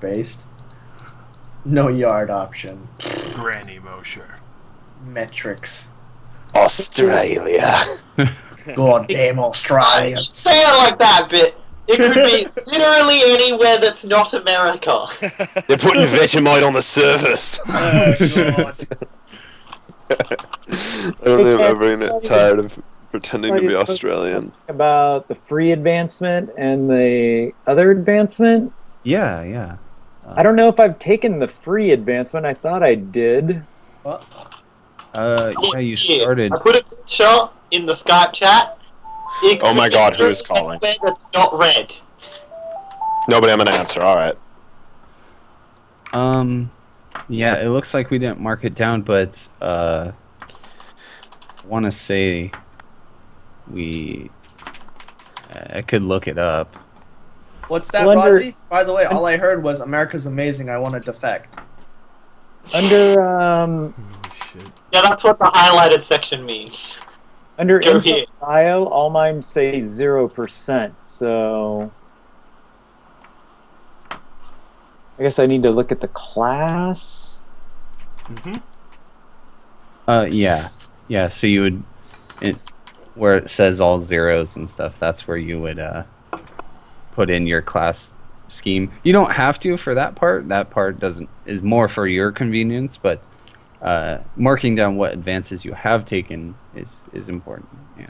based. No yard option. Granny Mosher. Metrics. Australia. Goddamn Australia. Say it like that, but it could be literally anywhere that's not America. They're putting Vegemite on the surface. I don't think I'm ever gonna get tired of pretending to be Australian. About the free advancement and the other advancement? Yeah. I don't know if I've taken the free advancement. I thought I did. What? Yeah, you started. I put a picture in the Skype chat. Oh my god, who is calling? That's not red. Nobody, I'm gonna answer, alright. Yeah, it looks like we didn't mark it down, but I want to say I could look it up. What's that, Rozzy? By the way, all I heard was America's amazing. I want to defect. Under Shit. Yeah, that's what the highlighted section means. under Go info here. bio, all mine say 0%. So I guess I need to look at the class. Yeah. So you would, where it says all zeros and stuff, that's where you would put in your class scheme. You don't have to for that part. That part is more for your convenience, but marking down what advances you have taken is important. Yeah.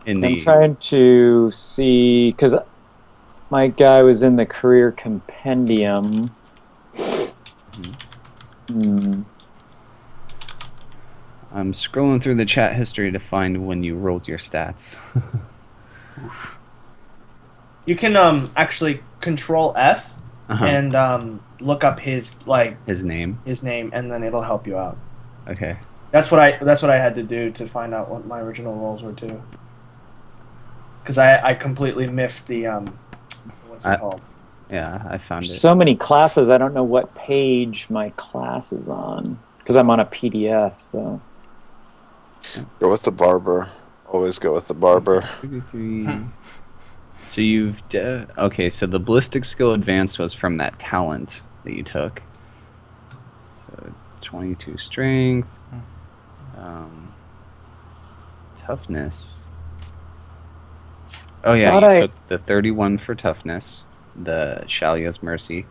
I'm trying to see because my guy was in the career compendium. I'm scrolling through the chat history to find when you rolled your stats. You can actually Control F and look up his name, and then it'll help you out. Okay. That's what I had to do to find out what my original rolls were too. Because I completely miffed the what's it called? Yeah, I found it. So many classes, I don't know what page my class is on because I'm on a PDF. So Go with the barber. Always go with the barber. 33. So you've okay. So the ballistic skill advanced was from that talent that you took. So 22 strength, toughness. Oh yeah, you took the 31 for toughness, the Shalia's Mercy.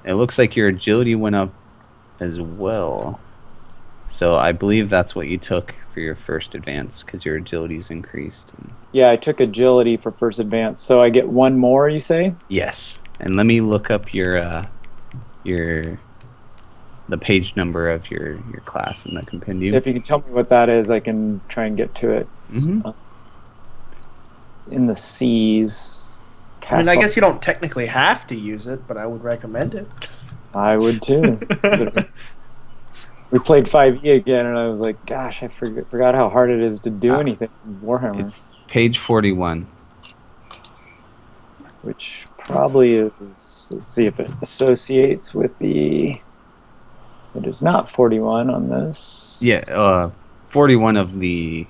It looks like your agility went up as well. So I believe that's what you took for your first advance because your agility's increased. yeah, I took agility for first advance. So I get one more, you say? Yes. And let me look up the page number of your class in the compendium. If you can tell me what that is, I can try and get to it. It's in the C's. I mean, I guess you don't technically have to use it, but I would recommend it. I would too. We played 5e again, and I was like, gosh, I forgot how hard it is to do anything in Warhammer. It's page 41. Which probably is, let's see if it associates with the, it is not 41 on this. Yeah, 41 of the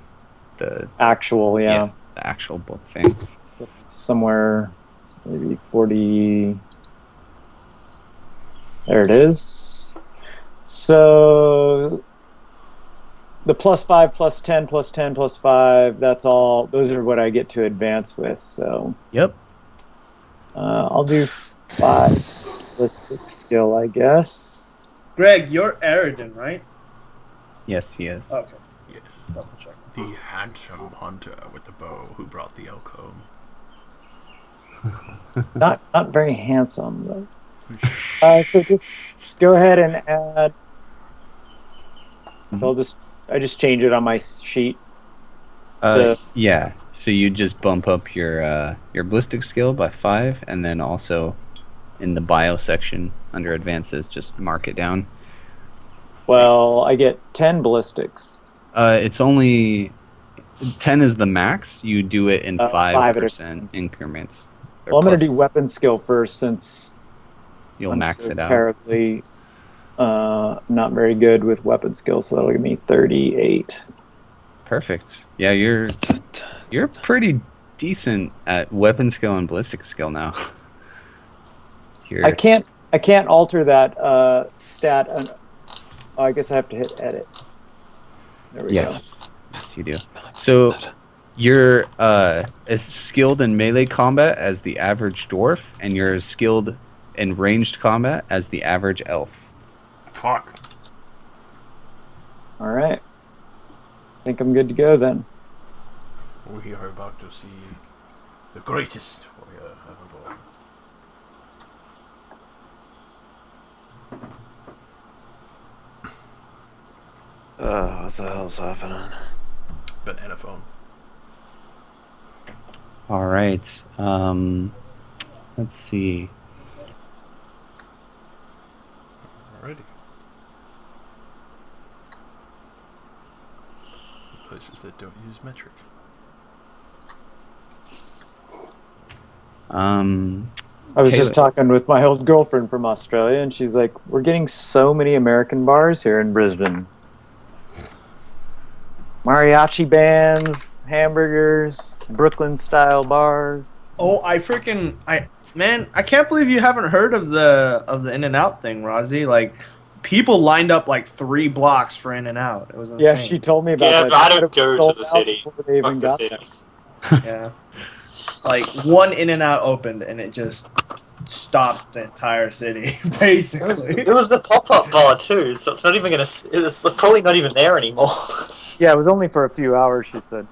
actual, yeah. The actual book thing. So somewhere, maybe 40, there it is. So the +5, +10, +10, +5, that's all, those are what I get to advance with, so. Yep. I'll do 5 ballistic skill, I guess. Greg, you're Eridan, right? Yes, he is. Okay. Yeah. Just double check. The handsome hunter with the bow who brought the elk home. Not very handsome, though. So just go ahead and add. I just change it on my sheet. Yeah. So you just bump up your ballistic skill by 5, and then also in the bio section under advances, just mark it down. Well, I get 10 ballistics. It's only 10 is the max. You do it in 5% increments. Well, I'm going to do weapon skill first since you'll max it out. Terribly not very good with weapon skill, so that'll give me 38. Perfect. Yeah, you're pretty decent at weapon skill and ballistic skill now. here. I can't alter that stat. Oh, I guess I have to hit edit. There we go. Yes, you do. So you're as skilled in melee combat as the average dwarf, and you're as skilled in ranged combat as the average elf. Fuck. All right. I think I'm good to go then. We are about to see the greatest warrior ever born. What the hell's happening? Banana phone. All right. Let's see. Alrighty. Places that don't use metric. I was just Taylor. talking with my old girlfriend from Australia, and she's like, "We're getting so many American bars here in Brisbane. Mariachi bands, hamburgers, Brooklyn-style bars." Oh, I can't believe you haven't heard of the In-N-Out thing, Rozzy. Like, people lined up like 3 blocks for In-N-Out. It was insane. Yeah, she told me about Yeah, that. but I She said don't it was go sold to the out city. before they even Fuck got the there. city. Yeah. Like, one In-N-Out opened, and it just stopped the entire city, basically. It was the pop-up bar too, so it's not even gonna. It's probably not even there anymore. Yeah, it was only for a few hours, she said.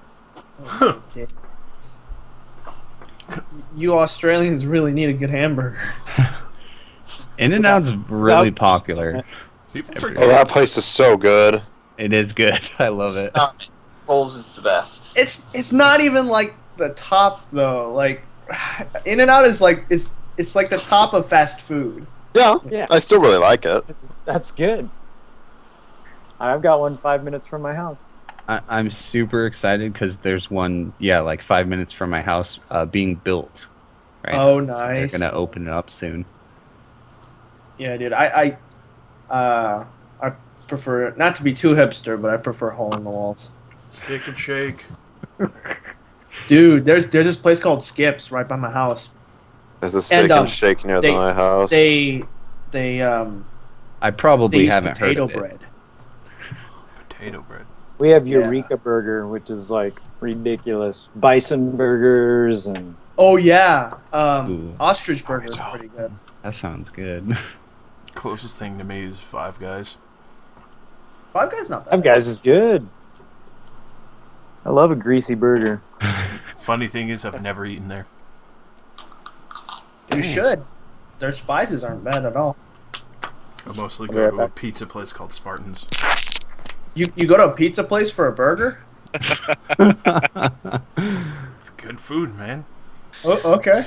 You Australians really need a good hamburger. In-N-Out's really popular. People Oh, forget. that place is so good. It is good. I love it. Rolls is the best. It's not even like the top though. Like, In-N-Out is like it's like the top of fast food. Yeah, Yeah. I still really like it. That's good. I've got one 5 minutes from my house. I'm super excited because there's one, like 5 minutes from my house, being built. Right? Oh, So they're nice. gonna open it up soon. Yeah, dude. I prefer not to be too hipster, but I prefer hole in the walls. Stick and shake. Dude, there's this place called Skips right by my house. There's a steak and shake near my house. They I probably use haven't heard potato of it. bread. Potato bread. We have Yeah. Eureka Burger, which is like ridiculous. Bison burgers and Oh yeah, Ooh. ostrich burger is pretty good. That sounds good. Closest thing to me is Five Guys. Five Guys not Five bad. Guys is good. I love a greasy burger. Funny thing is, I've never eaten there. You should. Their spices aren't bad at all. I mostly I'll be go right to a back. pizza place called Spartans. You go to a pizza place for a burger? It's good food, man. Oh, okay.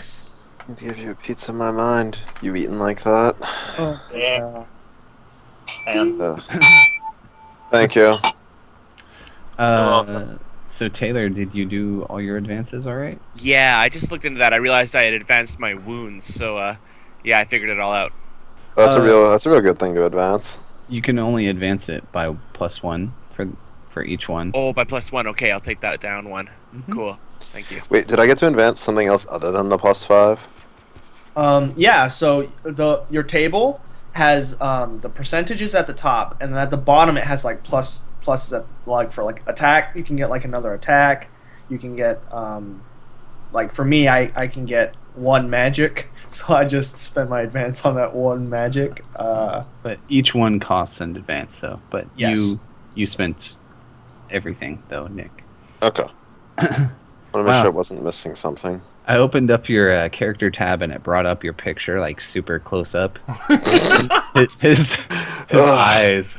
I need to give you a piece of my mind. You eating like that? Oh, Yeah. And Thank you. So Taylor, did you do all your advances all right? Yeah, I just looked into that. I realized I had advanced my wounds, so yeah, I figured it all out. That's a real good thing to advance. You can only advance it by +1 for each one. Oh, by +1. Okay, I'll take that down one. Mhm. Cool. Thank you. Wait, did I get to advance something else other than the +5? Yeah. So your has the percentages at the top, and then at the bottom it has like pluses at like for like attack. You can get like another attack. You can get like for me, I can get 1 magic, so I just spend my advance on that 1 magic. But each one costs an advance though. But Yes. you spent everything though, Nick. Okay. I want to make Wow. sure I wasn't missing something. I opened up your character tab and it brought up your picture like super close up. his Ugh. eyes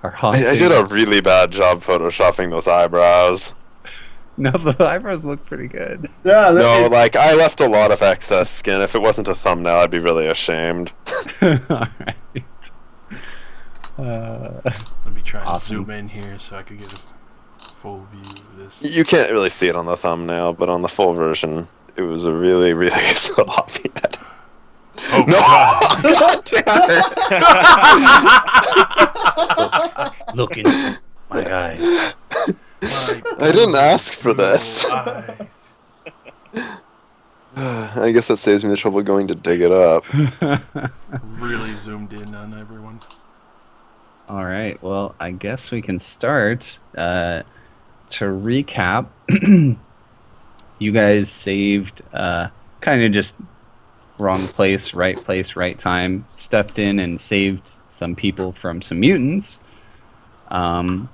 are haunting. I did a really bad job photoshopping those eyebrows. No, the eyebrows look pretty good. Yeah. No, like, I left a lot of excess skin. If it wasn't a thumbnail, I'd be really ashamed. Alright. Let me try Awesome. and zoom in here so I could get a full view of this. You can't really see it on the thumbnail, but on the full version, it was a really, really sloppy edit. Oh, No! God. God damn it! Look into my eyes. My I didn't ask for this. eyes. I guess that saves me the trouble of going to dig it up. Really zoomed in on everyone. All right. Well, I guess we can start. To recap, you guys saved kind of just wrong place, right time. Stepped in and saved some people from some mutants. And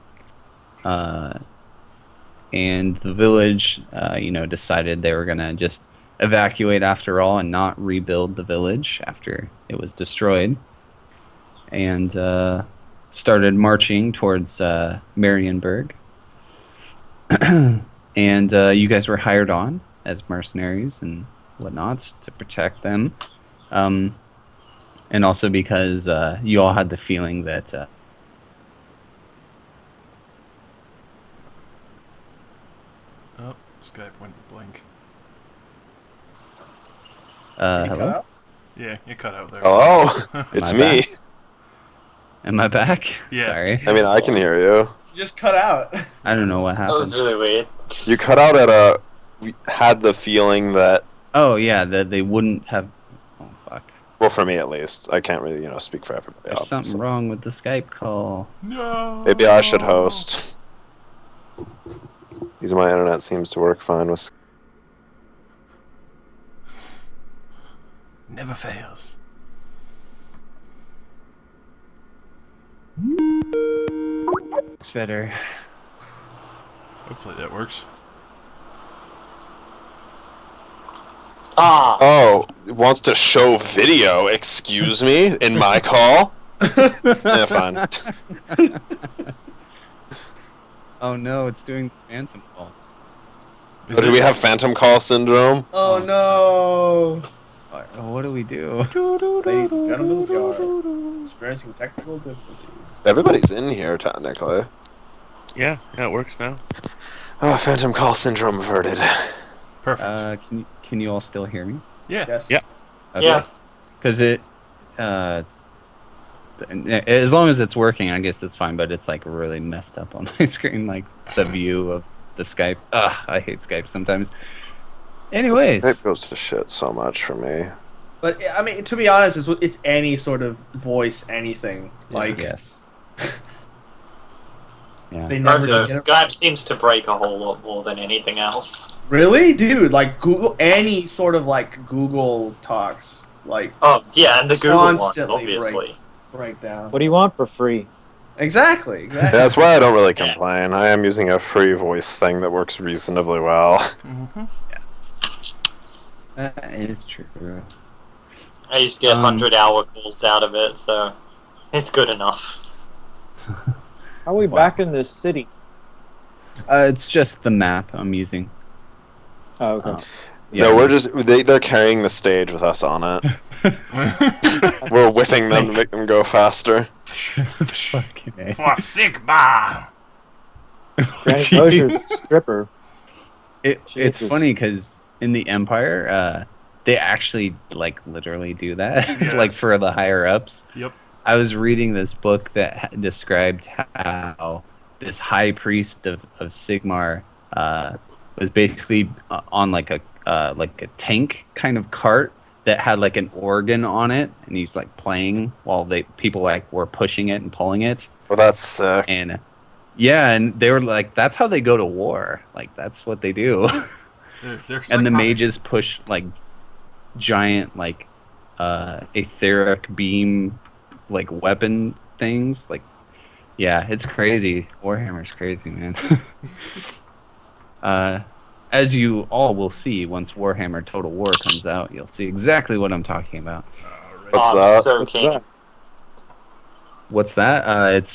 the village, decided they were gonna just evacuate after all and not rebuild the village after it was destroyed, and started marching towards MarienBurg. And you guys were hired on as mercenaries and whatnots to protect them, and also because you all had the feeling that. Oh, Skype went blank. Hello? Yeah, it cut out there. Hello, it's I me. back? Am I back? Yeah. Sorry. I mean, I can hear you. Just cut out. I don't know what That was happened. really weird. You cut out at a. We had the feeling that. Oh, yeah, that they wouldn't have... Oh, fuck. Well, for me at least, I can't really, speak for everybody. There's something obviously. wrong with the Skype call. No. Maybe I should host. Because my internet seems to work fine with. Never fails. It's better. Hopefully that works. Ah, Oh, wants to show video. Excuse me, in my call. Yeah, fine. Oh, no, it's doing phantom calls. But do we have phantom call syndrome? Oh no! What do we do? Ladies and gentlemen, we are experiencing technical difficulties. Everybody's in here technically. Yeah, it works now. Oh, phantom call syndrome averted. Perfect. Can you all still hear me? Yeah. Yes. Yeah. Yeah. Because as long as it's working, I guess it's fine. But it's like really messed up on my screen, like the view of the Skype. Ugh, I hate Skype sometimes. Anyways, Skype goes to shit so much for me. But I mean, to be honest, it's any sort of voice, anything. Like yes. Yeah. they I never don't know. get it. Skype seems to break a whole lot more than anything else. Really, dude. Like Google, any sort of like Google talks, like Oh, yeah, and the Google ones, Constantly obviously. break down. What do you want for free? Exactly. Yeah, that's why I don't really complain. I am using a free voice thing that works reasonably well. Mm-hmm. That is true. I used to get 100-hour calls out of it, so it's good enough. How are we back in this city? It's just the map I'm using. Oh, okay. No, we're just they're carrying the stage with us on it. We're whipping them to make them go faster. Fucking A. For Sigma! Granny Closure's stripper. It's Jesus. funny because in the Empire, they actually like literally do that, Yeah. like for the higher ups. Yep. I was reading this book that described how this high priest of Sigmar was basically on like a tank kind of cart that had like an organ on it, and he's like playing while people like were pushing it and pulling it. Well, that's sick. And yeah, and they were like, that's how they go to war. Like that's what they do. They're And the psychotic. mages push like giant like etheric beam like weapon things. Like yeah, it's crazy. Warhammer's crazy, man. As you all will see once Warhammer Total War comes out, you'll see exactly what I'm talking about. What's I'm that? so What's keen. that? What's that?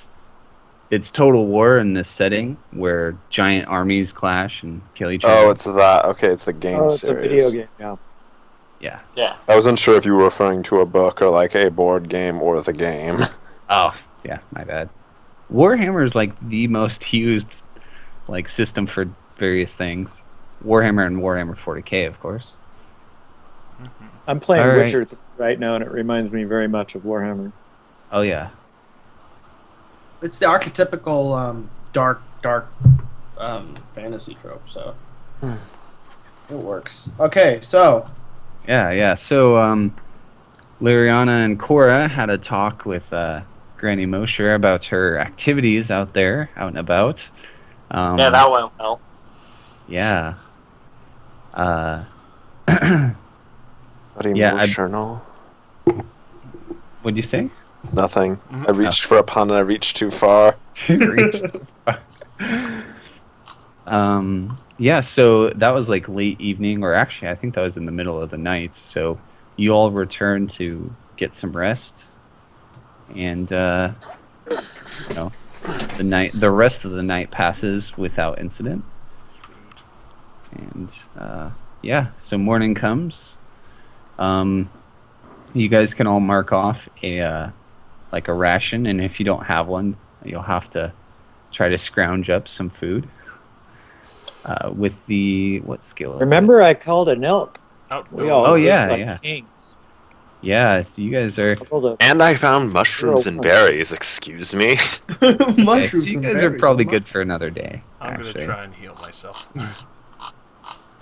It's Total War in this setting where giant armies clash and kill each other. Oh, it's that. Okay, it's the game Oh, it's series. a video game. Yeah. yeah. Yeah. I wasn't sure if you were referring to a book or like a board game or the game. Oh, yeah, my bad. Warhammer is like the most used like system for various things. Warhammer and Warhammer 40k, of course. I'm playing All right. Witcher right now, and it reminds me very much of Warhammer. Oh yeah. It's the archetypical dark fantasy trope, so it works. Okay, so Yeah. So, Liriana and Cora had a talk with Granny Mosher about her activities out there, out and about. Yeah, that went well. Yeah. Buddy Yeah, emotional. What'd you say? Nothing. I reached for a pun and I reached too far. Reached. Yeah, so that was like late evening, or actually, I think that was in the middle of the night. So you all returned to get some rest, and the rest of the night passes without incident. And yeah, so morning comes. You guys can all mark off a ration, and if you don't have one, you'll have to try to scrounge up some food. With the what skill? Remember, I called an elk. We all Oh, ate yeah, like yeah. kings. Yeah, so you guys are. I called a- And I found mushrooms and berries. Excuse me. Okay, so Mushrooms you and guys are berries, probably oh my. good for another day. I'm actually. gonna try and heal myself.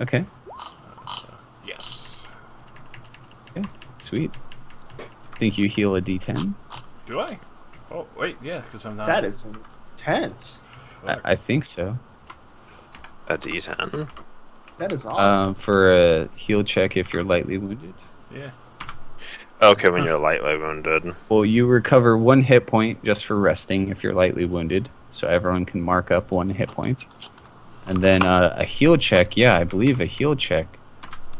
Okay, Yes. sweet. Think you heal a D10? Do I? Oh wait, yeah, because I'm not. That is intense. I think so. A D10. That is awesome. For a heal check if you're lightly wounded. Yeah. Okay, when you're lightly wounded. Well, you recover 1 hit point just for resting if you're lightly wounded, so everyone can mark up 1 hit point. And then a heal check, yeah, I believe a heal check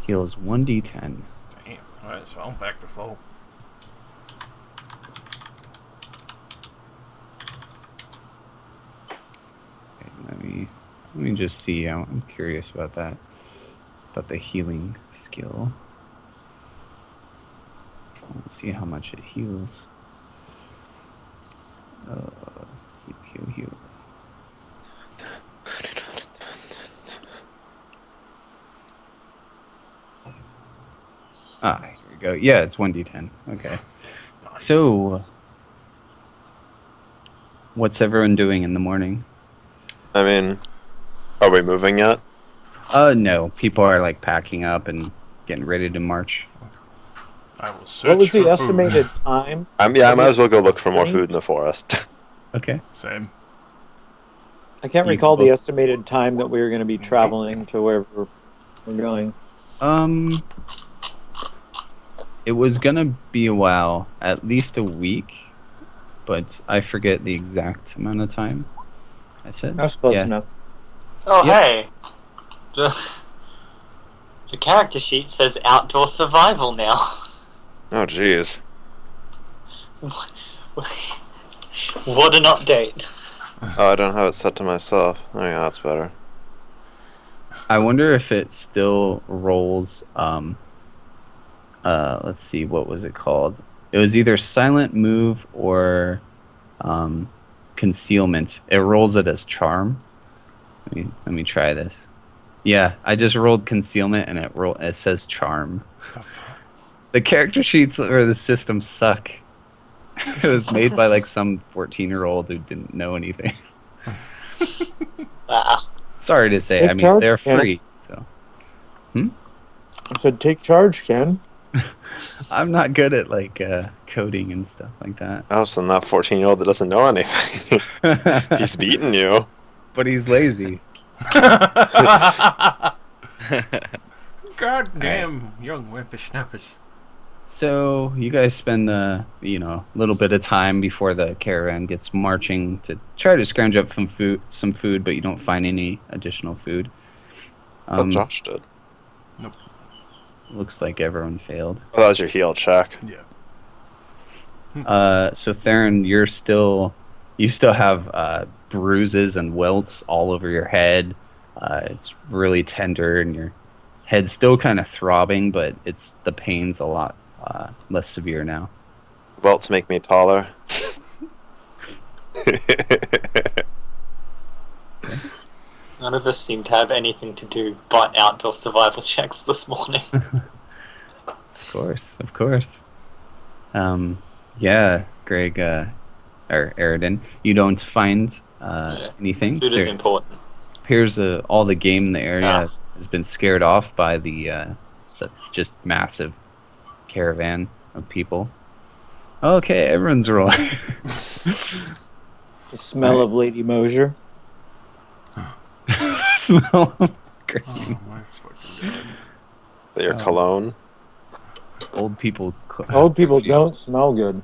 heals 1d10. Damn. Alright, so I'm back to full. Okay, let me just see. I'm curious about that. About the healing skill. Let's see how much it heals. Heal. Here we go. Yeah, it's 1d10. Okay. So, what's everyone doing in the morning? I mean, are we moving yet? No. People are like packing up and getting ready to march. I will search What was for the food. estimated time? I might as well go look for more food in the forest. Okay. Same. I can't You recall both- the estimated time that we were going to be traveling to where we're going. It was gonna be a while, at least a week, but I forget the exact amount of time. I said. That's close Yeah. enough. Oh, Yep. hey. The character sheet says outdoor survival now. Oh, jeez. What an update. Oh, I don't have it set to myself. Oh, yeah, that's better. I wonder if it still rolls. Let's see, what was it called? It was either silent move or concealment. It rolls it as charm. Let me try this. Yeah, I just rolled concealment and it says charm. The character sheets or the system suck. It was made by like some 14-year-old who didn't know anything. Sorry to say. Take I mean, charge, they're Ken. free. So I said, take charge, Ken. I'm not good at like coding and stuff like that. Oh, so that 14-year-old that doesn't know anything. He's beaten you. But he's lazy. God damn, young whippersnappers. So you guys spend the little bit of time before the caravan gets marching to try to scrounge up some food, but you don't find any additional food. But Josh did. Looks like everyone failed. Oh, that was your heal check. Yeah. So Theron, you still have bruises and welts all over your head. It's really tender, and your head's still kind of throbbing, but the pain's a lot less severe now. Welts make me taller. None of us seem to have anything to do but outdoor survival checks this morning. Of course. Yeah, Greg, or Aridin, you don't find anything. Food is important. Appears all the game in the area has been scared off by the It's a just massive caravan of people. Okay, everyone's rolling. The smell of Lady Mosier. Smell of green. Oh my fucking god. Your cologne. Old people. Old people don't smell good.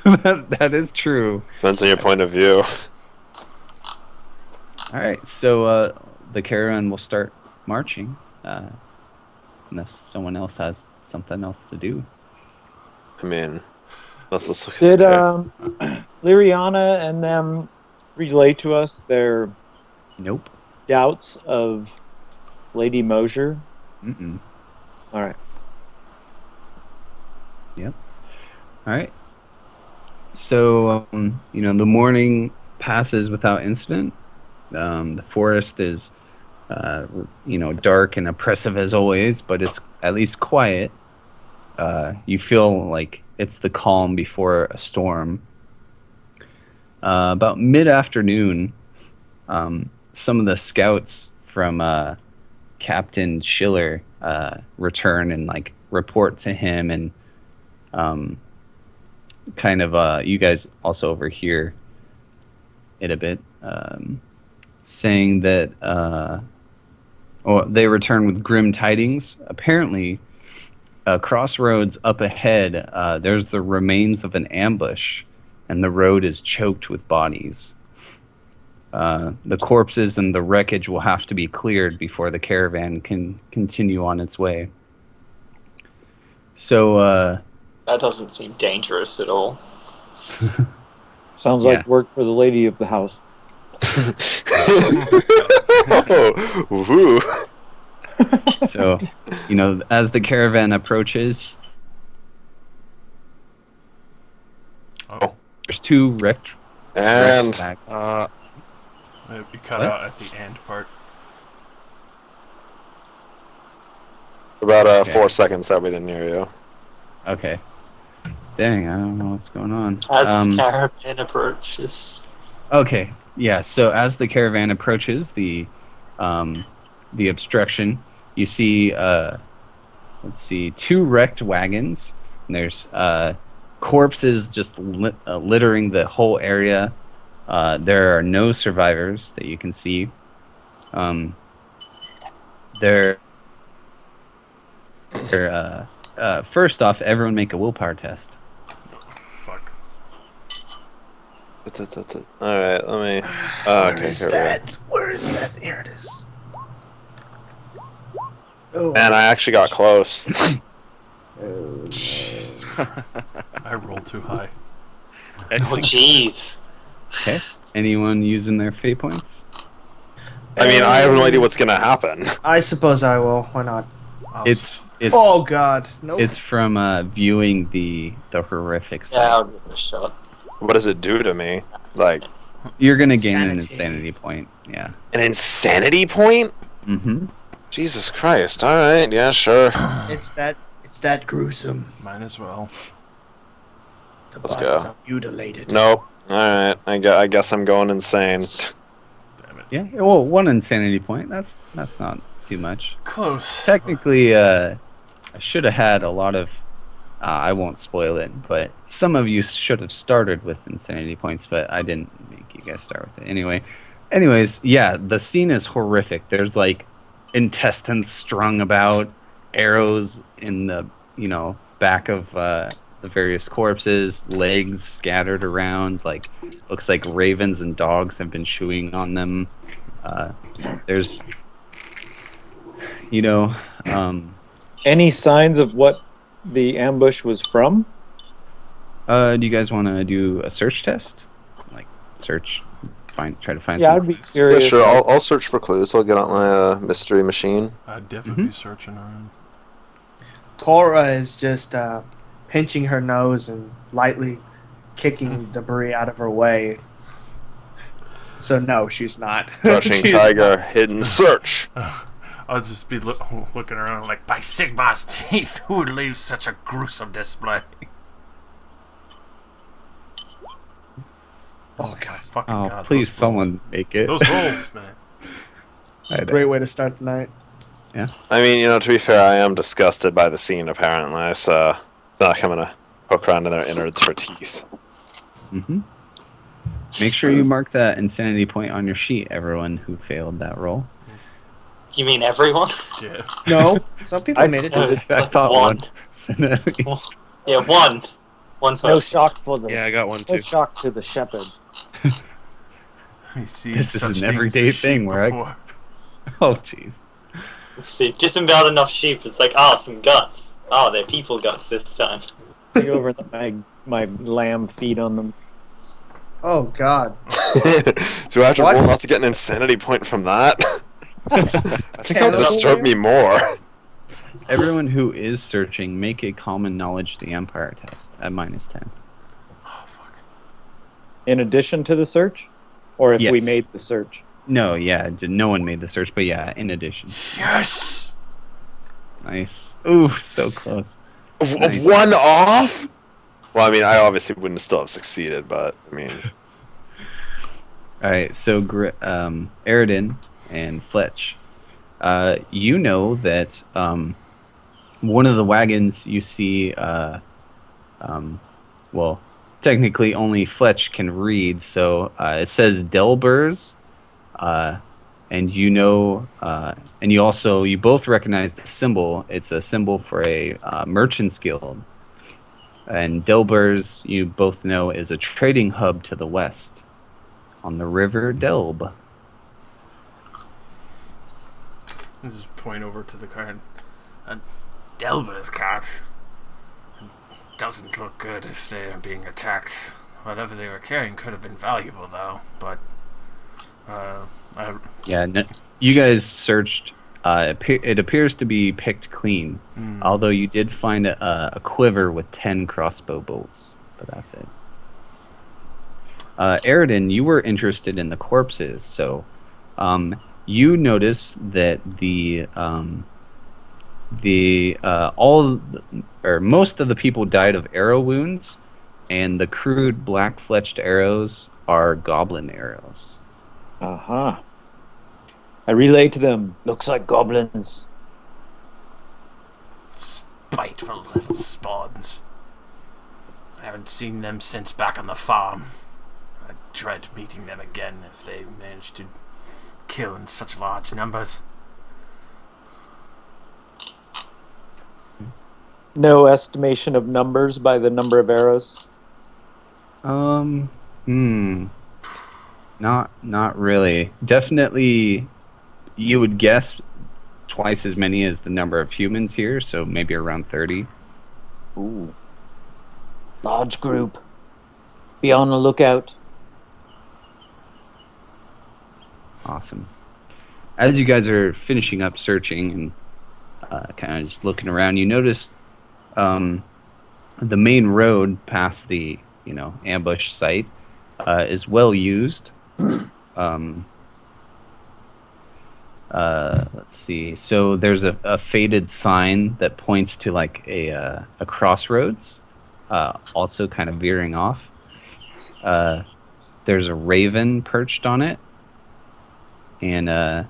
That is true. Depends on your point of view. All right, so the caravan will start marching, unless someone else has something else to do. I mean, let's look at Did the Liriana and them relay to us their Nope. doubts of Lady Mosier? Mm-mm. All right. Yep. All right. So, the morning passes without incident. The forest is, dark and oppressive as always, but it's at least quiet. You feel like it's the calm before a storm. About mid-afternoon, some of the scouts from Captain Schiller return and report to him, and you guys also overhear it a bit, saying that they return with grim tidings. Apparently, crossroads up ahead, there's the remains of an ambush, and the road is choked with bodies. The corpses and the wreckage will have to be cleared before the caravan can continue on its way. So, That doesn't seem dangerous at all. Sounds like work for the lady of the house. Oh, woohoo. so, as the caravan approaches, there's two wrecked And back. We cut What? out at the end part. about Okay. 4 seconds that we didn't hear you. Okay. Dang, I don't know what's going on. As the caravan approaches. Okay, yeah. So as the caravan approaches the obstruction, you see, two wrecked wagons. And there's corpses just littering the whole area. There are no survivors that you can see. First off, everyone make a willpower test. Fuck. Alright, let me... okay, here we go. Where is that? Here it is. Oh, Man, I actually got close. Jesus Christ. I rolled too high. Oh, jeez. Okay. Anyone using their fate points? I mean, I have no idea what's gonna happen. I suppose I will. Why not? It's Oh God, nope. It's from viewing the horrific sight. Yeah, I'll give it a shot. What does it do to me? Like, You're gonna gain an Insanity. insanity point. Yeah. an insanity point? Mm-hmm. Jesus Christ. Alright, yeah, sure. It's that gruesome. Might as well. The Let's bodies go. are mutilated. Nope. Alright, I guess I'm going insane. Damn it. Yeah. Well, one insanity point. That's not too much. Close. Technically, I should have had a lot of. I won't spoil it, but some of you should have started with insanity points, but I didn't make you guys start with it. Anyways, yeah, the scene is horrific. There's intestines strung about, arrows in the back of the various corpses, legs scattered around. Looks like ravens and dogs have been chewing on them. There's, Any signs of what the ambush was from? do you guys want to do a search test? Try to find Yeah, some I'd be clues? Yeah, curious. sure, I'll search for clues. I'll get out my mystery machine. I'd definitely be searching around. Cora is just pinching her nose and lightly kicking debris out of her way. So no, she's not. Crouching She's Tiger, hidden search. I'll just be looking around like, by Sigmar's teeth, who would leave such a gruesome display? Oh God, Fucking Oh, God, please, those someone make it. rolls. Those rolls, man. it's a great way to start the night. I mean, to be fair, I am disgusted by the scene, apparently, so it's not like I'm gonna poke around in their innards for teeth. Mm-hmm. Make sure you mark that insanity point on your sheet, everyone who failed that roll. You mean everyone? Yeah. No, some people I made it. No, I thought one. 1% at least. Yeah, one. One No person. shock for them. Yeah, I got one No too. shock to the shepherd. You see This is such an things everyday as sheep thing where I- before. Oh, jeez. Let's see, just about enough sheep. It's like, some guts. Oh, they're people guts this time. Take over my lamb feed on them. Oh God. Do I have to What? roll not to get an insanity point from that? I think that would Cannibal disturb lamb? me more. Everyone who is searching, make a common knowledge the Empire test at -10. In addition to the search? Or if we Yes. made the search? No, yeah, no one made the search, but yeah, in addition. Yes! Nice. Ooh, so close. Nice. One off? Well, I mean, I obviously wouldn't still have succeeded, but I mean, All right, so Aridin and Fletch, you know that one of the wagons you see, well, technically only Fletch can read, so it says Delbers, and you know, and you both recognize the symbol. It's a symbol for a merchant's guild. And Delbers, you both know, is a trading hub to the west on the River Delb. Just point over to the card. A Delber's cart. Doesn't look good if they are being attacked. Whatever they were carrying could have been valuable, though. But, Yeah, no, you guys searched. It appears to be picked clean, although you did find a quiver with 10 crossbow bolts, but that's it. Aridin, you were interested in the corpses, so you notice that most of the people died of arrow wounds, and the crude black-fletched arrows are goblin arrows. Uh-huh. I relay to them. Looks like goblins. spiteful little spawns. I haven't seen them since back on the farm. I dread meeting them again if they manage to kill in such large numbers. No estimation of numbers by the number of arrows? Not really. Definitely, you would guess twice as many as the number of humans here, so maybe around 30. Ooh. Large group. Be on the lookout. Awesome. As you guys are finishing up searching and kind of just looking around, you notice the main road past the ambush site is well used. Let's see. So there's a faded sign that points to like a crossroads, also kind of veering off. There's a raven perched on it, and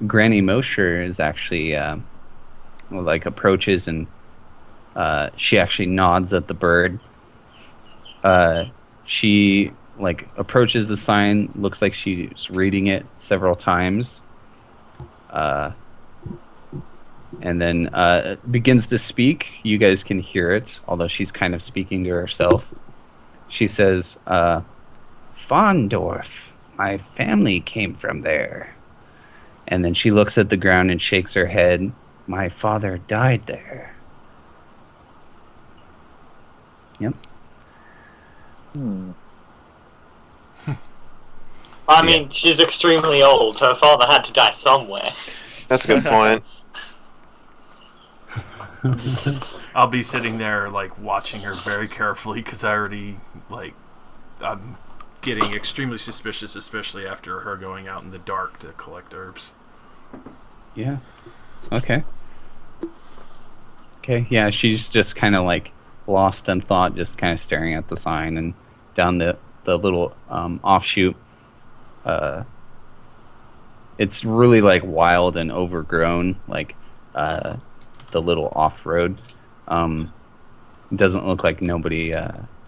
Granny Mosher is actually approaches and she actually nods at the bird. She approaches the sign, looks like she's reading it several times, and then begins to speak. You guys can hear it, although she's kind of speaking to herself. She says, Fondorf, my family came from there. And then she looks at the ground and shakes her head. My father died there. Yep. I mean, she's extremely old. Her father had to die somewhere. That's a good point. I'll be sitting there watching her very carefully because I already I'm getting extremely suspicious, especially after her going out in the dark to collect herbs. Yeah. Okay. Okay, yeah, she's just kind of lost in thought, just kind of staring at the sign and down the little offshoot. It's really wild and overgrown. the little off road. It doesn't look like nobody,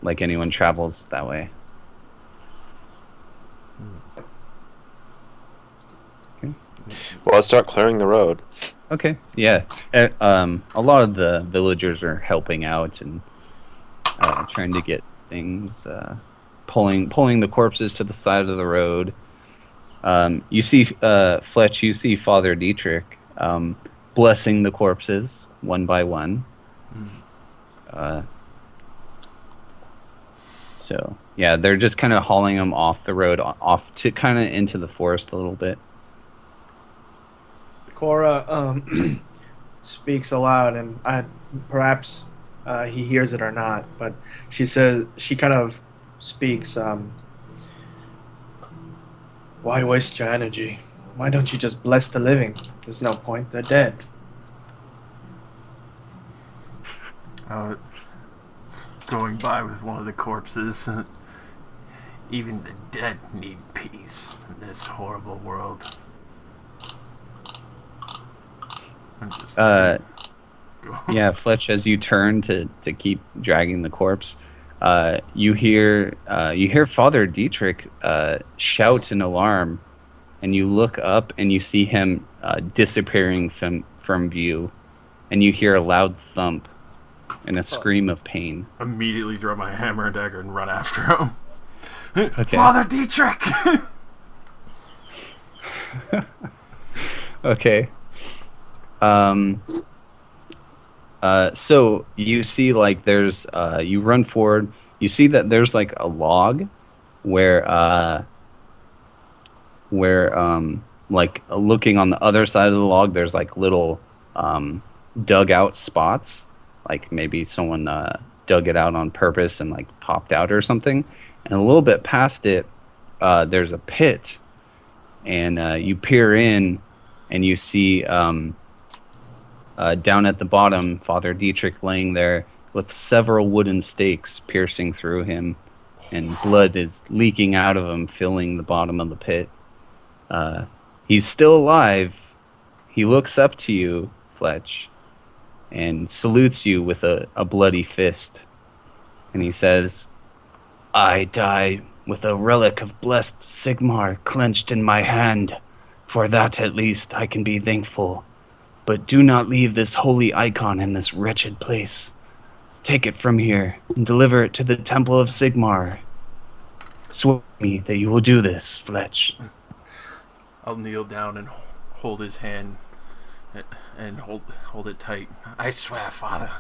like anyone travels that way. Well, let's start clearing the road. Okay. Yeah. A lot of the villagers are helping out and trying to get things, pulling the corpses to the side of the road. You see, Fletch. You see Father Dietrich blessing the corpses one by one. So yeah, they're just kind of hauling them off the road, off to kind of into the forest a little bit. Cora speaks aloud, and perhaps he hears it or not, but she says, she kind of speaks, why waste your energy? Why don't you just bless the living? There's no point, they're dead. Going by with one of the corpses. Even the dead need peace in this horrible world. Yeah, Fletch, as you turn to keep dragging the corpse, you hear Father Dietrich shout an alarm, and you look up and you see him disappearing from view, and you hear a loud thump and a scream of pain. Immediately draw my hammer and dagger and run after him. Okay. Father Dietrich! Okay. So you see, like, there's you run forward. You see that there's like a log where like looking on the other side of the log, there's like little dug out spots, like maybe someone dug it out on purpose and like popped out or something. And a little bit past it, there's a pit, and you peer in, and you see down at the bottom, Father Dietrich laying there with several wooden stakes piercing through him, and blood is leaking out of him, filling the bottom of the pit. He's still alive. He looks up to you, Fletch, and salutes you with a bloody fist. And he says, I die with a relic of blessed Sigmar clenched in my hand. For that, at least, I can be thankful. But do not leave this holy icon in this wretched place. Take it from here and deliver it to the Temple of Sigmar. Swear me that you will do this, Fletch. I'll kneel down and hold his hand and hold it tight. I swear, Father,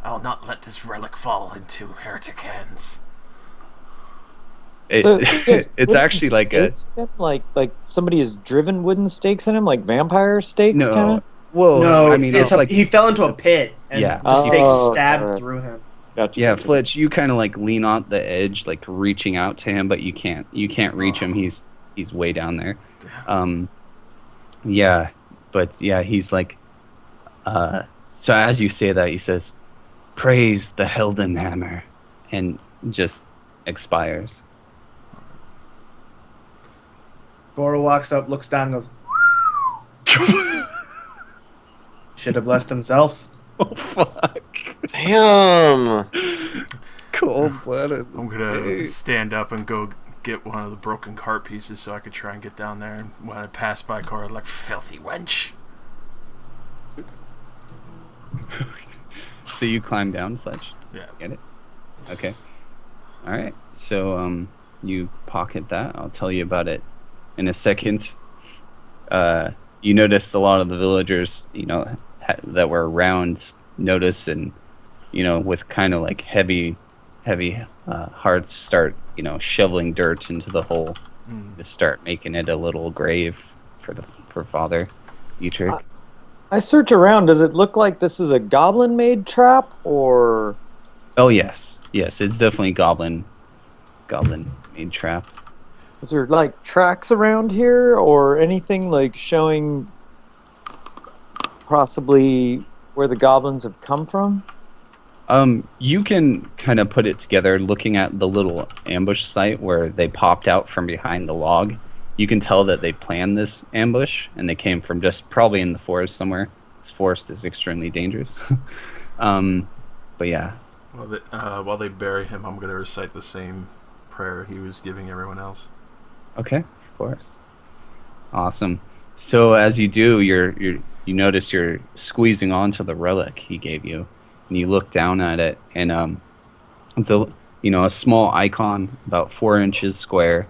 I will not let this relic fall into heretic hands. It's actually like like somebody has driven wooden stakes in him, like vampire stakes, kind of. Well, No, I mean, it's like he fell into a pit, and Yeah. the stakes Oh, stabbed alright. through him. Gotcha. yeah, Fletch. You kind of like lean on the edge, like reaching out to him, but you can't reach him. He's way down there. Yeah, but yeah, he's like. So as you say that, he says, "Praise the Heldenhammer," and just expires. Goro walks up, looks down, and goes, should have blessed himself. Oh fuck! Damn. Cold-blooded. I'm gonna stand up and go get one of the broken cart pieces so I could try and get down there. And when I pass by Cora, like, filthy wench. So you climb down, Fletch. Yeah. Get it? Okay. All right. So you pocket that. I'll tell you about it in a second. You noticed a lot of the villagers, that were around, notice, and with kind of like heavy hearts, start shoveling dirt into the hole to start making it a little grave for Father Dietrich. I search around. Does it look like this is a goblin-made trap, or? Oh yes, it's definitely goblin made trap. Is there like tracks around here, or anything like showing possibly where the goblins have come from? You can kind of put it together looking at the little ambush site where they popped out from behind the log. You can tell that they planned this ambush and they came from just probably in the forest somewhere. this forest is extremely dangerous. But yeah. While they bury him, I'm going to recite the same prayer he was giving everyone else. Okay, of course. Awesome. So as you do, you notice you're squeezing onto the relic he gave you, and you look down at it, and it's a small icon about 4 inches square,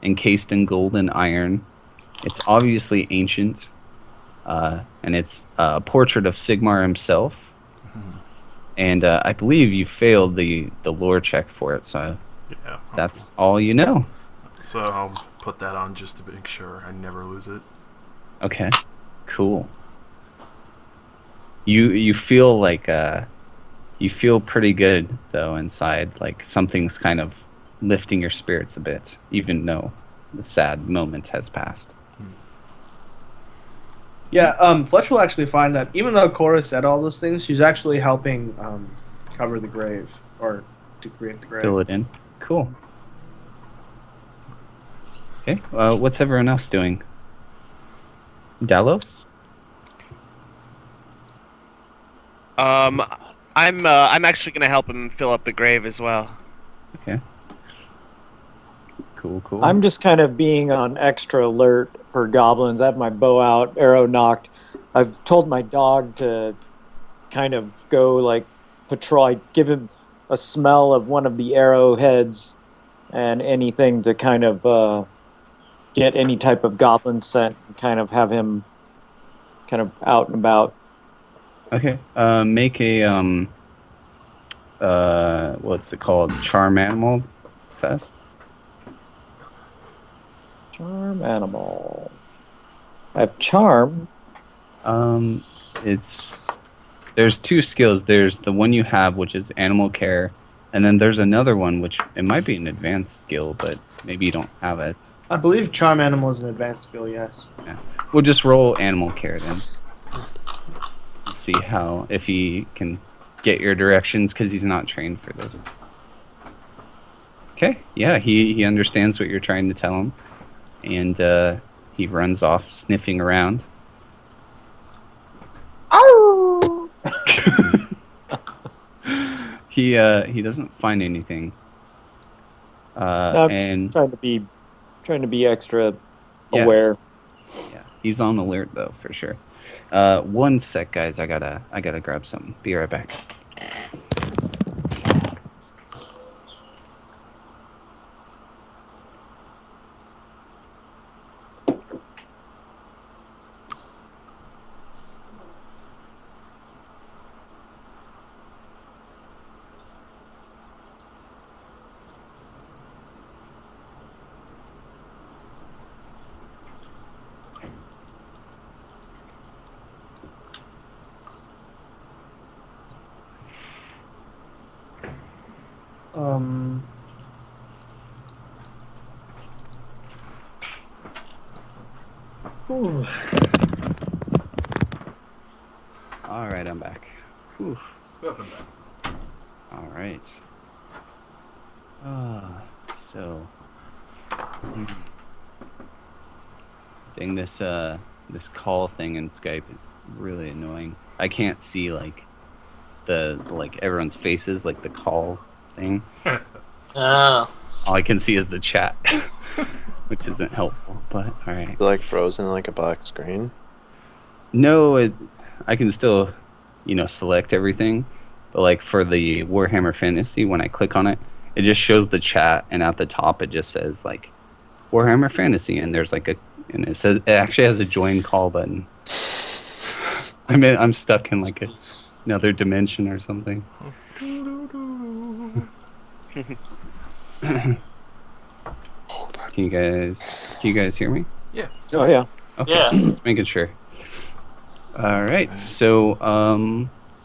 encased in gold and iron. It's obviously ancient, and it's a portrait of Sigmar himself. And I believe you failed the lore check for it, so Yeah. that's all you know. So I'll put that on just to make sure I never lose it. Okay, cool. You feel like you feel pretty good though inside, like something's kind of lifting your spirits a bit, even though the sad moment has passed. Yeah, Fletch will actually find that even though Cora said all those things, she's actually helping cover the grave, or to create the grave. Fill it in. Cool. Okay, what's everyone else doing? Dalos? I'm actually gonna help him fill up the grave as well. Okay. Cool. I'm just kind of being on extra alert for goblins. I have my bow out, arrow knocked. I've told my dog to kind of go like patrol. I give him a smell of one of the arrowheads and anything to kind of get any type of goblin scent and kind of have him kind of out and about. Okay. Make a what's it called? Charm animal test. Charm animal. I have charm. There's 2 skills. There's the one you have, which is animal care, and then there's another one which it might be an advanced skill, but maybe you don't have it. I believe Charm Animal is an advanced skill, yes. Yeah. We'll just roll animal care then. See if he can get your directions, because he's not trained for this. Okay, yeah, he understands what you're trying to tell him, and he runs off sniffing around. Oh! He doesn't find anything. No, I'm and just trying to be extra Yeah. aware. yeah, he's on alert though for sure. 1 sec, guys. I gotta grab something. Be right back. Ooh. All right, I'm back. Whew. Welcome back. All right. So, dang, this call thing in Skype is really annoying. I can't see like everyone's faces, like the call thing. Oh. All I can see is the chat, which isn't helpful. But all right. Like frozen like a black screen. No, I can still, select everything. But like for the Warhammer Fantasy, when I click on it, it just shows the chat, and at the top it just says like Warhammer Fantasy, and there's like and it actually has a join call button. I mean, I'm stuck in like another dimension or something. Can you guys hear me? Yeah. Oh yeah. Okay. Yeah. Just making sure. All right. So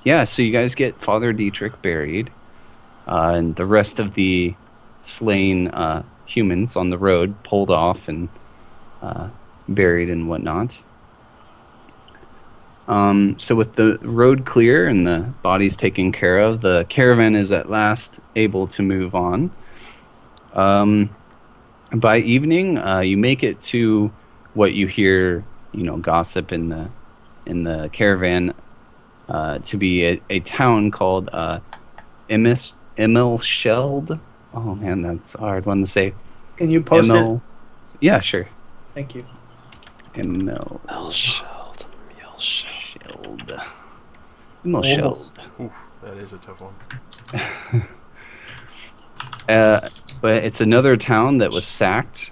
so you guys get Father Dietrich buried, and the rest of the slain humans on the road pulled off and buried and whatnot. So with the road clear and the bodies taken care of, the caravan is at last able to move on. By evening, you make it to what you hear, gossip in in the caravan to be a town called Immelscheld. Oh man, that's a hard one to say. Can you post it? Yeah, sure. Thank you. Milsheld. Immelscheld. Ooh, that is a tough one. But it's another town that was sacked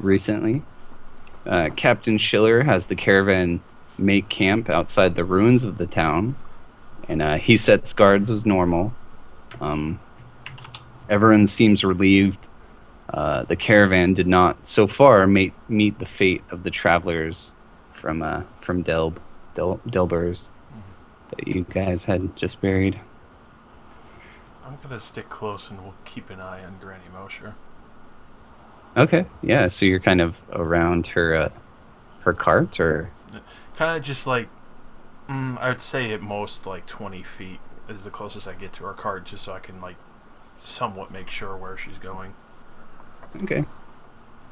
recently. Captain Schiller has the caravan make camp outside the ruins of the town, and he sets guards as normal. Everyone seems relieved. The caravan did not, so far, meet the fate of the travelers from Delbers that you guys had just buried. I'm gonna stick close and we'll keep an eye on Granny Mosher. Okay, yeah. So you're kind of around her cart, or Kind of just like, I would say at most like 20 feet is the closest I get to her cart, just so I can like somewhat make sure where she's going. okay.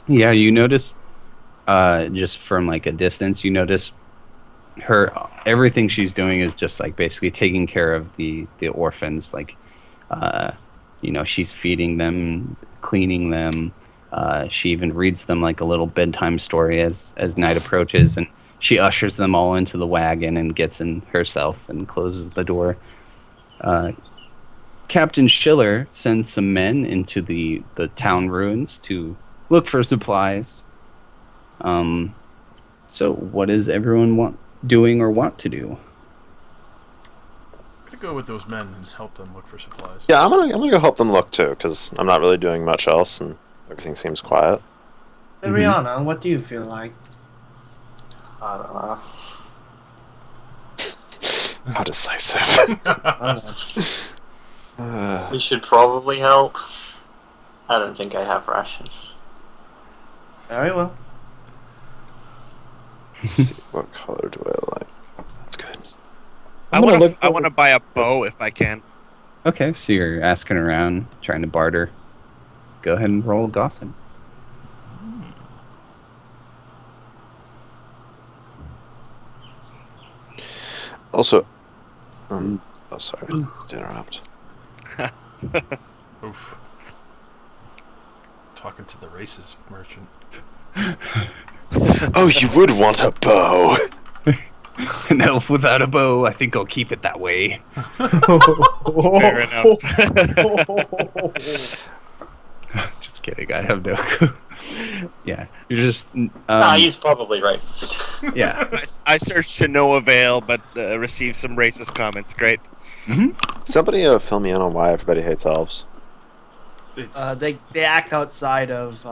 Yeah, you notice, just from like a distance, you notice everything she's doing is just like basically taking care of the orphans. Like, she's feeding them, cleaning them. She even reads them like a little bedtime story as night approaches, and she ushers them all into the wagon and gets in herself and closes the door. Captain Schiller sends some men into the town ruins to look for supplies. So what does everyone doing or want to do? I'm gonna go with those men and help them look for supplies. Yeah, I'm gonna go help them look too, because I'm not really doing much else, and everything seems quiet. Rihanna, what do you feel like? I don't know. How decisive. I don't know. We should probably help. I don't think I have rations. Very well. Let's see, what color do I like? That's good. I want to buy a bow if I can. Okay, so you're asking around, trying to barter. Go ahead and roll gossip. Also, sorry to interrupt. Oof. Talking to the racist merchant. Oh, you would want a bow. An elf without a bow, I think I'll keep it that way. Fair enough. Just kidding, I have no clue. Yeah, you're just... He's probably racist. yeah. I searched to no avail, but received some racist comments. Great. Somebody fill me in on why everybody hates elves. It's, They act outside of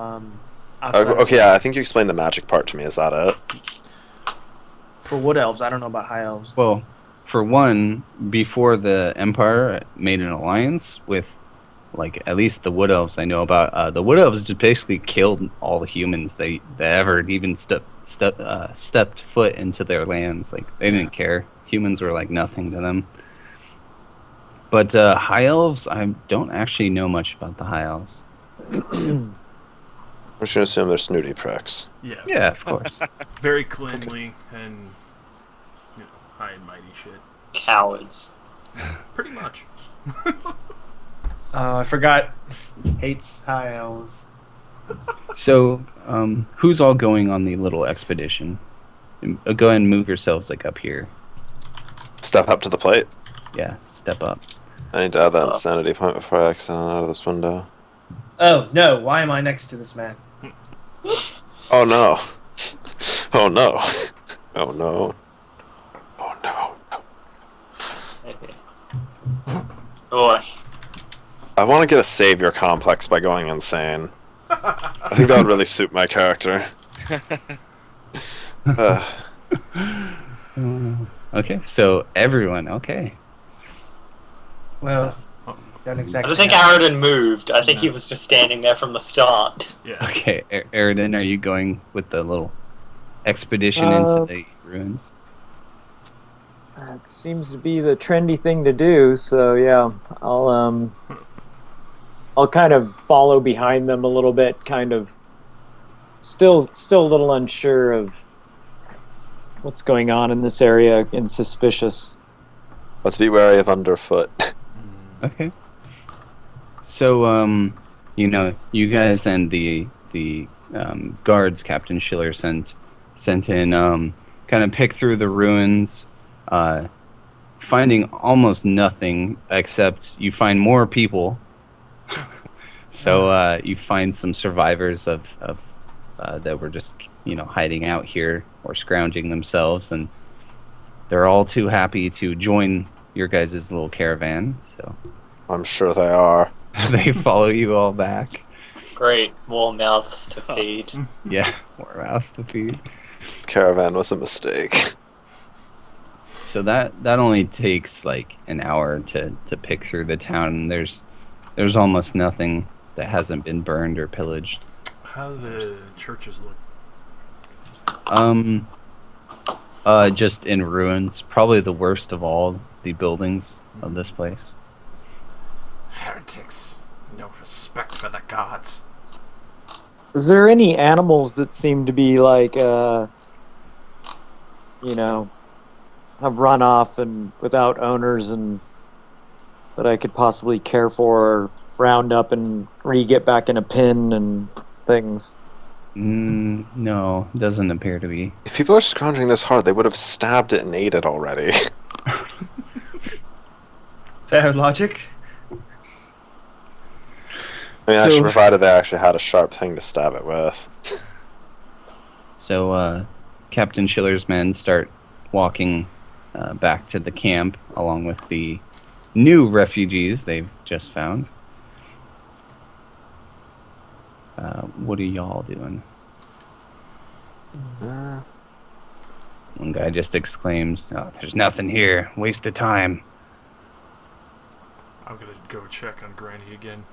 Okay, yeah, I think you explained the magic part to me. Is that it? For wood elves, I don't know about high elves. Well, for one, before the Empire made an alliance with, like, at least the Wood Elves I know about, the Wood Elves just basically killed all the humans that ever even stepped foot into their lands. Like, they didn't care. Humans were like nothing to them. But High Elves, I don't actually know much about the High Elves. I'm just gonna assume they're snooty pricks. yeah. Yeah, of course. Very cleanly and high and mighty shit. Cowards. Pretty much. I forgot. Hates high elves. So, who's all going on the little expedition? Go ahead and move yourselves like up here. Step up to the plate. Yeah, step up. I need to add that insanity point before I exit out of this window. Oh no! Why am I next to this man? Oh no. Oh no. Oh no. Oh no. Boy. I want to get a savior complex by going insane. I think that would really suit my character. Okay, so everyone, okay. Well, don't I exactly. don't think Aridin moved. I think he was just standing there from the start. Yeah. Okay, Aridin, are you going with the little expedition into the ruins? That seems to be the trendy thing to do. So yeah, I'll kind of follow behind them a little bit, kind of still a little unsure of what's going on in this area and suspicious. Let's be wary of underfoot. Okay. So, you guys and the guards Captain Schiller sent in, kind of pick through the ruins, finding almost nothing except you find more people. So you find some survivors of that were just hiding out here or scrounging themselves, and they're all too happy to join your guys' little caravan. So I'm sure they are. they follow you all back. Great, more mouths to feed. Yeah, more mouse to feed. This caravan was a mistake. So that only takes like an hour to pick through the town. There's almost nothing that hasn't been burned or pillaged. How do the churches look? Just in ruins. Probably the worst of all the buildings of this place. Heretics. No respect for the gods. Is there any animals that seem to be like, have run off and without owners and that I could possibly care for or round up and get back in a pen and things? No, doesn't appear to be. If people are scrounging this hard, they would have stabbed it and ate it already. Fair logic. I mean, actually, provided they actually had a sharp thing to stab it with. So, Captain Schiller's men start walking back to the camp along with the new refugees they've just found. What are y'all doing? One guy just exclaims, "Oh, there's nothing here. Waste of time." I'm gonna go check on Granny again.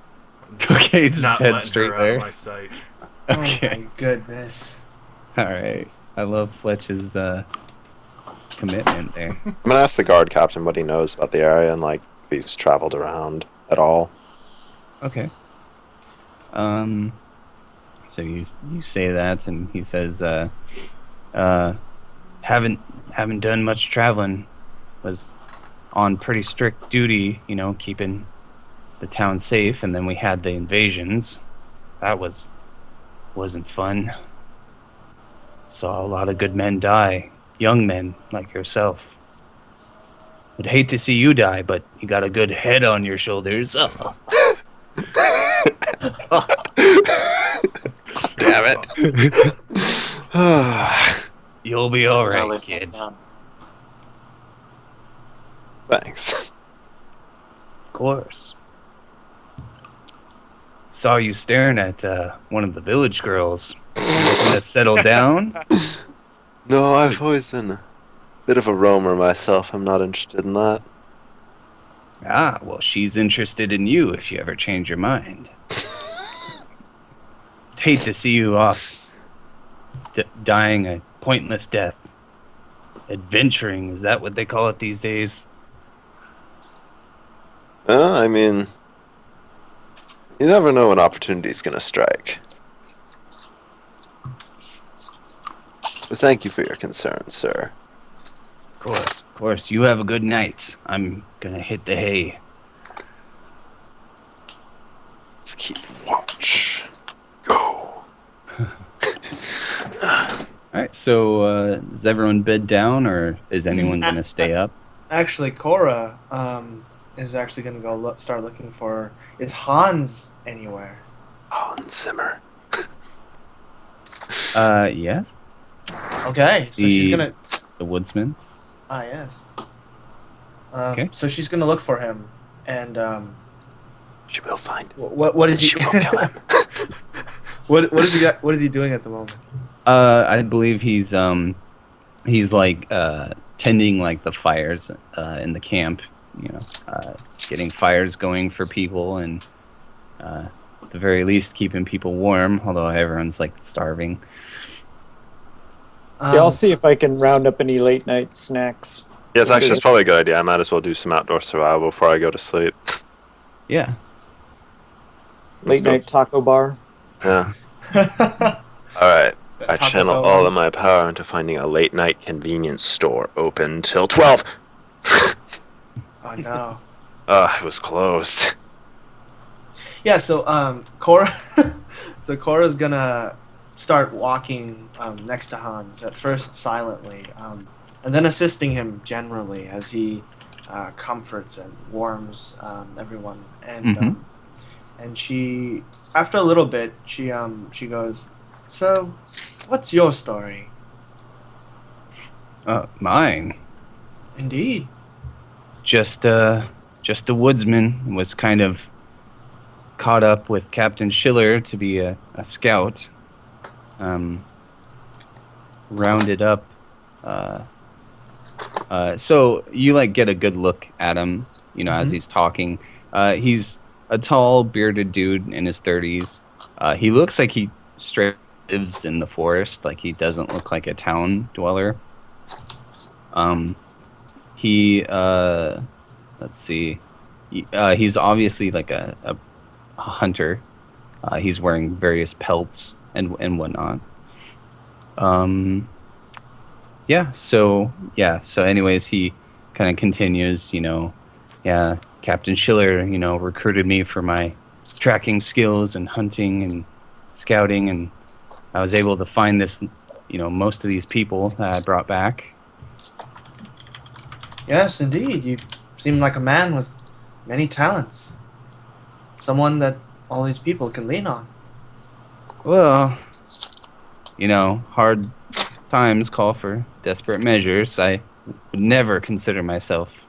Okay, just Not head letting straight her there. out of my sight. Okay. Oh my goodness. All right. I love Fletch's commitment there. I'm gonna ask the guard captain what he knows about the area and like if he's traveled around at all. Okay. So you say that, and he says, haven't done much traveling. Was on pretty strict duty, keeping the town safe, and then we had the invasions. That wasn't fun. Saw a lot of good men die, young men like yourself. Would hate to see you die, but you got a good head on your shoulders. Oh. Damn it. You'll be all right, Really kid. down. Thanks. Of course. Saw you staring at one of the village girls. Looking to settle down? No, I've always been a bit of a roamer myself. I'm not interested in that. Ah, well, she's interested in you if you ever change your mind. Hate to see you off dying a pointless death. Adventuring, is that what they call it these days? I mean, you never know when opportunity's gonna strike. But thank you for your concern, sir. Of course. You have a good night. I'm gonna hit the hay. Let's keep watch. Go. Alright, so is everyone bed down, or is anyone gonna stay up? Actually, Cora is actually going to go start looking for. Is Hans anywhere? Hans Zimmer. Yes? Okay, so she's gonna. The woodsman? Ah, yes. Okay. So she's gonna look for him, and She will find him. what is he? She won't kill him. what is he? What is he doing at the moment? I believe he's like tending like the fires in the camp, getting fires going for people, and at the very least keeping people warm, although everyone's like starving. Yeah, I'll see if I can round up any late night snacks. Yes, actually, that's probably a good idea. I might as well do some outdoor survival before I go to sleep. Yeah. Late night taco bar. Yeah. Alright. I Taco channel Bell all one? of my power into finding a late night convenience store open till 12. Oh no. It was closed. Yeah, so Cora so Cora's gonna start walking next to Hans, at first silently, and then assisting him generally as he comforts and warms everyone. And she, after a little bit, she goes, "So, what's your story?" Mine. Indeed. Just a woodsman, was kind of caught up with Captain Schiller to be a scout. Rounded up. So you like get a good look at him, as he's talking. He's a tall, bearded dude in his 30s. He looks like he straight lives in the forest. Like he doesn't look like a town dweller. Let's see. He's obviously like a hunter. He's wearing various pelts and whatnot. So anyways, he kind of continues, Captain Schiller, recruited me for my tracking skills and hunting and scouting, and I was able to find this, most of these people that I brought back. Yes, indeed. You seem like a man with many talents. Someone that all these people can lean on. Well, hard times call for desperate measures. I would never consider myself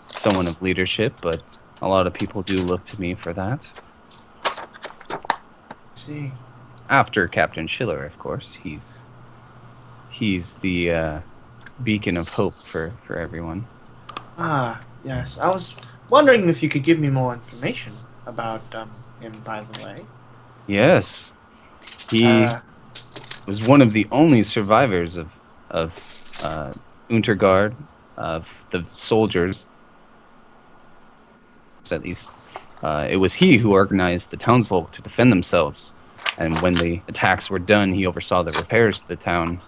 someone of leadership, but a lot of people do look to me for that. See. After Captain Schiller, of course. He's the beacon of hope for everyone. Ah, yes. I was wondering if you could give me more information about him, by the way. Yes. He was one of the only survivors of Untergard, of the soldiers, at least. It was he who organized the townsfolk to defend themselves, and when the attacks were done, he oversaw the repairs to the town.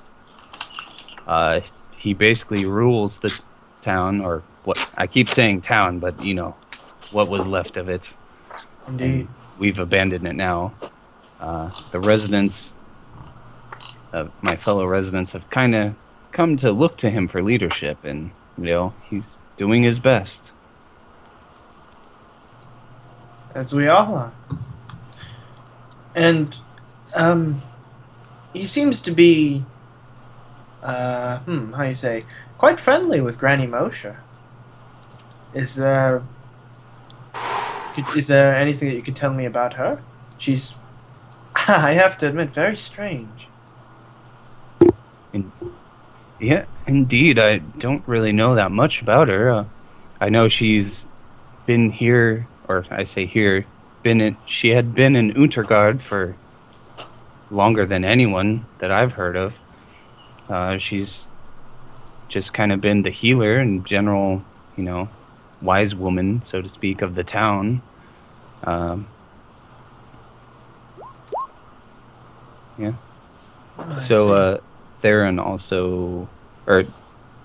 He basically rules the town, or what I keep saying town, but what was left of it. Indeed. And we've abandoned it now. The residents, my fellow residents, have kind of come to look to him for leadership, and he's doing his best. As we all are. And he seems to be how you say, quite friendly with Granny Moshe. Is there anything that you could tell me about her? She's, I have to admit, very strange. Yeah, indeed. I don't really know that much about her. I know she's been here, or I say here, she had been in Untergard for longer than anyone that I've heard of. She's just kind of been the healer and general, wise woman, so to speak, of the town. Yeah. So Theron also, or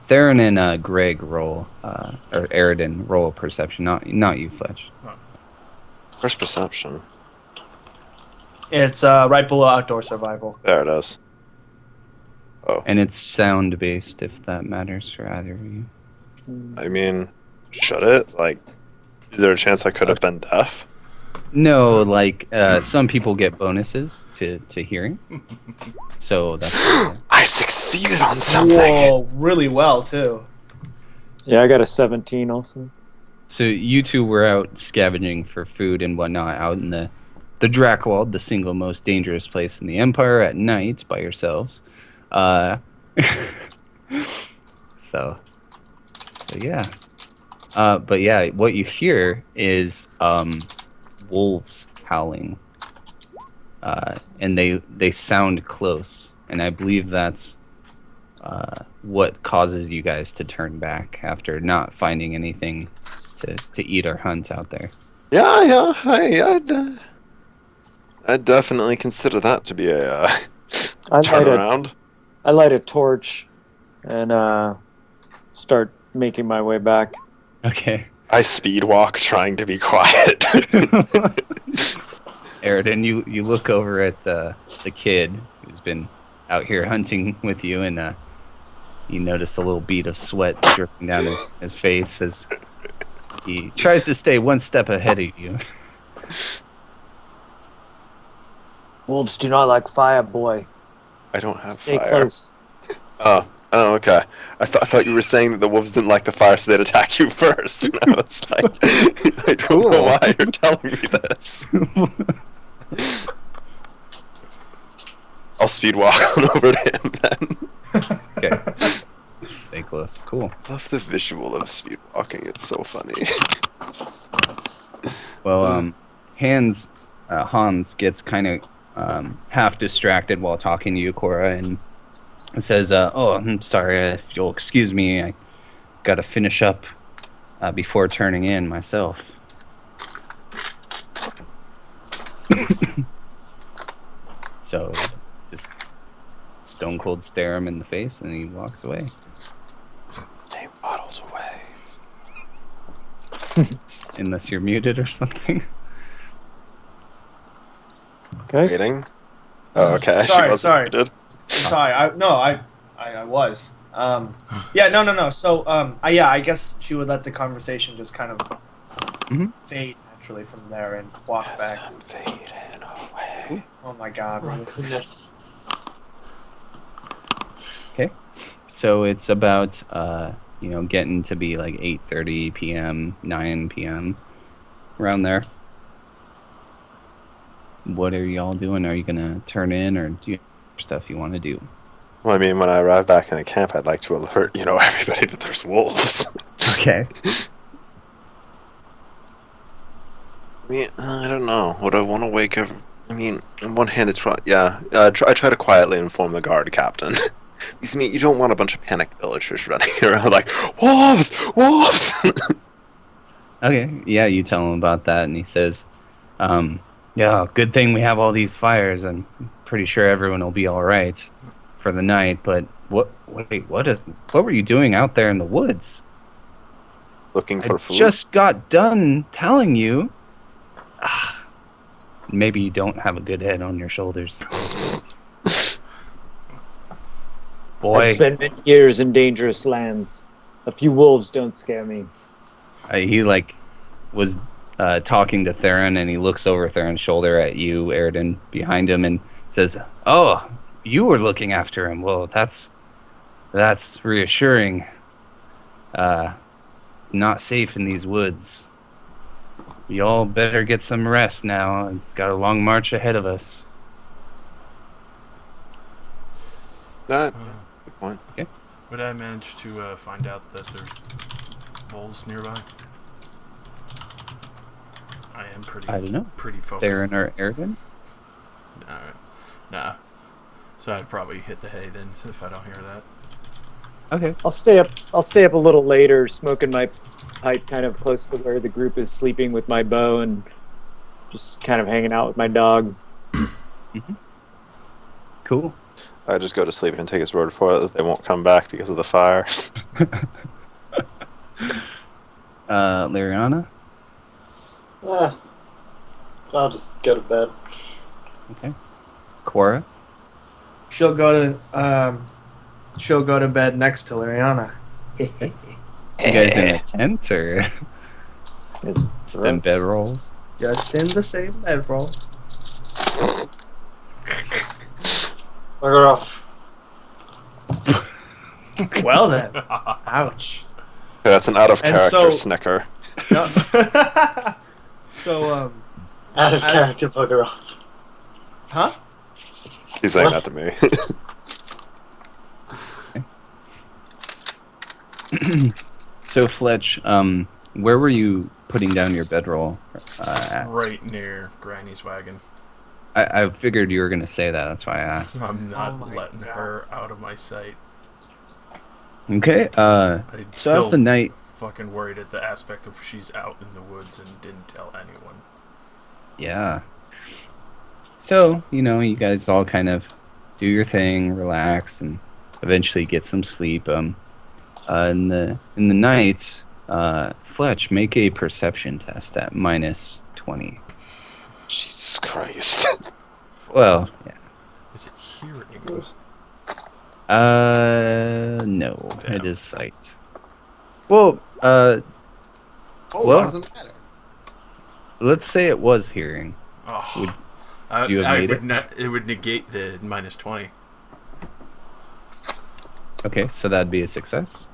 Theron and Greg roll, or Eridan roll perception, not you, Fletch. Where's perception? It's right below outdoor survival. There it is. Oh. And it's sound based, if that matters for either of you. I mean, should it? Like, is there a chance I could have been deaf? No, like some people get bonuses to hearing. So that's I succeeded on something. Whoa, really well too. Yeah, I got a 17 also. So you two were out scavenging for food and whatnot out in the Drakewald, the single most dangerous place in the Empire, at night by yourselves. So yeah. But yeah, what you hear is wolves howling, and they sound close, and I believe that's what causes you guys to turn back after not finding anything to eat or hunt out there. Yeah, I'd definitely consider that to be a I Turn light a around. I light a torch and start making my way back. Okay. I speed walk, trying to be quiet. Aridin, you look over at the kid who's been out here hunting with you, and you notice a little bead of sweat dripping down his face as he tries to stay one step ahead of you. Wolves do not like fire, boy. I don't have Stay fire. close. Oh, okay. I thought you were saying that the wolves didn't like the fire, so they'd attack you first. And I was like, I don't know why you're telling me this. I'll speed walk on over to him then. Okay. Stay close. Cool. I love the visual of speed walking. It's so funny. Well, Hans gets kind of half distracted while talking to you, Cora, and says, "Oh, I'm sorry. If you'll excuse me, I got to finish up before turning in myself." So, just stone cold stare him in the face, and he walks away. He waddles away. Unless you're muted or something. Okay. Waiting. Oh, okay. Sorry, she wasn't sorry. muted. Sorry, I was. Yeah, no. So, I guess she would let the conversation just kind of fade naturally from there and walk back. I'm fading away. Oh my God! Really? Goodness. Okay. So it's about getting to be like 8:30 p.m., 9 p.m. around there. What are y'all doing? Are you gonna turn in, or do you have stuff you want to do? Well, I mean, when I arrive back in the camp, I'd like to alert, everybody that there's wolves. Okay. I don't know. Would I want to wake up? I mean, on one hand, it's probably, yeah. I try to quietly inform the guard captain. You don't want a bunch of panicked villagers running around like, wolves! Wolves! Okay. Yeah, you tell him about that, and he says, "Yeah, good thing we have all these fires. I'm pretty sure everyone will be all right for the night. But what were you doing out there in the woods? Looking for I food? just got done telling you. Maybe you don't have a good head on your shoulders." Boy, I've spent many years in dangerous lands. A few wolves don't scare me. he was talking to Theron, and he looks over Theron's shoulder at you, Aridin, behind him, and says, "Oh, you were looking after him. Well, that's reassuring. Not safe in these woods. We all better get some rest now. It's got a long march ahead of us." Good point. Would I manage to find out that there's wolves nearby? I am I don't know. pretty focused. Theron or Aridin? Nah. So I'd probably hit the hay then if I don't hear that. Okay. I'll stay up a little later, smoking my pipe kind of close to where the group is sleeping with my bow and just kind of hanging out with my dog. Cool. I just go to sleep and take his word for it that they won't come back because of the fire. Liriana? I'll just go to bed. Okay. Cora? She'll go to bed next to Liriana. You guys in a tent or just in bedrolls? Just in the same bedroll. Look it off. Well then. Ouch. That's an out of And character so- snicker. No. So, Out of As- character, bugger off. huh? He's saying What? that to me. So Fletch, where were you putting down your bedroll at? Right near Granny's wagon. I figured you were going to say that. That's why I asked. I'm not my letting God. her out of my sight. Okay. I'm So as still the night, fucking worried at the aspect of she's out in the woods and didn't tell anyone. yeah. So you guys all kind of do your thing, relax, and eventually get some sleep. In the night, Fletch, make a perception test at -20. Jesus Christ. Well, yeah. Is it hearing? No, Damn. it is sight. Well, Oh, Well- doesn't matter. let's say it was hearing. Oh, Would you have made it? It would negate the -20. Okay, so that'd be a success.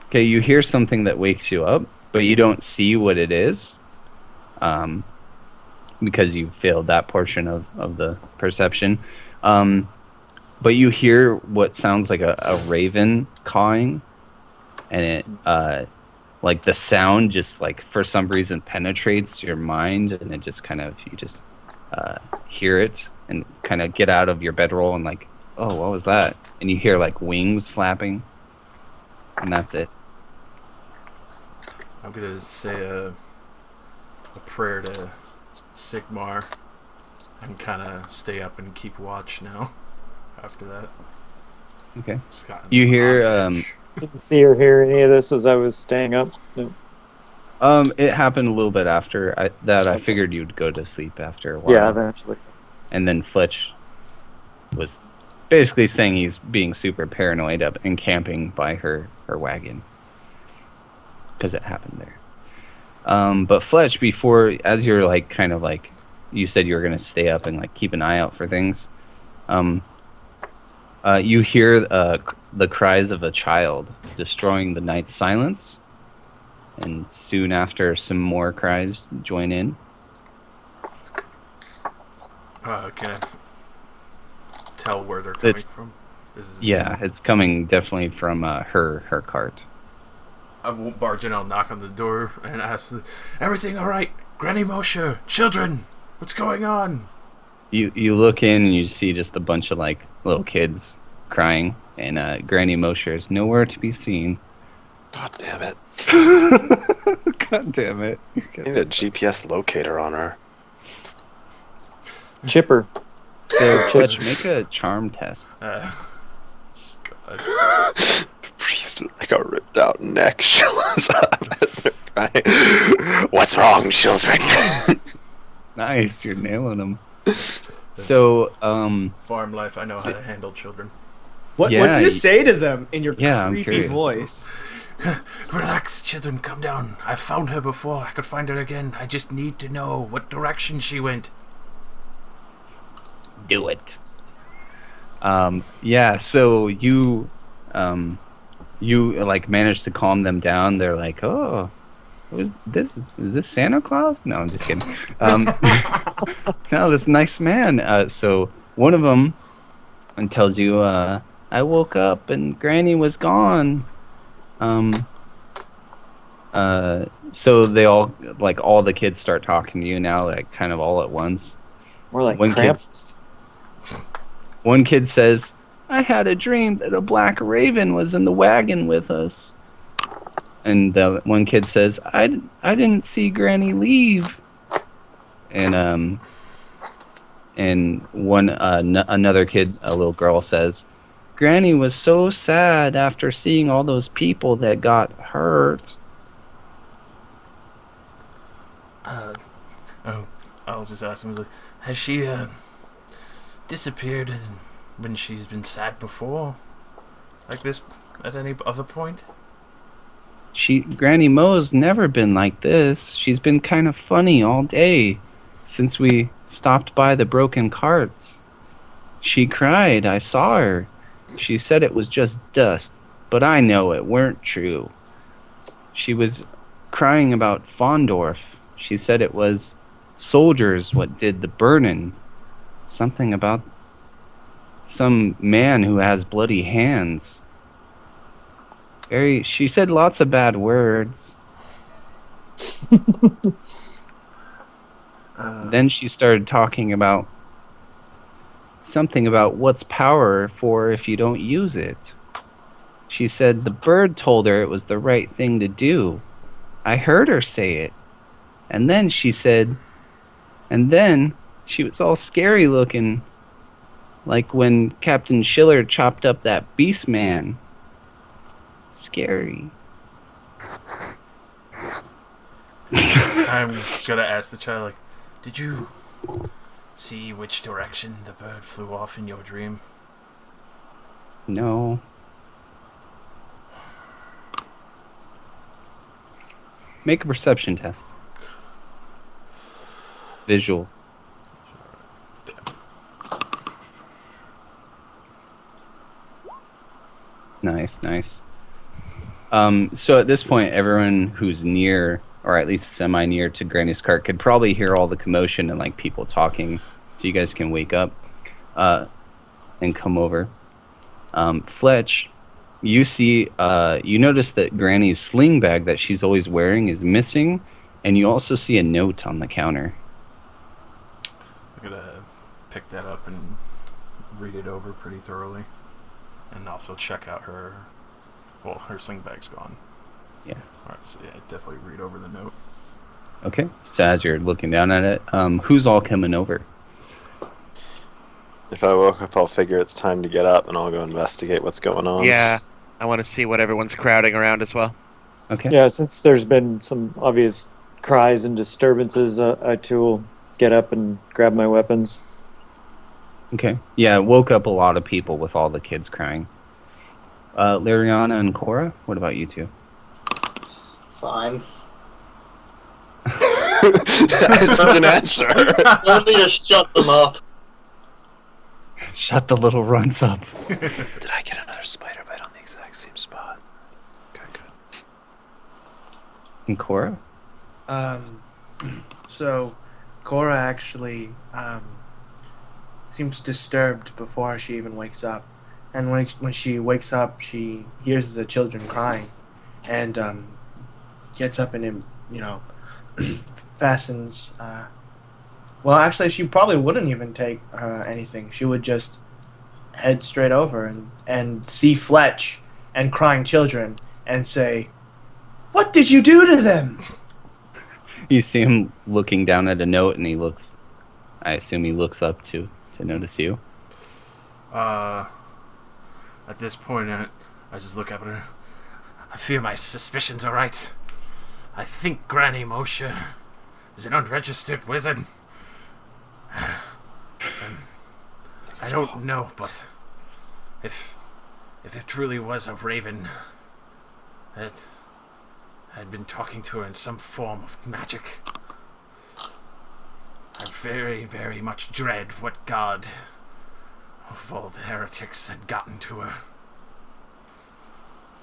Okay, you hear something that wakes you up, but you don't see what it is, because you failed that portion of the perception. But you hear what sounds like a raven cawing, and it like the sound just like for some reason penetrates your mind, and it just kind of you just hear it and kind of get out of your bedroll and like, oh, what was that? And you hear like wings flapping, and that's it. I'm gonna say a prayer to Sigmar and kind of stay up and keep watch now. After that, Okay. Just gotten You hear, on edge. Didn't see or hear any of this as I was staying up. No. It happened a little bit after I figured you'd go to sleep after a while. Yeah, eventually. And then Fletch was basically saying he's being super paranoid up and camping by her wagon because it happened there. But Fletch, before, as you're like kind of like, you said you were gonna stay up and like keep an eye out for things. You hear the cries of a child destroying the night's silence, and soon after, some more cries join in. Can I tell where they're coming from? Yeah, it's coming definitely from her cart. I won't barge in. I'll knock on the door and ask, "Everything all right, Granny Moshe? Children, what's going on?" You look in and you see just a bunch of like little kids crying, and Granny Moshe is nowhere to be seen. God damn it. God damn it! I need a GPS locator on her. Chipper. So Fletch, make a charm test. God. The priest with like a ripped out neck shows up as they're crying. What's wrong, children? Nice, you're nailing them. So, Farm life. I know how to handle children. What do Yeah, you say to them in your Yeah, I'm creepy curious. voice? Relax, children. Calm down. I found her before. I could find her again. I just need to know what direction she went. do it. Yeah, so you like managed to calm them down. They're like, oh, is this Santa Claus? No, I'm just kidding. No, this nice man. So one of them tells you, I woke up and Granny was gone. So they all, like, all the kids start talking to you now, like kind of all at once. More like One cramps. One kid says, I had a dream that a black raven was in the wagon with us. And the one kid says, I didn't see Granny leave. And another kid, a little girl, says, Granny was so sad after seeing all those people that got hurt. I'll just ask him, like, has she disappeared when she's been sad before? Like this at any other point? Granny Mo's never been like this. She's been kind of funny all day since we stopped by the broken carts. She cried. I saw her. She said it was just dust, but I know it weren't true. She was crying about Fondorf. She said it was soldiers what did the burning. Something about some man who has bloody hands. She said lots of bad words. Then she started talking about something about what's power for if you don't use it. She said the bird told her it was the right thing to do. I heard her say it. And then she said, and then she was all scary looking. Like when Captain Schiller chopped up that beast man. Scary. I'm gonna ask the child, like, did you see which direction the bird flew off in your dream? No. Make a perception test. Visual. Nice. So at this point, everyone who's near, or at least semi-near to Granny's cart, could probably hear all the commotion and like people talking. So you guys can wake up and come over. Fletch, you see, you notice that Granny's sling bag that she's always wearing is missing, and you also see a note on the counter. I'm gonna pick that up and read it over pretty thoroughly, and also check out her. Well, her sling bag's gone. Yeah. All right, so yeah, definitely read over the note. Okay. So as you're looking down at it, who's all coming over? If I woke up, I'll figure it's time to get up, and I'll go investigate what's going on. Yeah, I want to see what everyone's crowding around as well. Okay. Yeah, since there's been some obvious cries and disturbances, I too will get up and grab my weapons. Okay. Yeah, it woke up a lot of people with all the kids crying. Liriana and Cora, what about you two? Fine. That's such an answer. Want me to shut them up? Shut the little runs up. Did I get another spider bite on the exact same spot? Okay, good. And Cora? So Cora actually seems disturbed before she even wakes up. And when she wakes up, she hears the children crying, and gets up and fastens. Well, actually, she probably wouldn't even take anything. She would just head straight over and see Fletch and crying children and say, "What did you do to them?" You see him looking down at a note, and I assume he looks up to notice you. At this point, I just look up at her. I fear my suspicions are right. I think Granny Moshe is an unregistered wizard. I don't know, but if it truly was a raven that had been talking to her in some form of magic, I very, very much dread what god of all the heretics had gotten to her.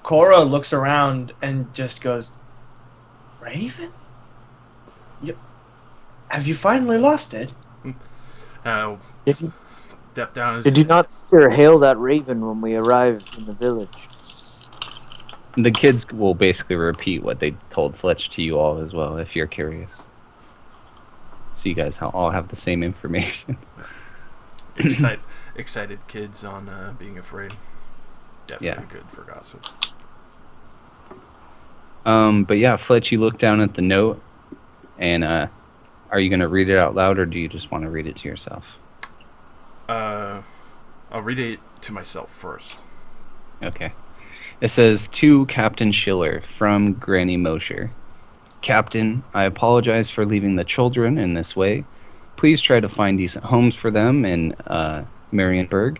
Cora looks around and just goes, "Raven? Have you finally lost it?" Step down. Did you not still hail that raven when we arrived in the village? The kids will basically repeat what they told Fletch to you all as well, if you're curious. So you guys all have the same information. Excited kids on being afraid. Definitely good for gossip. But yeah, Fletch, you look down at the note, and are you going to read it out loud, or do you just want to read it to yourself? I'll read it to myself first. Okay. It says, "To Captain Schiller, from Granny Mosher. Captain, I apologize for leaving the children in this way. Please try to find decent homes for them in MarienBurg.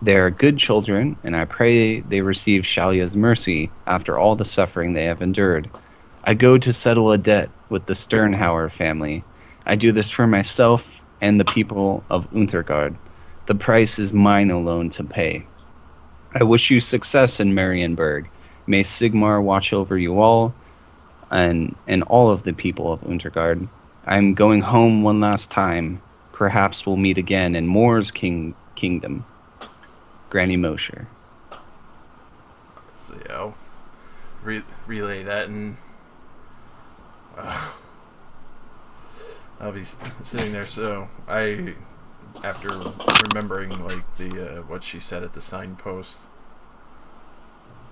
They are good children, and I pray they receive Shalia's mercy after all the suffering they have endured. I go to settle a debt with the Sternhauer family. I do this for myself and the people of Untergard. The price is mine alone to pay. I wish you success in MarienBurg. May Sigmar watch over you all and all of the people of Untergard. I'm going home one last time. Perhaps we'll meet again in Moor's kingdom. Granny Mosher." So yeah, I'll relay that, and I'll be sitting there. So after remembering like the what she said at the signpost,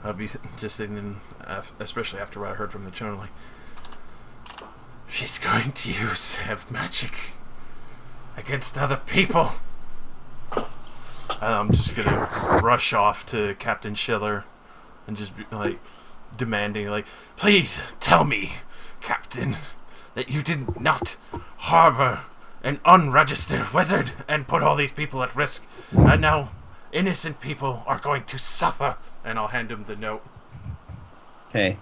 I'll be just sitting in, especially after what I heard from the children, like, she's going to use magic against other people. I'm just gonna rush off to Captain Schiller and just be like demanding, like, please tell me, Captain, that you did not harbor an unregistered wizard and put all these people at risk, and now innocent people are going to suffer. And I'll hand him the note. Okay.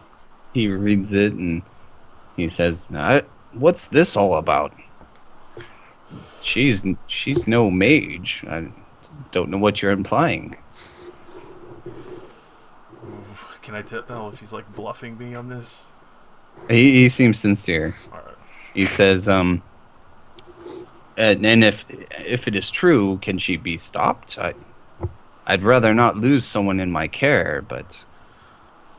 He reads it and he says, "What's this all about? She's no mage. I don't know what you're implying." Can I tell if he's like bluffing me on this? He seems sincere. All right. He says, and if it is true, can she be stopped? I'd rather not lose someone in my care, but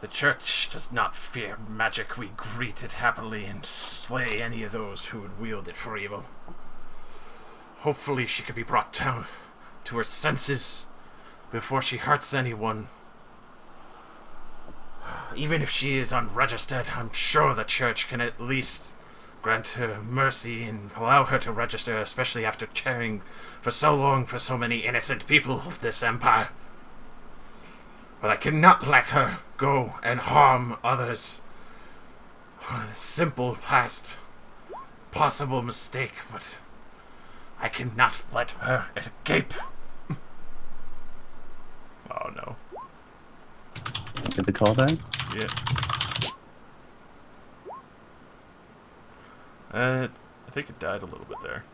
The church does not fear magic. We greet it happily and slay any of those who would wield it for evil. Hopefully she could be brought down to her senses before she hurts anyone. Even if she is unregistered, I'm sure the church can at least grant her mercy and allow her to register, especially after caring for so long for so many innocent people of this empire. But I cannot let her go and harm others. A simple past possible mistake, but I cannot let her escape. Oh no. did the call die? Yeah. I think it died a little bit there.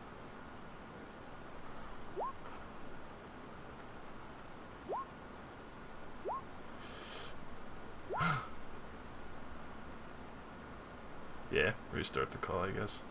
Yeah, restart the call, I guess.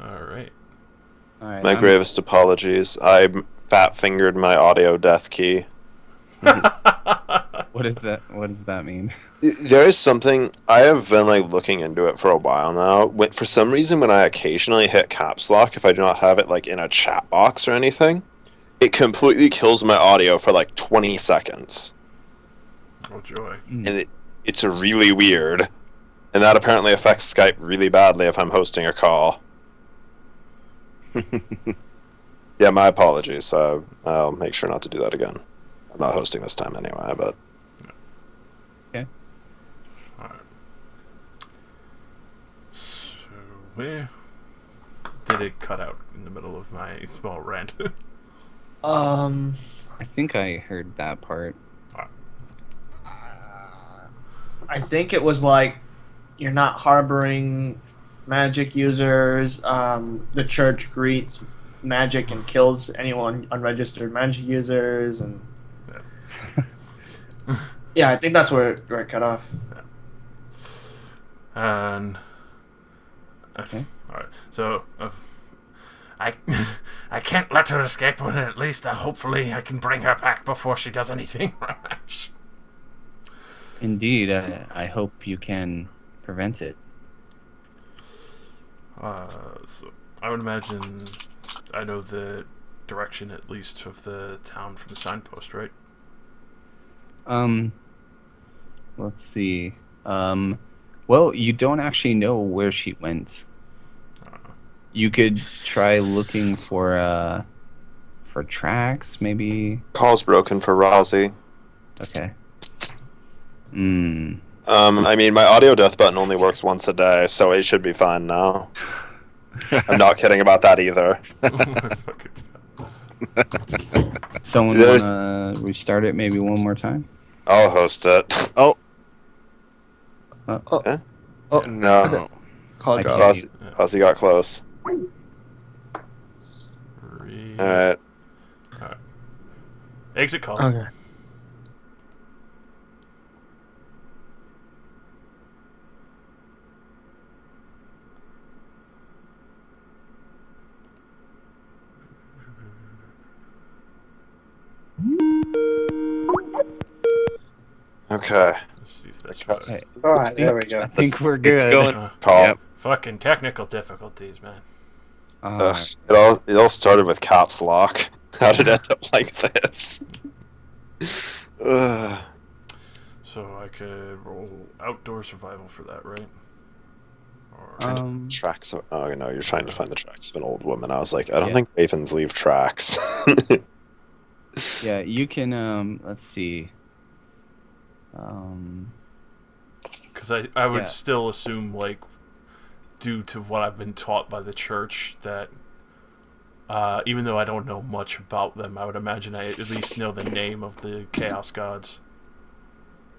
Alright. Alright. My gravest apologies. I fat-fingered my audio death key. What is that? What does that mean? There is something, I have been looking into it for a while now. For some reason, when I occasionally hit caps lock, if I do not have it in a chat box or anything, it completely kills my audio for 20 seconds. Oh joy. And it's really weird. And that apparently affects Skype really badly if I'm hosting a call. Yeah, my apologies. I'll make sure not to do that again. I'm not hosting this time anyway, but... Okay. Alright. So, where did it cut out in the middle of my small rant? I think I heard that part. I think it was you're not harboring magic users. The church greets magic and kills anyone unregistered magic users, and yeah, I think that's where it cut off. And okay, all right. So I I can't let her escape, but at least hopefully I can bring her back before she does anything rash. Indeed, I hope you can prevent it. So I would imagine I know the direction at least of the town from the signpost, right? Let's see. Well, you don't actually know where she went. You could try looking for tracks, maybe. Call's broken for Rozzy. Okay. I mean, my audio death button only works once a day, so it should be fine now. I'm not kidding about that either. Someone There's- wanna restart it maybe one more time? I'll host it. Oh, No, Call I drop. can't Ozzy got close. Alright. Exit call. Okay. Okay. Let's see if that's Trust. right. All right, there we go. I think we're good. it's going. Call. Yep. Fucking technical difficulties, man. Uh, It all started with caps lock. How did it end up like this? Ugh. So I could roll outdoor survival for that, right? Or Tracks of, oh no, you're trying to find the tracks of an old woman. I was like, I don't Yeah. think ravens leave tracks. yeah, you can. Let's see. because I would Yeah. still assume, like, due to what I've been taught by the church, that even though I don't know much about them, I would imagine I at least know the name of the chaos gods.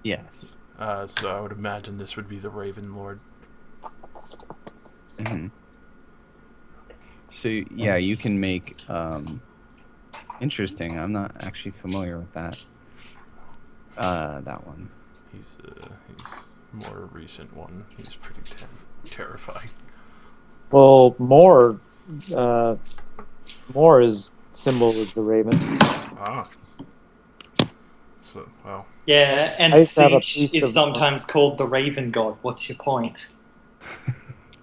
Yes. So I would imagine this would be the Raven Lord. hmm So yeah, you can make. Interesting. I'm not actually familiar with that. That one. He's more a recent one. He's pretty terrifying. Well, more is symbol of the raven. Ah. So, well, Yeah, and I used to have a Siege piece is of- sometimes called the Raven God. What's your point?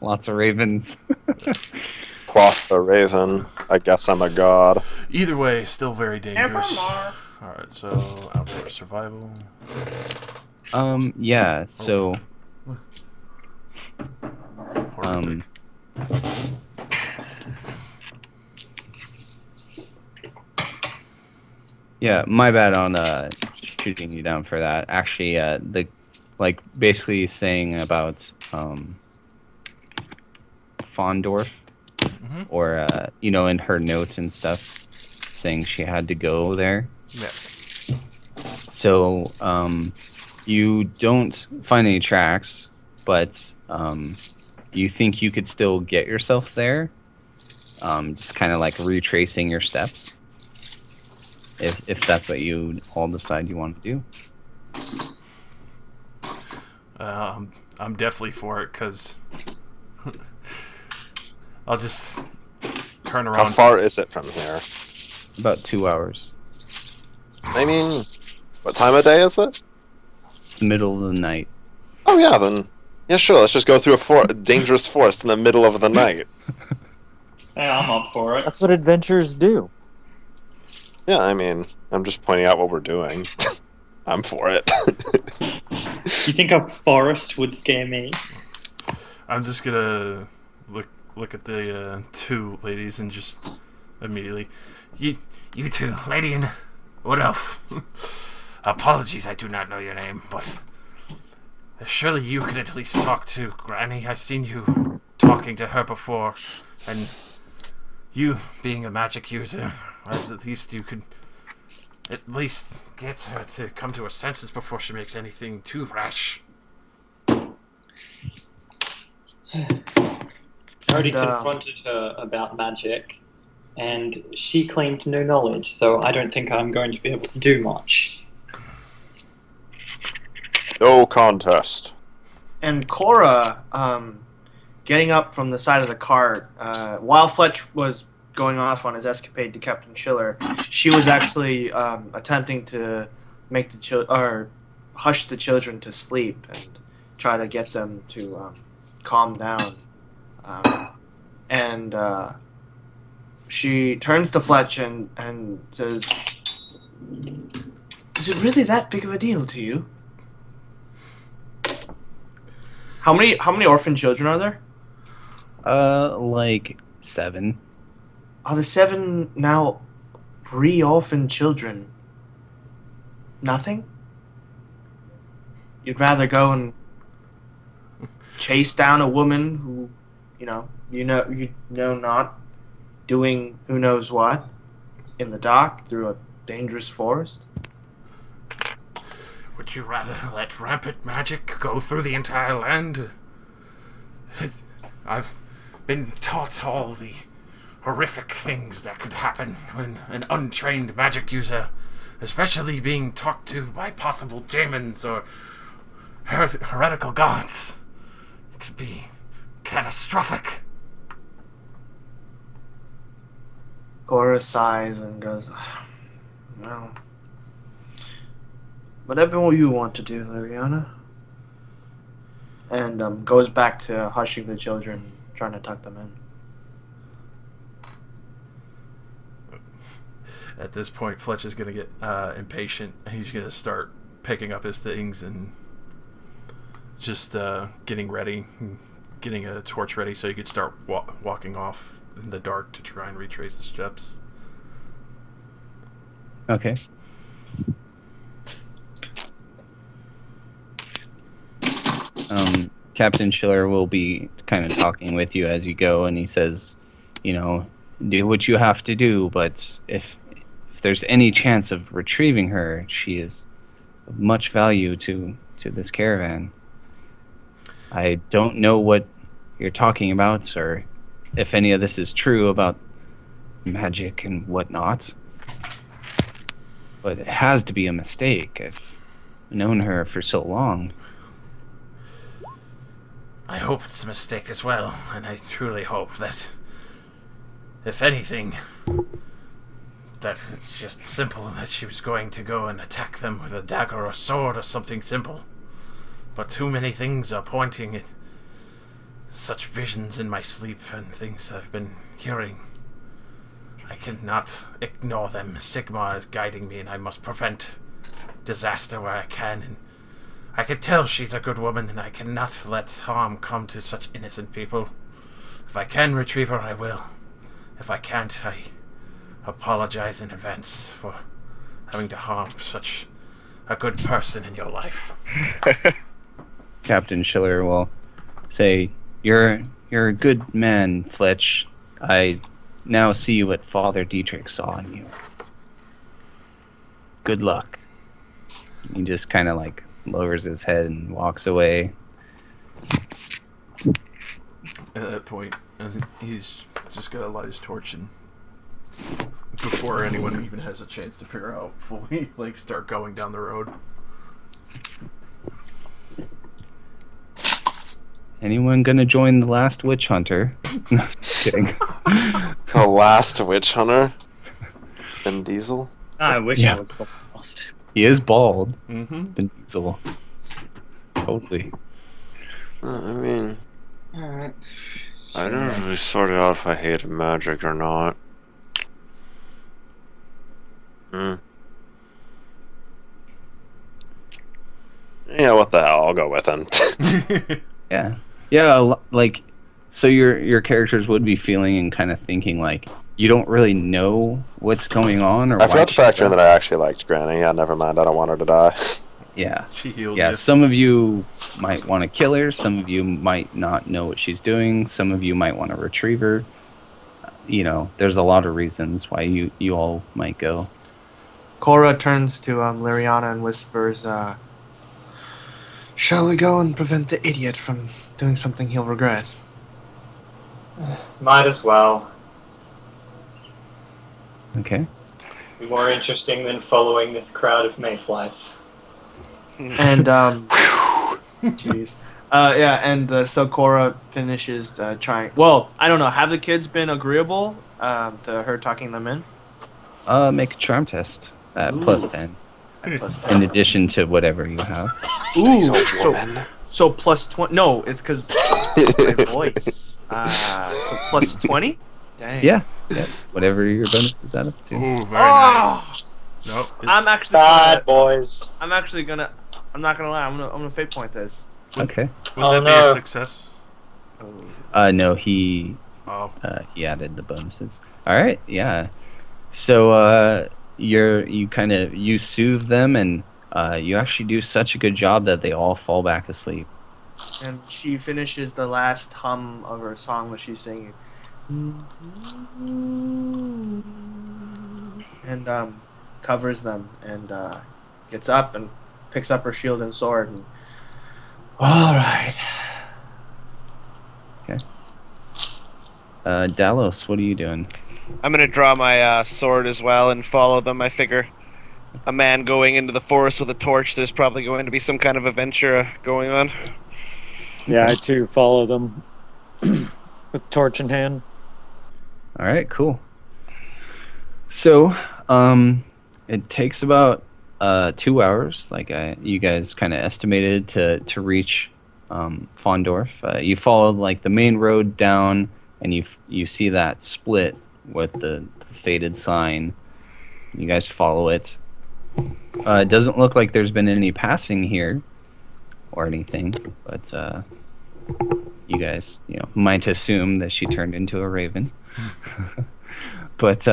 Lots of ravens. Quoth the raven. I guess I'm a god. either way, still very dangerous. Alright, so outdoor survival. Yeah. So. Horrific. Yeah, my bad on shooting you down for that. Actually, basically saying about Fondorf, Mhm. or in her note and stuff, saying she had to go there. Yeah. So you don't find any tracks, but you think you could still get yourself there. Just kind of like retracing your steps. If that's what you all decide you want to do. I'm definitely for it, because I'll just turn How around. far is it from here? About 2 hours. I mean, what time of day is it? It's the middle of the night. Oh yeah, then yeah, sure. Let's just go through a dangerous forest in the middle of the night. Yeah, I'm up for it. That's what adventurers do. Yeah, I mean, I'm just pointing out what we're doing. I'm for it. You think a forest would scare me? I'm just gonna look at the two ladies and just immediately, you two, lady and what else? Apologies, I do not know your name, but surely you could at least talk to Granny. I've seen you talking to her before, and you being a magic user, at least you could at least get her to come to her senses before she makes anything too rash. I already And, confronted her about magic, and she claimed no knowledge, so I don't think I'm going to be able to do much. No contest. And Cora, getting up from the side of the cart, while Fletch was going off on his escapade to Captain Schiller, she was actually attempting to make hush the children to sleep and try to get them to calm down. And she turns to Fletch and says, "Is it really that big of a deal to you? How many orphan children are there? Like 7. Are the 7 now re-orphan children nothing? You'd rather go and chase down a woman who not doing who knows what in the dark through a dangerous forest. Would you rather let rampant magic go through the entire land? I've been taught all the horrific things that could happen when an untrained magic user, especially being talked to by possible demons or heretical gods, could be catastrophic. Cora sighs and goes, well, whatever you want to do, Liliana. And goes back to hushing the children, trying to tuck them in. At this point, Fletch is going to get impatient. He's going to start picking up his things and just getting ready, getting a torch ready so he could start walking off in the dark to try and retrace the steps. Okay. Captain Schiller will be kind of talking with you as you go, and he says, do what you have to do, but if there's any chance of retrieving her, she is of much value to this caravan. I don't know what you're talking about, or if any of this is true about magic and whatnot, but it has to be a mistake. I've known her for so long. I hope it's a mistake as well, and I truly hope that, if anything, that it's just simple that she was going to go and attack them with a dagger or sword or something simple. But too many things are pointing at such visions in my sleep and things I've been hearing. I cannot ignore them. Sigma is guiding me, and I must prevent disaster where I can. And I can tell she's a good woman, and I cannot let harm come to such innocent people. If I can retrieve her, I will. If I can't, I apologize in advance for having to harm such a good person in your life. Captain Schiller will say, You're a good man, Fletch. I now see what Father Dietrich saw in you. Good luck. He just kind of lowers his head and walks away. At that point, he's just gonna light his torch, and before anyone even has a chance to figure out fully, start going down the road. Anyone gonna join the last witch hunter? No, just kidding. The last witch hunter? Vin Diesel? I wish Yeah. I was the last. He is bald. Mm-hmm. Vin Diesel. Totally. I mean, Alright. I never really sorted out if I hated magic or not. Yeah, what the hell? I'll go with him. Yeah. Yeah, so your characters would be feeling and kind of thinking you don't really know what's going on, or I forgot to factor in that I actually liked Granny. Yeah, never mind. I don't want her to die. Yeah. She healed Yeah, you. some of you might want to kill her, some of you might not know what she's doing, some of you might want to retrieve her. There's a lot of reasons why you all might go. Cora turns to Liriana and whispers, shall we go and prevent the idiot from doing something he'll regret? Might as well. Okay. Be more interesting than following this crowd of mayflies. And, jeez. So Cora finishes trying... Well, I don't know. Have the kids been agreeable to her tucking them in? Make a charm test at plus 10. Plus In 10. addition to whatever you have. Ooh, He's a woman. so plus 20... No, it's because my voice. So plus 20? Dang. Yeah. Whatever your bonus is add up to. Ooh, very Oh! nice. Nope. I'm actually Bad boys. I'm not gonna lie. I'm gonna fate point this. Okay. Would Oh, that be no. a success? No, he Oh. he added the bonuses. All right, yeah. So you soothe them, and you actually do such a good job that they all fall back asleep. And she finishes the last hum of her song that she's singing. And covers them and gets up and picks up her shield and sword. And, all right. Okay. Dalos, what are you doing? I'm gonna draw my sword as well and follow them. I figure a man going into the forest with a torch, there's probably going to be some kind of adventure going on. Yeah, I too follow them with torch in hand. All right, cool. So, it takes about 2 hours, like you guys kind of estimated to reach Fondorf. You followed like the main road down, and you see that split with the faded sign. You guys follow it. It doesn't look like there's been any passing here or anything, but you guys, might assume that she turned into a raven. But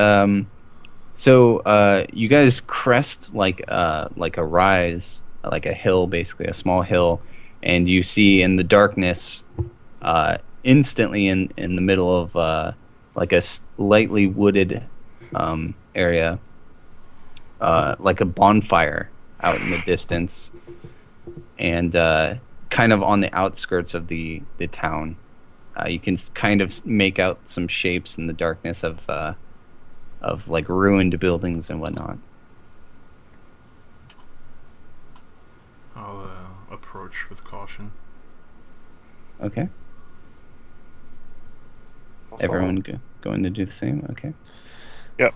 so you guys crest like a rise, like a hill, basically a small hill, and you see in the darkness, instantly in the middle of like a lightly wooded area, like a bonfire out in the distance, and kind of on the outskirts of the town. You can kind of make out some shapes in the darkness of like ruined buildings and whatnot. I'll approach with caution. Okay. Everyone going to do the same? Okay. Yep.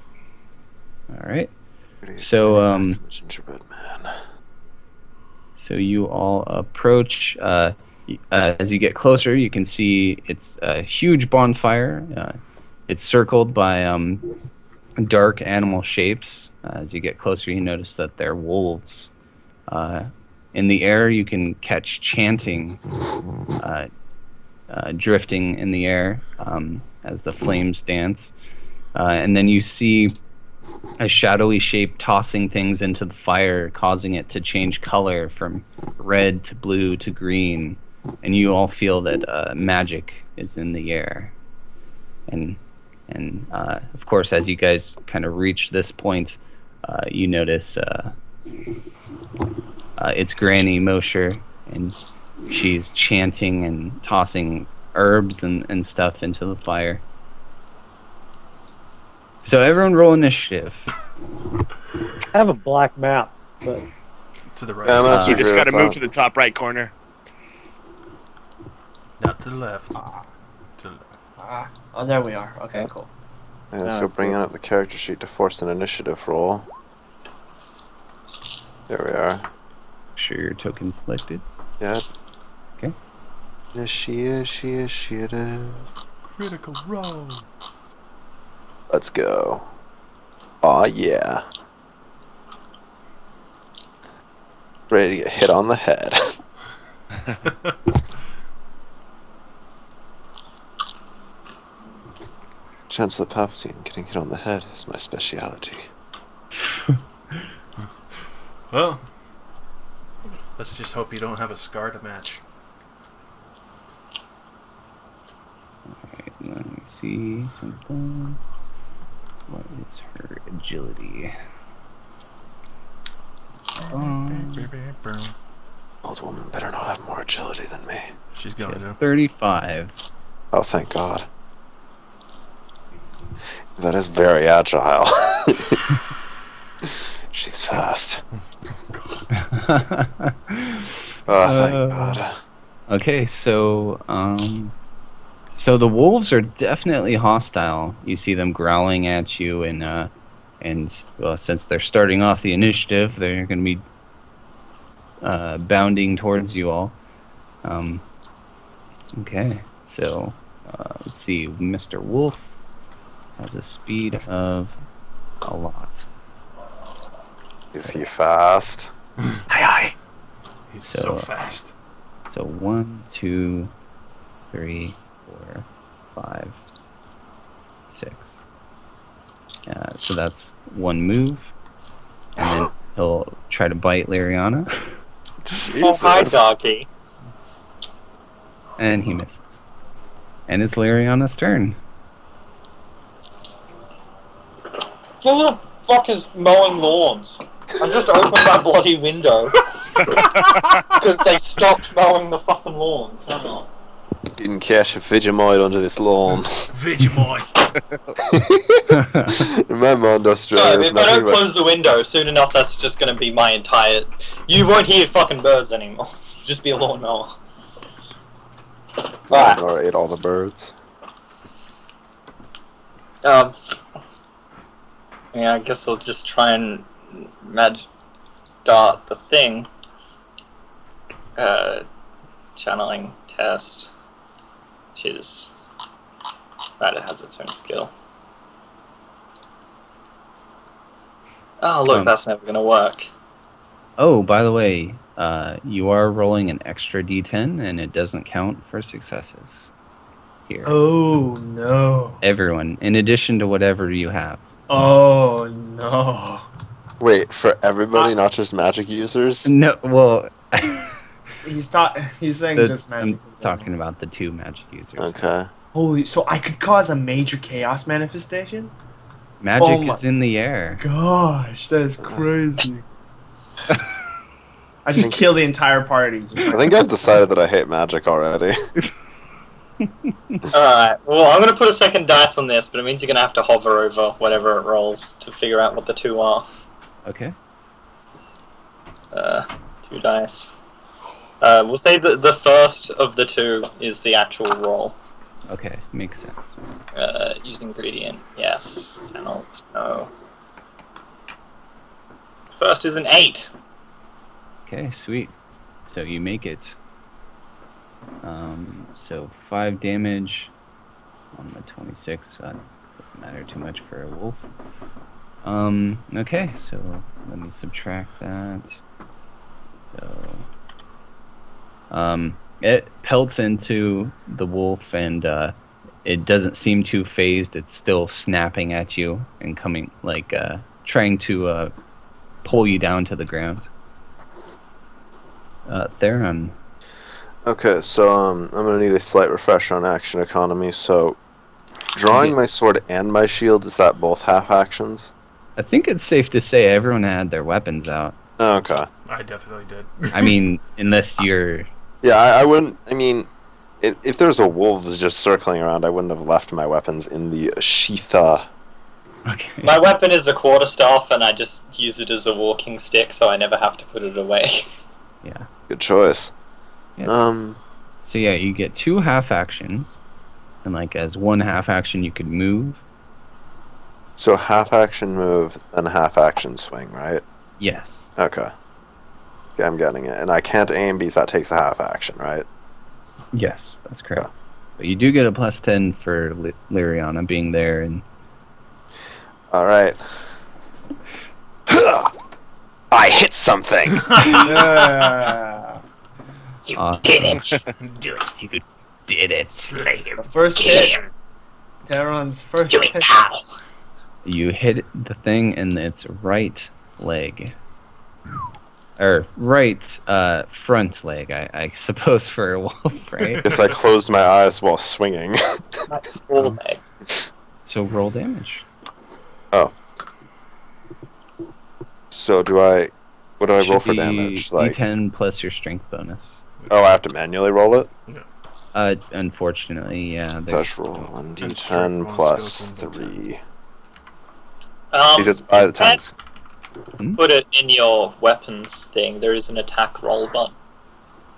All right. So Gingerbread man. So you all approach. As you get closer, you can see it's a huge bonfire. It's circled by dark animal shapes. As you get closer, you notice that they're wolves. In the air, you can catch chanting drifting in the air as the flames dance. And then you see a shadowy shape tossing things into the fire, causing it to change color from red to blue to green. And you all feel that magic is in the air. And of course, as you guys kind of reach this point, you notice it's Granny Mosher, and she's chanting and tossing herbs and stuff into the fire. So everyone roll initiative. I have a black map, but To the right. Yeah, I'm You actually just agree got to with move that. to the top right corner. Not to the left. To the left. Oh, there we are. Okay, cool. Yeah, let's No, go it's bring good. up the character sheet to force an initiative roll. There we are. Sure your token's selected. Yep. Okay. Initiative. Critical roll. Let's go. Aw, yeah. Ready to get hit on the head. Chancellor Palpatine getting hit on the head is my speciality. Well, let's just hope you don't have a scar to match. Alright, let me see something. What is her agility? Old woman better not have more agility than me. She's She going has now. 35. Oh, thank God. That is very agile. She's fast. Oh, thank God. Okay, so so the wolves are definitely hostile. You see them growling at you, and well, since they're starting off the initiative, they're going to be bounding towards you all. Okay, so let's see. Mr. Wolf has a speed of a lot. Is he fast? Aye, He's So, so fast. So 1, 2, 3, 4, 5, 6. So that's one move, and then he'll try to bite Lariana. Oh, hi, Jesus. doggy. And he misses. And it's Liriana's turn. Who the fuck is mowing lawns? I just opened my bloody window because they stopped mowing the fucking lawns. Hang on. You can cache a Vegemoid under this lawn. Vegemoid. In my mind, Australia No, is if I nothing don't but... close the window soon enough, that's just gonna be my entire. You won't hear fucking birds anymore. Just be a lawnmower. Alright. Or ate all the birds. Yeah, I guess I'll just try and dart the thing. Channeling test, which is right. It has its own skill. Oh look, that's never gonna work. Oh, by the way, you are rolling an extra d10, and it doesn't count for successes. Here. Oh no. Everyone, in addition to whatever you have. Oh no. Wait, for everybody, not just magic users? No, well... He's saying just magic. I'm talking about the 2 magic users. Okay. Holy, so I could cause a major chaos manifestation? Magic is in the air. Gosh, that is crazy. I just killed the entire party. I think I've decided that I hate magic already. Alright, well I'm gonna put a second dice on this, but it means you're gonna have to hover over whatever it rolls to figure out what the 2 are. Okay. 2 dice. We'll say that the first of the 2 is the actual roll. Okay, makes sense. Using gradient, yes. Channels, no. First is an 8. Okay, sweet. So you make it. So 5 damage on the 26. Doesn't matter too much for a wolf. Okay, so let me subtract that. So, it pelts into the wolf, and it doesn't seem too phased. It's still snapping at you and coming, like, trying to pull you down to the ground. Theron. Okay, so I'm gonna need a slight refresher on action economy. So, drawing my sword and my shield, is that both half actions? I think it's safe to say everyone had their weapons out. Okay. I definitely did. I mean, unless you're... Yeah, I wouldn't. I mean, if there's a wolves just circling around, I wouldn't have left my weapons in the sheatha. Okay. My weapon is a quarterstaff, and I just use it as a walking stick, so I never have to put it away. Yeah. Good choice. Yes. So yeah, you get 2 half actions, and like as 1 half action you could move. So half action move, then half action swing, right? Yes. Okay. Okay, I'm getting it. And I can't aim because that takes a half action, right? Yes, that's correct. Yeah. But you do get a +10 for Liriana being there, and... Alright. I hit something! You awesome. did it! Do it. You did it. Slay him. The first hit. Terron's first Do it hit. now! You hit the thing in its right leg. Or right front leg, I suppose, for a wolf, right? Guess I closed my eyes while swinging. That's full leg. So roll damage. Oh. So what do I roll for Should be damage? Like, D10 plus your strength bonus. oh, I have to manually roll it? Unfortunately, yeah. Touch roll 1d10 plus 3. Is it by the times? Put it in your weapons thing. There is an attack roll button.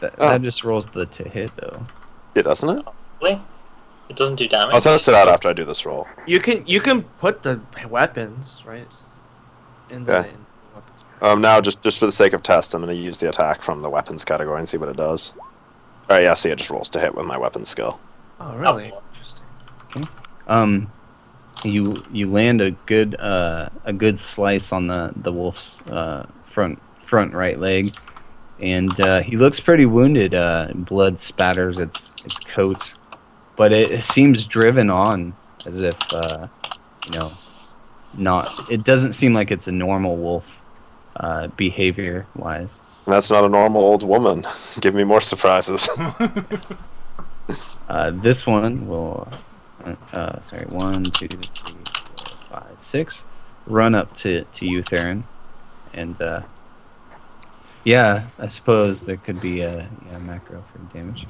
That just rolls the to hit, though. Yeah, doesn't it? Really? It doesn't do damage. I'll test it out after I do this roll. You can put the weapons right in the. Okay. Now just for the sake of test, I'm going to use the attack from the weapons category and see what it does. Alright, yeah, see, it just rolls to hit with my weapon skill. Oh, really? Okay. You land a good slice on the wolf's front right leg, and he looks pretty wounded. Blood spatters its coat, but it seems driven on as if not. It doesn't seem like it's a normal wolf behavior wise. And that's not a normal old woman. Give me more surprises. This one will, sorry, 1, 2, 3, 4, 5, 6, run up to you, Theron, and yeah, I suppose there could be a macro for damage.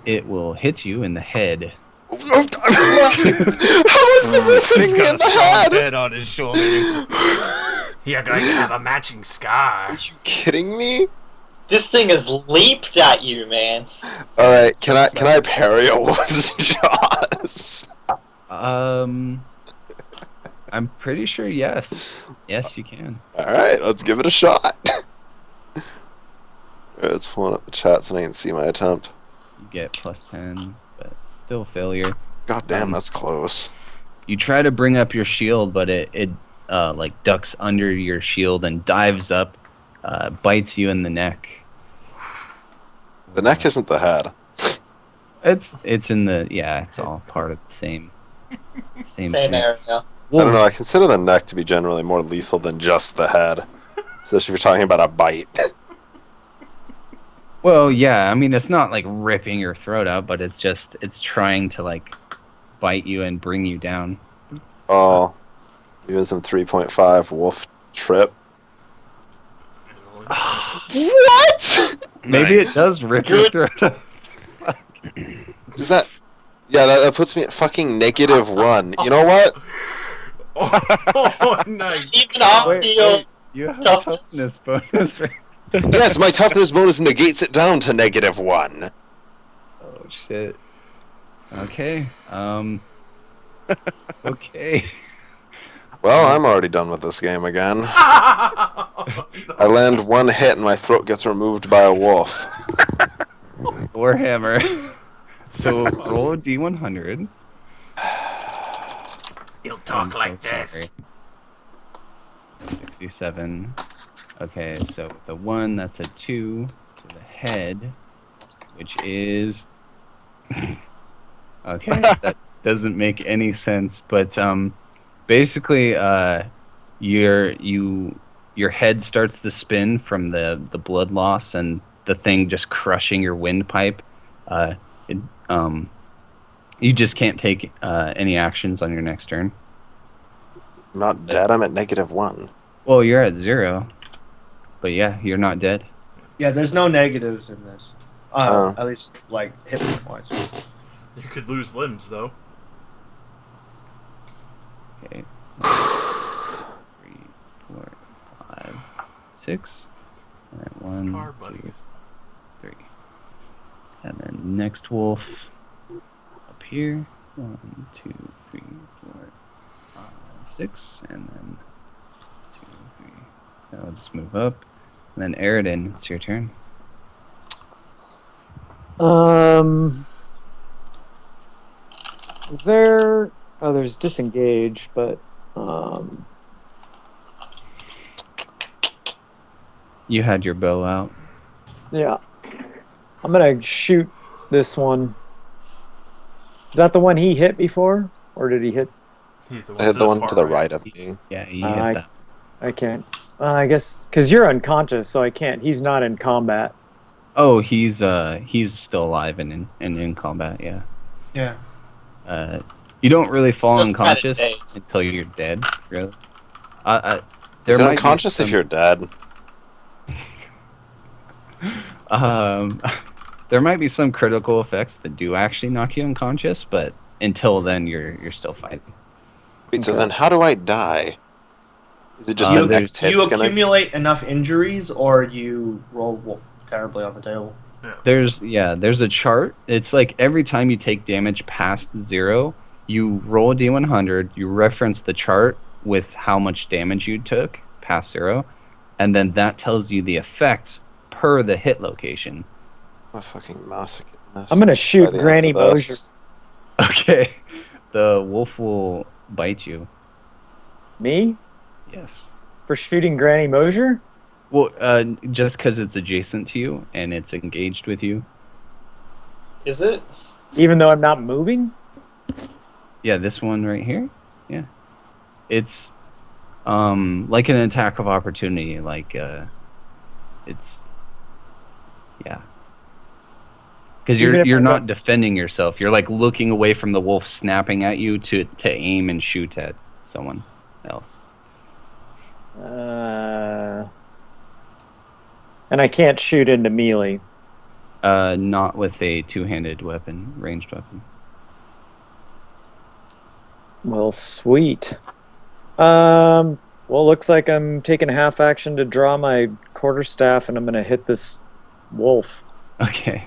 It will hit you in the head. How is the ripping He's me got in a the strong head? head on his shoulders. You're going to have a matching scar. Are you kidding me? This thing has leaped at you, man. All right, can I parry a wolf's shots? I'm pretty sure yes. Yes, you can. All right, let's give it a shot. All right, it's pulling up the chat so I can see my attempt. You get +10, but still failure. God damn, that's close. You try to bring up your shield, but it like ducks under your shield and dives up, bites you in the neck. The neck isn't the head. It's in the it's all part of the same Same thing. area. I don't know. I consider the neck to be generally more lethal than just the head, especially if you're talking about a bite. Well, yeah, I mean it's not like ripping your throat out, but it's trying to like bite you and bring you down. Oh, doing some 3.5 wolf trip. What? Maybe it does rip your throat out. Is that? Yeah, that puts me at fucking -1. You know what? Oh, nice. Even after your You have a Toughness. toughness bonus, right? Yes, my toughness bonus negates it down to -1. Oh shit. Okay. Okay. Well, I'm already done with this game again. I land one hit and my throat gets removed by a wolf. Warhammer. So roll a D100. He'll talk like this. Sorry. 67. Okay, so with the 1, that's a 2 to the head, which is okay. That doesn't make any sense, but basically, your head starts to spin from the blood loss and the thing just crushing your windpipe. You just can't take any actions on your next turn. I'm not dead, I'm at -1. Well, you're at 0, but yeah, you're not dead. Yeah, there's no negatives in this. Oh. At least, like, hit points. You could lose limbs, though. Okay. 3, 4, 5, 6. And then 1, Scar 2, buddies. 3. And then next wolf up here. 1, 2, 3, 4, 5, 6. And then 2, 3. I'll just move up. And then Aridin, it's your turn. Is there? Oh, there's disengage, but You had your bow out. yeah, I'm gonna shoot this one. Is that the one he hit before, or did he hit? I hit the one to the right of me. Yeah, you hit that. I can't. I guess because you're unconscious, so I can't. He's not in combat. Oh, he's still alive and in combat. Yeah. Yeah. You don't really fall Just unconscious kinda daze. until you're dead. Really. Is There it might be unconscious if some- you're dead? There might be some critical effects that do actually knock you unconscious, but until then, you're still fighting. Wait, so then how do I die? Is it just You- the next hit's You gonna... accumulate enough injuries, or you roll terribly on the table. There's a chart. It's like every time you take damage past 0, you roll a D100. You reference the chart with how much damage you took past 0, and then that tells you the effects per the hit location. I'm a fucking masochist. I'm gonna shoot By the end Granny of this. Mosier. Okay, the wolf will bite you. Me Yes. for shooting Granny Mosier? Well, just because it's adjacent to you and it's engaged with you. Is it? Even though I'm not moving? Yeah, this one right here. Yeah, it's like an attack of opportunity. Like it's yeah. Because Even if you're I not don't- defending yourself. You're like looking away from the wolf snapping at you to aim and shoot at someone else. And I can't shoot into melee. Not with a two-handed weapon, ranged weapon. Well, sweet. Well, looks like I'm taking half action to draw my quarterstaff, and I'm gonna hit this wolf. Okay.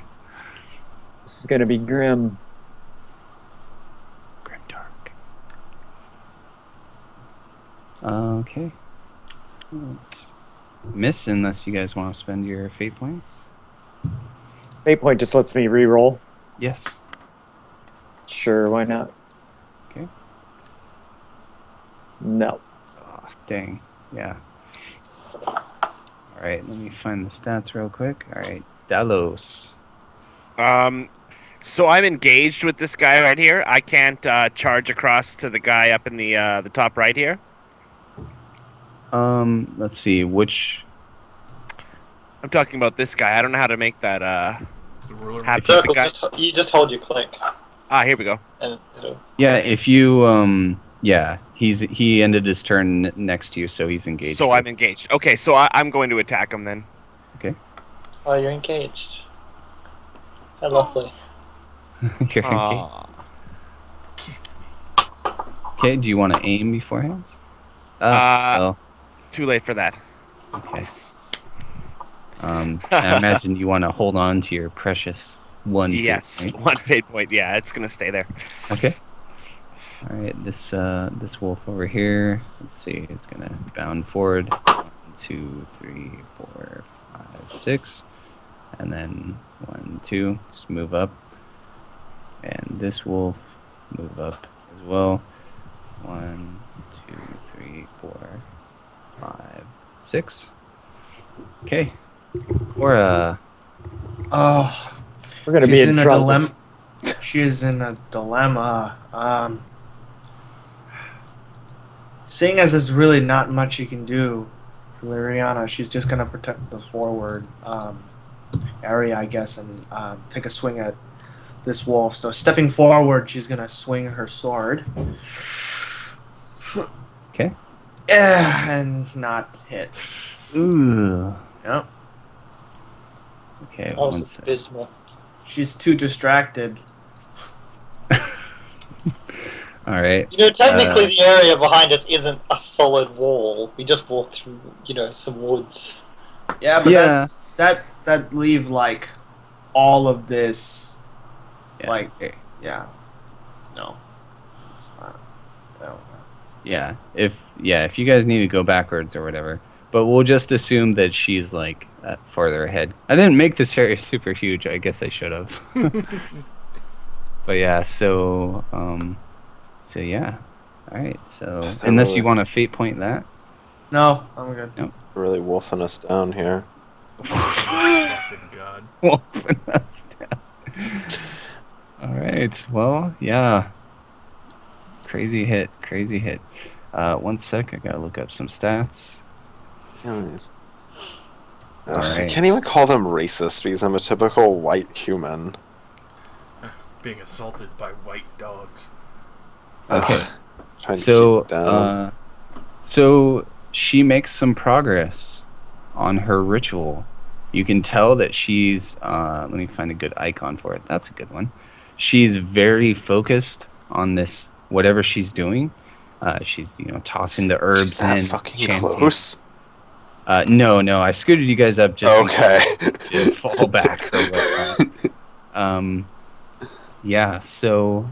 This is gonna be grim. Grim dark. Okay. Let's miss unless you guys want to spend your fate points. Fate point just lets me re-roll. Yes. Sure, why not? Okay. No. Oh, dang. Yeah. All right. Let me find the stats real quick. All right. Dalos. So I'm engaged with this guy right here. I can't charge across to the guy up in the top right here. Let's see. Which? I'm talking about this guy. I don't know how to make that The ruler. happen. The Circle, guy. you just hold your click, Here we go. and it'll. Yeah. If you yeah, he ended his turn next to you, so he's engaged. So I'm engaged. Okay, so I'm going to attack him then. Okay. Oh, you're engaged. How lovely. You're engaged. Okay. Do you want to aim beforehand? Well, Too late for that. okay. I imagine you want to hold on to your precious one. fate Yes, point. one fate point. Yeah, it's gonna stay there. Okay. All right. This wolf over here. Let's see. It's gonna bound forward. 1, 2, 3, 4, 5, 6, and then 1, 2. Just move up. And this wolf move up as well. 1, 2, 3, 4, 5, 6. Okay. We're Oh, We're gonna she's be in a trouble. dilemma. She is in a dilemma. Seeing as there's really not much you can do, Liriana, she's just gonna protect the forward area, I guess, and take a swing at this wolf. So stepping forward, she's gonna swing her sword. Okay. And not hit. Ooh. Yep. Okay. That One was sec. abysmal. She's too distracted. All right. You know, technically the area behind us isn't a solid wall. We just walked through, some woods. Yeah, but Yeah. that leave like all of this. Yeah. Like, Okay. yeah. No. It's not. No. Yeah. If you guys need to go backwards or whatever, but we'll just assume that she's like farther ahead. I didn't make this area super huge. I guess I should have. But yeah. So yeah. All right. So That unless you really- want to fate point that. No, I'm good. Really wolfing us down here. Fucking God. Wolfing us down. All right. Well, yeah. Crazy hit. One sec. I gotta look up some stats. Yes. I Alright. can't even call them racist because I'm a typical white human. Being assaulted by white dogs. Okay. Trying to So, keep it down. so she makes some progress on her ritual. You can tell that she's. Let me find a good icon for it. That's a good one. She's very focused on this, whatever she's doing. She's tossing the herbs She's that in. fucking chanting. close. No. I scooted you guys up just in Okay. case to fall back or whatnot. Yeah. So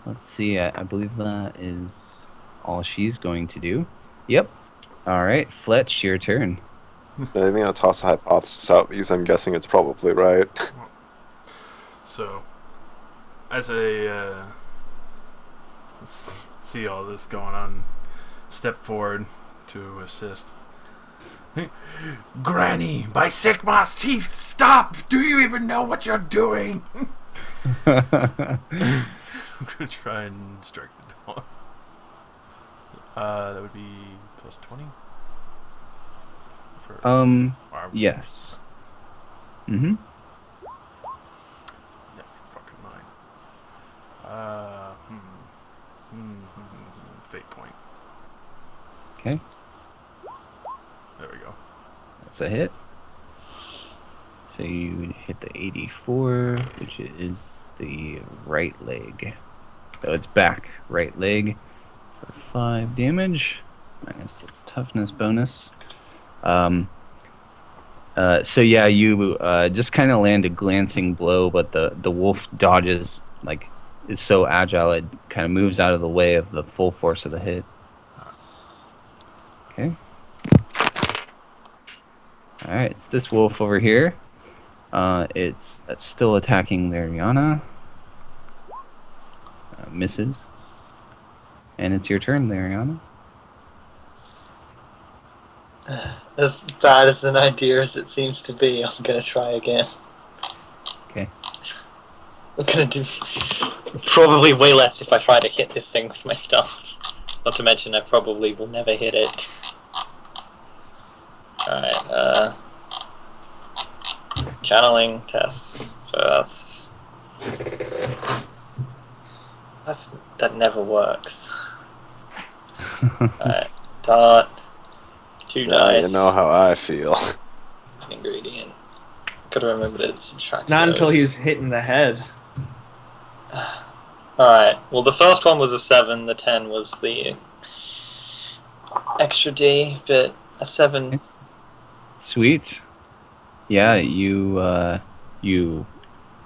let's see. I believe that is all she's going to do. Yep. All right, Fletch, your turn. I'm even gonna toss a hypothesis out because I'm guessing it's probably right. So, as I see all this going on, step forward to assist. Granny, by Sigmar's teeth, stop! Do you even know what you're doing? I'm gonna try and strike the dog. That would be plus 20. For arm. Yes. Mm-hmm. Okay, There we go. that's a hit. So you hit the 84, which is the right leg. So it's back, right leg, for 5 damage, minus its toughness bonus. So yeah, you just kind of land a glancing blow, but the wolf dodges, like, is so agile it kind of moves out of the way of the full force of the hit. Okay. All right, it's this wolf over here. It's still attacking Lariana. Misses. And it's your turn, Lariana. As bad as an idea as it seems to be, I'm gonna try again. Okay. I'm gonna do probably way less if I try to hit this thing with my stuff. Not to mention I probably will never hit it. Alright, channeling test first. That never works. Alright, dot. 2 Now dice. you know how I feel. Ingredient. Gotta remember to subtract Not until those. he's hitting the head. Alright, well the first one was a 7, the 10 was the extra D, but a 7. Sweet. Yeah, you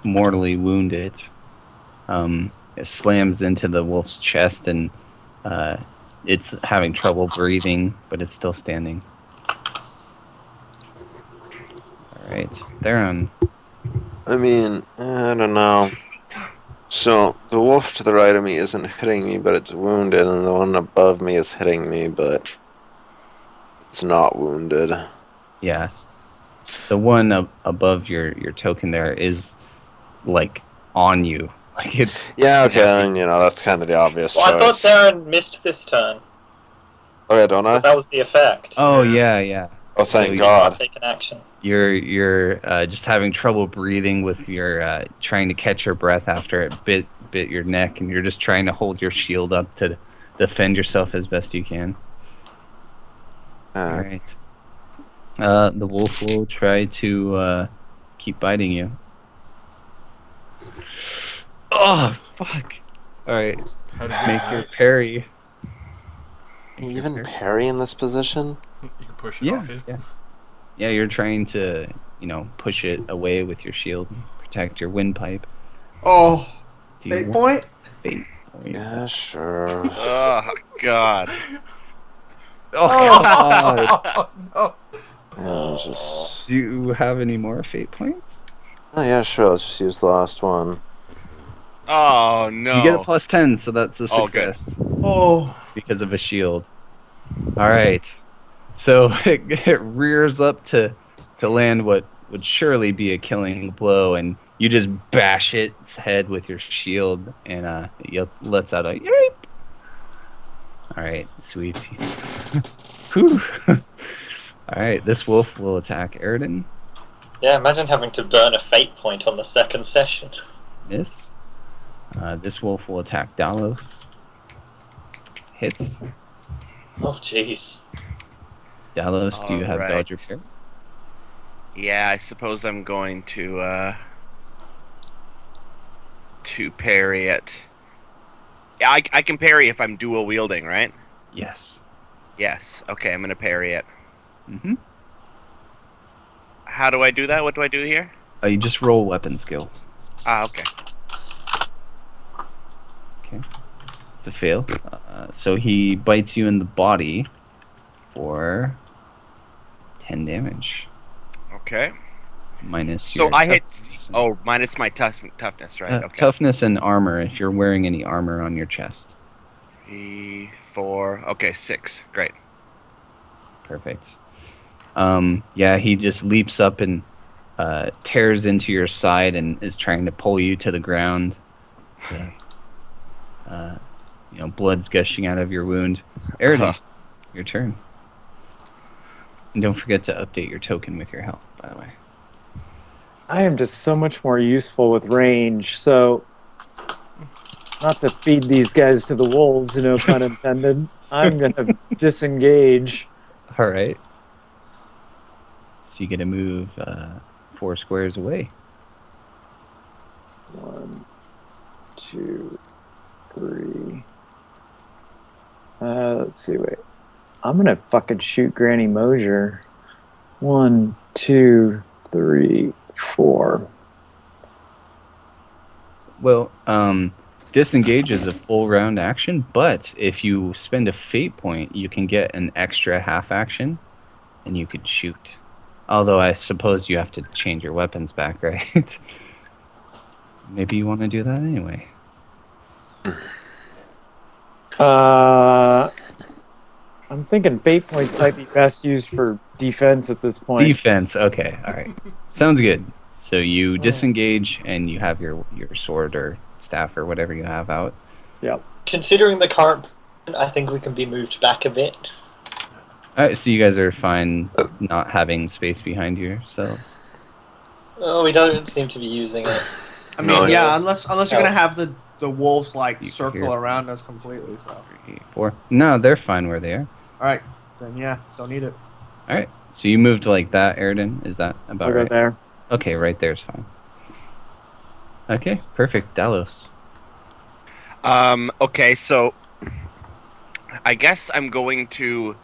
mortally wound it. It slams into the wolf's chest, and it's having trouble breathing, but it's still standing. All right, Theron. I mean, I don't know. So, the wolf to the right of me isn't hitting me, but it's wounded, and the one above me is hitting me, but it's not wounded. Yeah, the one above your token there is like on you, like it's. Yeah, okay, snapping. then, that's kind of the obvious Well, I thought choice. Darren missed this turn, Okay, don't I? but that was the effect. Oh yeah. Oh, thank So you- God. Take an action. You're just having trouble breathing with your trying to catch your breath after it bit your neck, and you're just trying to hold your shield up to defend yourself as best you can. All right. The wolf will try to keep biting you. Oh fuck! All right, How did you make your parry. Even parry in this position? You can push it Yeah, off you. yeah. You're trying to push it away with your shield, protect your windpipe. Oh, Do you fate want point? fate point? Yeah, sure. Oh, God. Oh god! Oh, no. Yeah, just... Do you have any more fate points? Oh, yeah, sure. Let's just use the last one. Oh, no. You get a +10, so that's a Oh, good. success Oh, because of a shield. All right, so it rears up to land what would surely be a killing blow, and you just bash its head with your shield, and it lets out a yeep. All right, sweet. Whew. All right, this wolf will attack Eridan. Yeah, imagine having to burn a fate point on the second session. Miss. This wolf will attack Dalos. Hits. Oh, jeez. Dalos, do you have Alright. dodge or parry? Yeah, I suppose I'm going to parry it. Yeah, I can parry if I'm dual wielding, right? Yes. Yes. Okay, I'm going to parry it. Mm-hmm. How do I do that? What do I do here? You just roll weapon skill. Ah, okay. To fail. So he bites you in the body for 10 damage. Okay. Minus So your I hit... toughness. Oh, minus my toughness, right? Okay. Toughness and armor, if you're wearing any armor on your chest. 3, 4... Okay, 6. Great. Perfect. Yeah, he just leaps up and tears into your side and is trying to pull you to the ground. Blood's gushing out of your wound. Eridan, your turn. And don't forget to update your token with your health, by the way. I am just so much more useful with range. So not to feed these guys to the wolves, no pun intended. I'm gonna disengage. All right. So you get to move 4 squares away. 1, 2, 3. Let's see. Wait, I'm gonna fucking shoot Granny Mosier. 1, 2, 3, 4. Well, disengage is a full round action, but if you spend a fate point, you can get an extra half action, and you could shoot. Although I suppose you have to change your weapons back, right? Maybe you want to do that anyway. I'm thinking fate points might be best used for defense at this point. Defense, okay, all right. Sounds good. So you disengage, and you have your sword or staff or whatever you have out. Yep. Considering the current, I think we can be moved back a bit. All right, so you guys are fine not having space behind yourselves. Oh, we don't seem to be using it. I mean, No, yeah, unless you're gonna have the wolves like You circle hear- around us completely. So, 3, 4. No, they're fine where they are. all right, then yeah, don't need it. All right, so you moved like that, Aridin. Is that about I'll go right? there. Okay, right there's fine. Okay, perfect. Dalos. Okay, so I guess I'm going to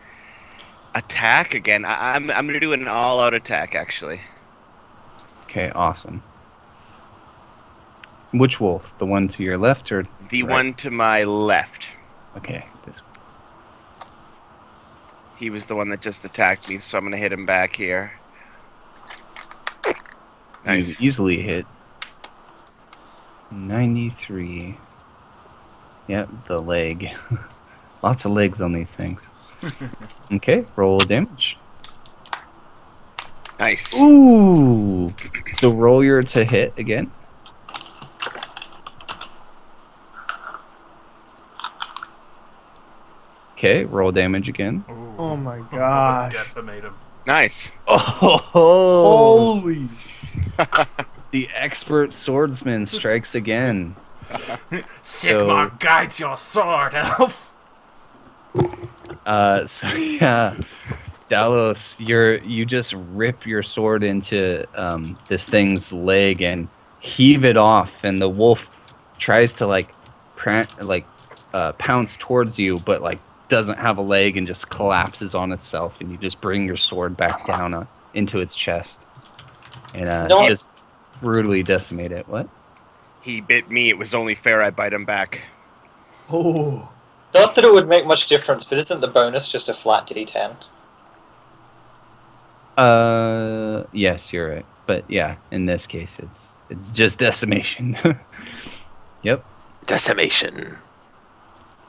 attack again. I'm gonna do an all-out attack, actually. Okay, awesome. Which wolf? The one to your left or The right? one to my left. Okay, this He was the one that just attacked me, so I'm gonna hit him back here. Nice. You easily hit 93. Yep, the leg. Lots of legs on these things. Okay, roll damage. Nice. Ooh! So roll your to hit again. Okay, roll damage again. Ooh. Oh my gosh! Decimate him. Nice. Oh! Holy! The expert swordsman strikes again. Sigmar guides your sword, elf. So yeah, Dalos, you just rip your sword into this thing's leg and heave it off, and the wolf tries to pounce towards you, but doesn't have a leg and just collapses on itself, and you just bring your sword back down into its chest, and No. just brutally decimate it. What? He bit me. It was only fair I bite him back. Oh, Not that it would make much difference, but isn't the bonus just a flat D10? Yes, you're right. But yeah, in this case, it's just decimation. Yep. Decimation.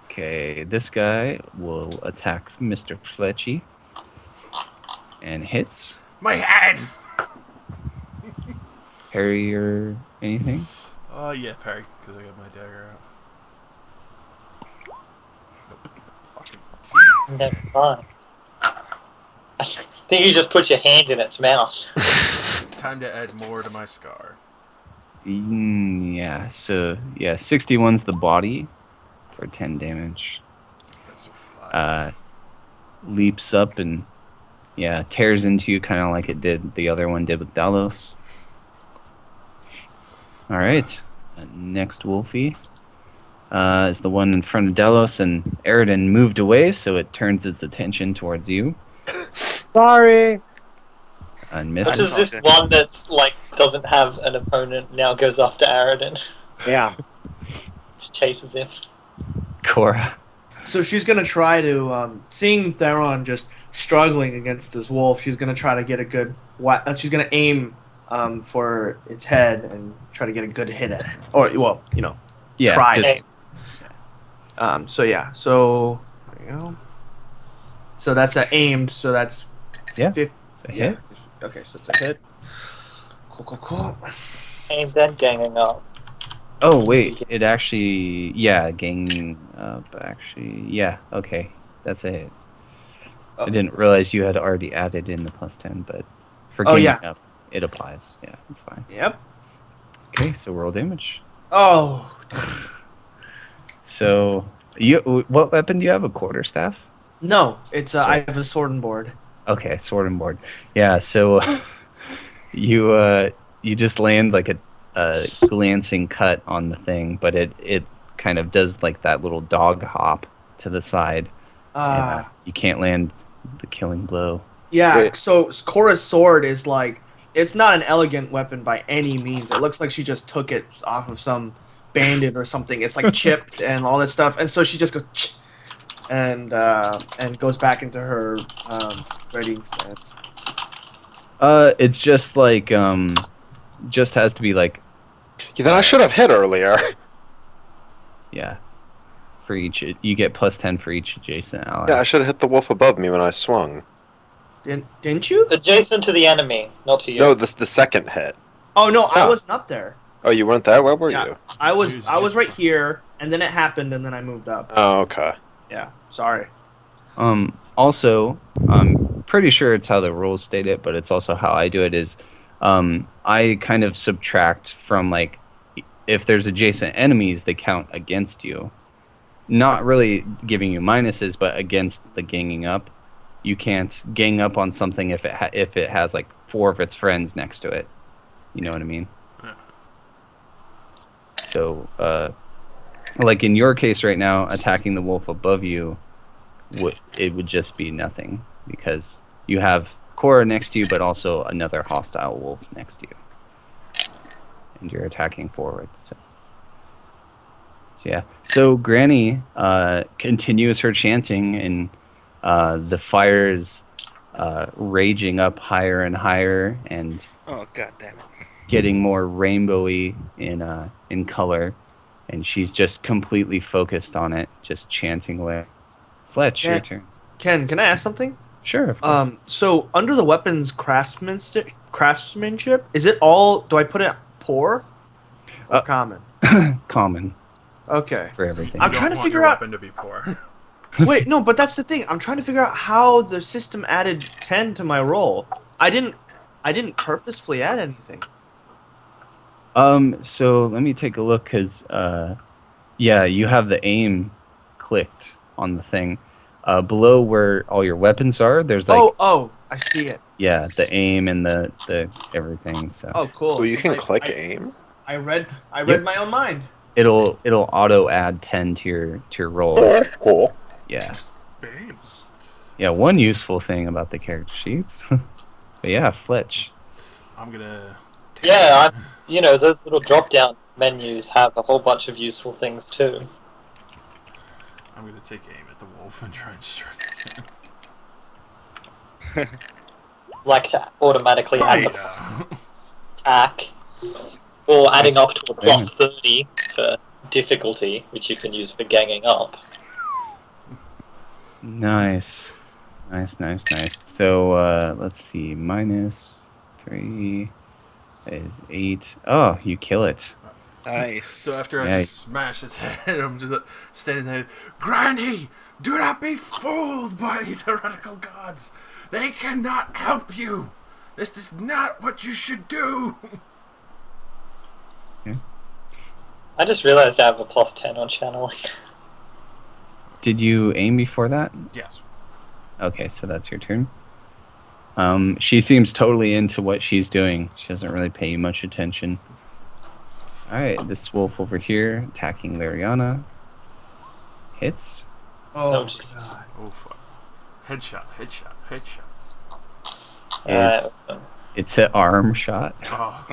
Okay, this guy will attack Mr. Fletchy and hits. My head. Parry or anything? Oh yeah, parry, because I got my dagger out. Nope. Never mind. I think you just put your hand in its mouth. Time to add more to my scar. Yeah, so yeah, 61's the body for 10 damage. That's a 5. Leaps up and tears into you kind of like the other one did with Dalos. All right, next Wolfie is the one in front of Delos, and Aridin moved away, so it turns its attention towards you Sorry. and Which misses. is this one that's doesn't have an opponent, now goes after Aridin. Yeah. Just chases him. Cora. so she's gonna try to seeing Theron just struggling against this wolf. She's gonna try to get a good. She's gonna aim for its head and try to get a good hit at it. Or Yeah, try just, it. So there you go. So that's aimed. So that's Yeah, 50, it's a hit. Okay, so it's a hit. Cool. Aimed then ganging up. Oh wait, it actually ganging up. Actually, yeah, okay, that's a hit. I didn't realize you had already added in the +10, but for Oh, ganging yeah. up, it applies. Yeah, it's fine. Yep. Okay, so roll damage. Oh. So what weapon do you have? A quarterstaff? No, it's I Sword. have a sword and board. Okay, sword and board. Yeah. So you just land like a glancing cut on the thing, but it kind of does like that little dog hop to the side. And, you can't land the killing blow. Yeah, Wait. so Cora's sword is like, it's not an elegant weapon by any means. It looks like she just took it off of some bandit or something. It's like chipped and all that stuff, and so she just goes and goes back into her writing stance. It's just like just has to be like Yeah, then I should have hit earlier. yeah. For each, you get +10 for each adjacent ally. Yeah, I should have hit the wolf above me when I swung. Didn't you? Adjacent to the enemy, not to you. No, the second hit. Oh no, I Yeah. wasn't up there. Oh, you weren't there? Where were Yeah. you? I was right here, and then it happened, and then I moved up. Oh, okay. Yeah, sorry. Also, I'm pretty sure it's how the rules state it, but it's also how I do it. Is I kind of subtract from like if there's adjacent enemies, they count against you. Not really giving you minuses, but against the ganging up. You can't gang up on something if it has like 4 of its friends next to it. You know what I mean? Yeah. So, like in your case right now, attacking the wolf above you, it would just be nothing because you have Cora next to you, but also another hostile wolf next to you, and you're attacking forward. So yeah. So Granny continues her chanting, and the fire is raging up higher and higher, and Oh, god damn it. getting more rainbowy in color, and she's just completely focused on it, just chanting away. Fletch, your Yeah. turn. Ken, can I ask something? Sure, of course. So under the weapons craftsmanship, is it all? Do I put it poor or common? Common Okay. for everything. I'm You trying don't to want figure your out- weapon to be poor. Wait, no, but that's the thing. I'm trying to figure out how the system added 10 to my roll. I didn't purposefully add anything. So let me take a look, because yeah, you have the aim clicked on the thing. Below where all your weapons are, there's like Oh, I see it. yeah, the aim and the everything. So Oh, cool. Oh, you So can I- click I, aim? I read Yep. my own mind. it'll auto add 10 to your roll. Oh, that's cool. Yeah. Bam. Yeah, one useful thing about the character sheets. But yeah, Fletch. I'm gonna. Yeah, those little drop-down menus have a whole bunch of useful things too. I'm gonna take aim at the wolf and try and strike it. Like to automatically add the Yeah. attack, or adding up to a Yeah. plus 30 for difficulty, which you can use for ganging up. Nice. So let's see. -3 is 8. Oh, you kill it. Nice. So after I Yeah. just smash its head, I'm just standing there. Granny, do not be fooled by these heretical gods. They cannot help you. This is not what you should do. I just realized I have a plus 10 on channeling. Did you aim before that? Yes. Okay, so that's your turn. She seems totally into what she's doing. She doesn't really pay you much attention. Alright, this wolf over here attacking Lariana. Hits. Oh, jeez. God. Oh fuck. Headshot. It's it's an arm shot. Oh.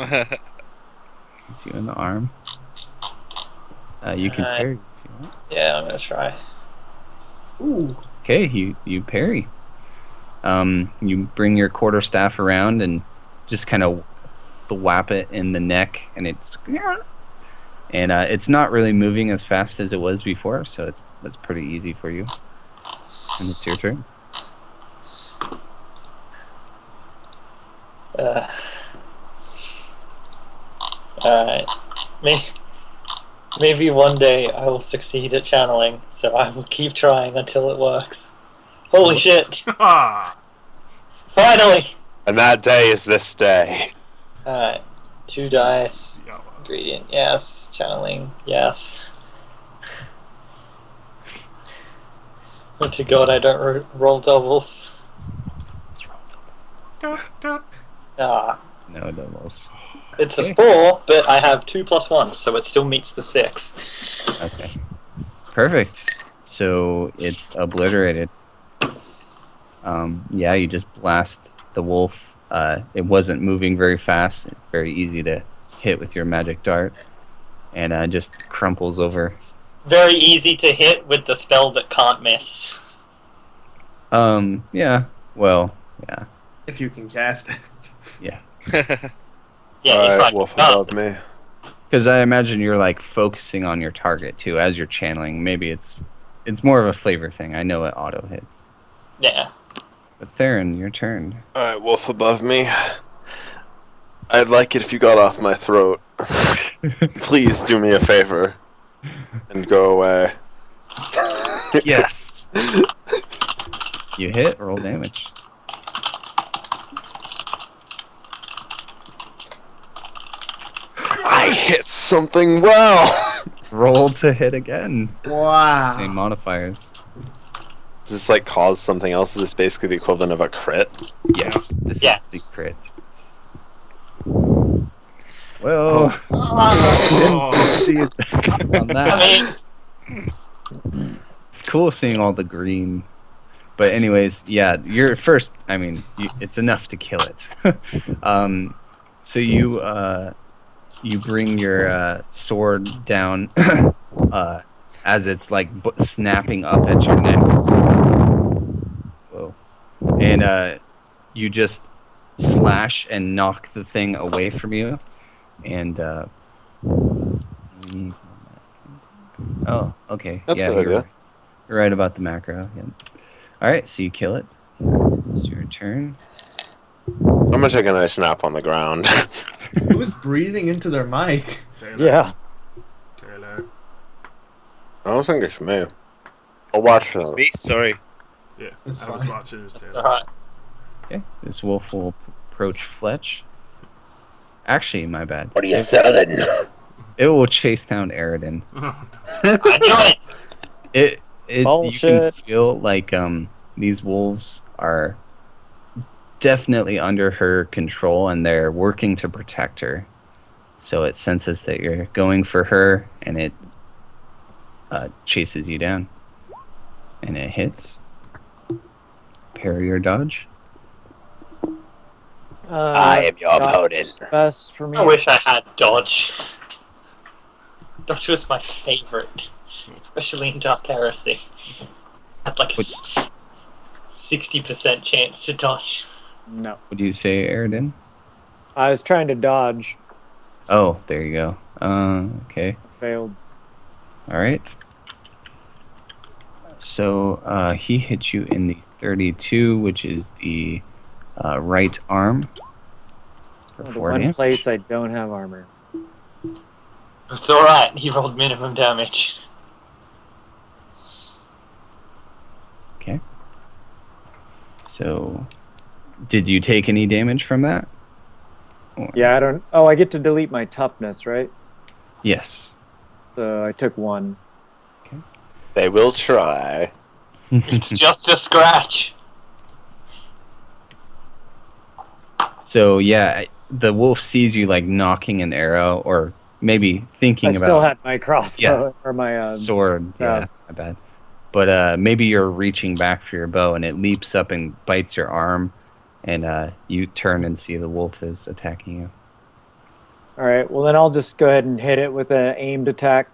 It's you in the arm. You can Alright. parry if you want. yeah, I'm gonna try. Ooh. Okay, you parry. You bring your quarterstaff around and just kind of thwap it in the neck, and it's not really moving as fast as it was before, so it's pretty easy for you. And it's your turn. Alright. Maybe one day I will succeed at channeling, so I will keep trying until it works. Holy shit! Ah. Finally! And that day is this day. Alright. 2 dice. Yeah, well. Ingredient, yes. Channeling, yes. Oh to God, I don't roll doubles. Ah, No doubles. it's Okay. a 4, but I have 2 plus 1, so it still meets the 6. Okay. Perfect. So it's obliterated. Yeah, you just blast the wolf. It wasn't moving very fast. It's very easy to hit with your magic dart. And just crumples over. Very easy to hit with the spell that can't miss. Yeah. Well, yeah. If you can cast it. Yeah. Yeah, All if I right, can wolf cast above it. me. Because I imagine you're like focusing on your target too as you're channeling. Maybe it's more of a flavor thing. I know it auto hits. Yeah. But Theron, your turn. All right, wolf above me. I'd like it if you got off my throat. Please do me a favor and go away. Yes. You hit. Roll damage. I hit something well. Roll to hit again. Wow. Same modifiers. Does this like cause something else? Is this basically the equivalent of a crit? Yes. This Yes. is the crit. Well, Oh. didn't succeed on that. I mean, It's cool seeing all the green. But anyways, yeah, you're first. I mean, it's enough to kill it. So you bring your sword down as it's like snapping up at your neck. Whoa. And you just slash and knock the thing away from you. And oh, okay. That's a yeah, good idea. You're right about the macro. Yeah. All right, so you kill it. It's your turn. I'm gonna take a nice nap on the ground. Who's breathing into their mic? Taylor. Yeah. Taylor. I don't think it's me. I'll watch them. It's me? Sorry. Yeah, It's I was fine. watching this, that's Taylor. alright. Okay, this wolf will approach Fletch. Actually, my bad. What are you selling? It will chase down Aridin. I knew it! You can Bullshit. feel like these wolves are definitely under her control and they're working to protect her. So it senses that you're going for her and it chases you down. And it hits. Parry or dodge. I am your dodge opponent. Best for me. I wish I had dodge. Dodge was my favourite, especially in Dark Heresy. Had like a 60% chance to dodge. No. What do you say, Aridin? I was trying to dodge. Oh, there you go. Okay. Failed. All right. So he hit you in the 32, which is the right arm. For The 4 one damage. place I don't have armor. It's alright, he rolled minimum damage. Okay. So, did you take any damage from that? Or- Yeah, I don't. Oh, I get to delete my toughness, right? Yes. So I took 1. They will try. It's just a scratch. So yeah, the wolf sees you like knocking an arrow, or maybe thinking I about still had my crossbow Yeah. or my sword. staff. Yeah, my bad. But maybe you're reaching back for your bow, and it leaps up and bites your arm, and you turn and see the wolf is attacking you. All right. Well, then I'll just go ahead and hit it with an aimed attack.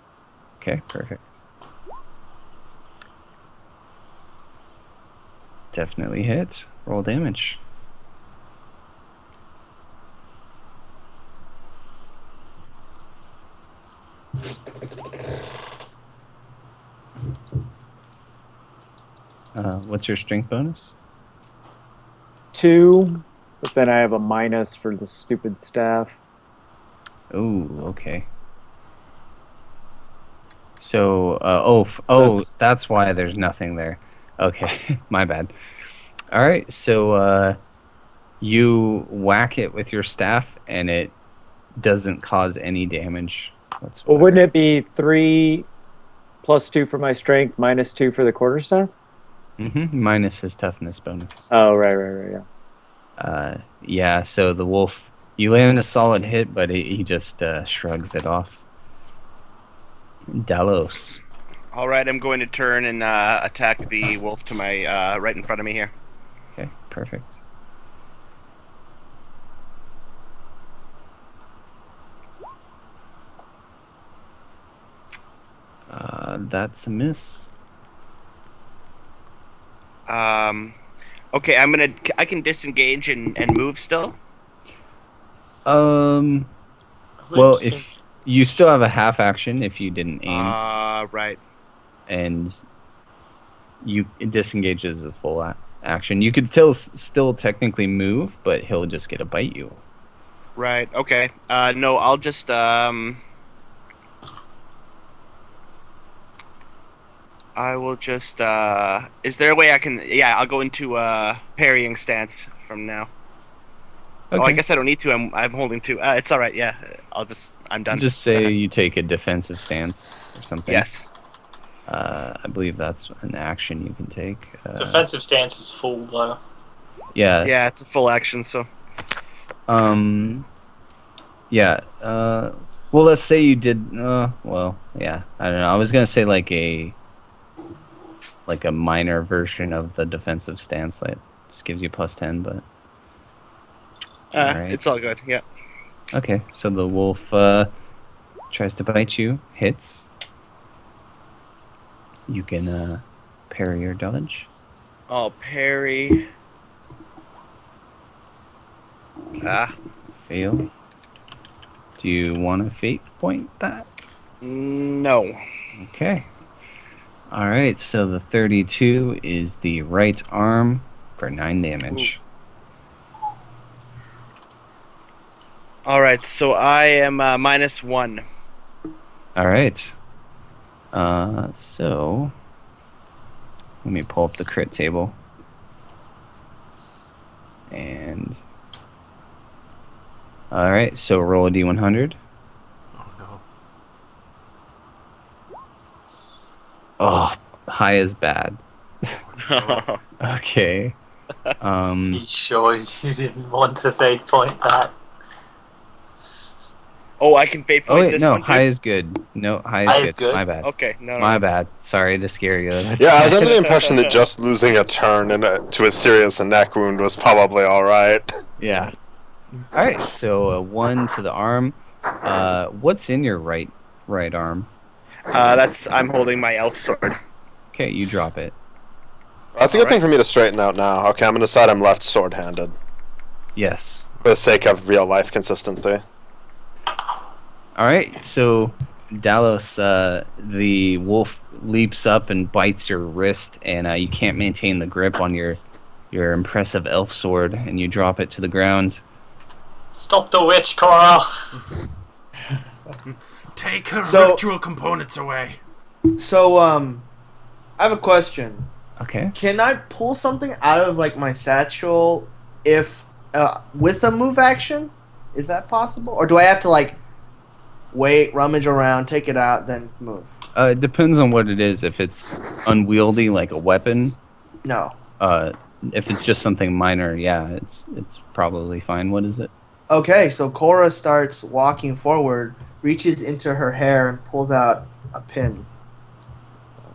Okay, perfect. Definitely hit. Roll damage. What's your strength bonus? 2, but then I have a minus for the stupid staff. Oh, okay. So, that's why there's nothing there. Okay, my bad. All right, so you whack it with your staff, and it doesn't cause any damage whatsoever. Well, wouldn't it be 3 plus 2 for my strength, minus 2 for the quarterstaff? Minus his toughness bonus. Oh, right, yeah. Yeah, so the wolf, you land a solid hit, but he just shrugs it off. Dalos. All right, I'm going to turn and attack the wolf to my right in front of me here. Okay, perfect. That's a miss. Okay, I can disengage and move still. Well, if you still have a half action if you didn't aim, Right. and it disengages a full action. You could still technically move, but he'll just get to bite you. Right. Okay. No, I'll just I will just is there a way I can I'll go into parrying stance from now. Okay. Oh, I guess I don't need to. I'm holding two. It's all right. Yeah. I'm done. Just say you take a defensive stance or something. Yes. I believe that's an action you can take. Defensive stance is full though. Yeah. Yeah, it's a full action, so Yeah. Well, let's say you did. Well, yeah. I don't know. I was gonna say like a minor version of the defensive stance that just gives you +10, but. Alright. it's all good. Yeah. Okay, so the wolf tries to bite you, hits. You can parry or dodge. Oh, parry. Fail. Do you want to fate point that? No. Okay. Alright, so the 32 is the right arm for 9 damage. All right, so I am -1. Alright. So let me pull up the crit table. And alright, so roll a D100. Oh no. Oh, high is bad. Okay. You sure you didn't want to fade point that? Oh, I can fate Oh point wait, this no, one too. high is good. No, high High is is good. good? My bad. Okay, no. My bad. Sorry to scare you. Yeah, I was under the impression that just losing a turn to a serious neck wound was probably all right. Yeah. All right, so 1 to the arm. What's in your right arm? I'm holding my elf sword. Okay, you drop it. That's a good thing for me to straighten out now. Okay, I'm gonna decide I'm left sword-handed Yes. for the sake of real life consistency. All right, so Dalos, the wolf leaps up and bites your wrist, and you can't maintain the grip on your impressive elf sword, and you drop it to the ground. Stop the witch, Cora! Take her So- ritual components away. So, I have a question. Okay. Can I pull something out of like my satchel if with a move action? Is that possible, or do I have to like wait, rummage around, take it out, then move? It depends on what it is. If it's unwieldy, like a weapon, No. if it's just something minor, yeah, it's probably fine. What is it? Okay, so Cora starts walking forward, reaches into her hair, and pulls out a pin. 1,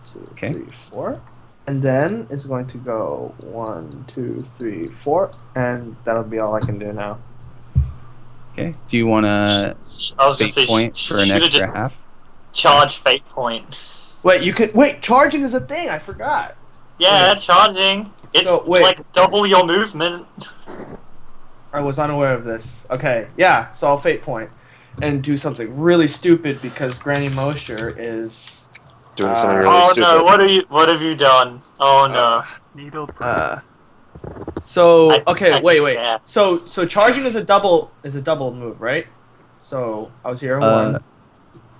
2, Okay. 3, 4. And then it's going to go 1, 2, 3, 4, and that'll be all I can do now. Okay. Do you want to I was gonna fate say, point she for an should have extra just half? charged fate point. Wait, charging is a thing, I forgot. Yeah, Wait. charging. It's So, wait. like double your movement. I was unaware of this. Okay, yeah, so I'll fate point and do something really stupid because Granny Mosher is Doing something really Oh stupid. no, what have you done? Oh no. Needle prick. wait. Yeah. So charging is a double move, right? So I was here 1,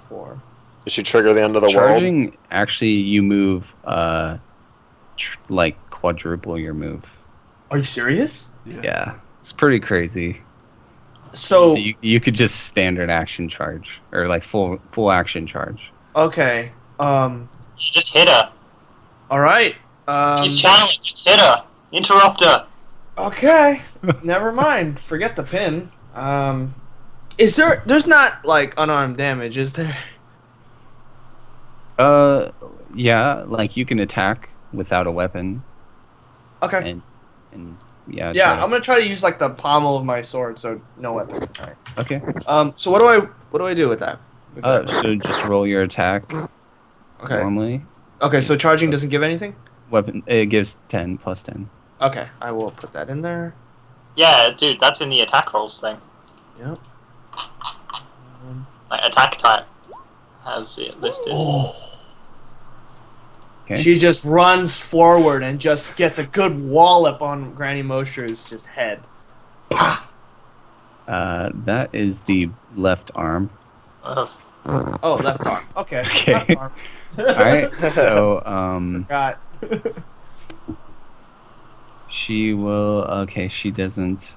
4. Did she trigger the end of the world? Charging, actually, you move like quadruple your move. Are you serious? Yeah, it's pretty crazy. So you could just standard action charge or like full action charge. okay, Just hit her. all right. She's channeling. Just hit her. Interrupt her. Okay. Never mind. Forget the pin. Is there? There's not like unarmed damage, is there? Yeah, like you can attack without a weapon, Okay. and yeah. Yeah, try to- I'm gonna try to use like the pommel of my sword, so no weapon. All right. Okay. So what do I do with that? So just roll your attack Okay. normally. Okay. So charging doesn't give anything. Weapon, it gives 10 plus 10. Okay, I will put that in there. Yeah, dude, that's in the attack rolls thing. Yep. Like, attack type has it listed. Oh. Okay. She just runs forward and just gets a good wallop on Granny Mosher's just head. Pah! That is the left arm. Ugh. Oh, left arm. Okay. Okay. Left arm. All right. So Got. she will. Okay, she doesn't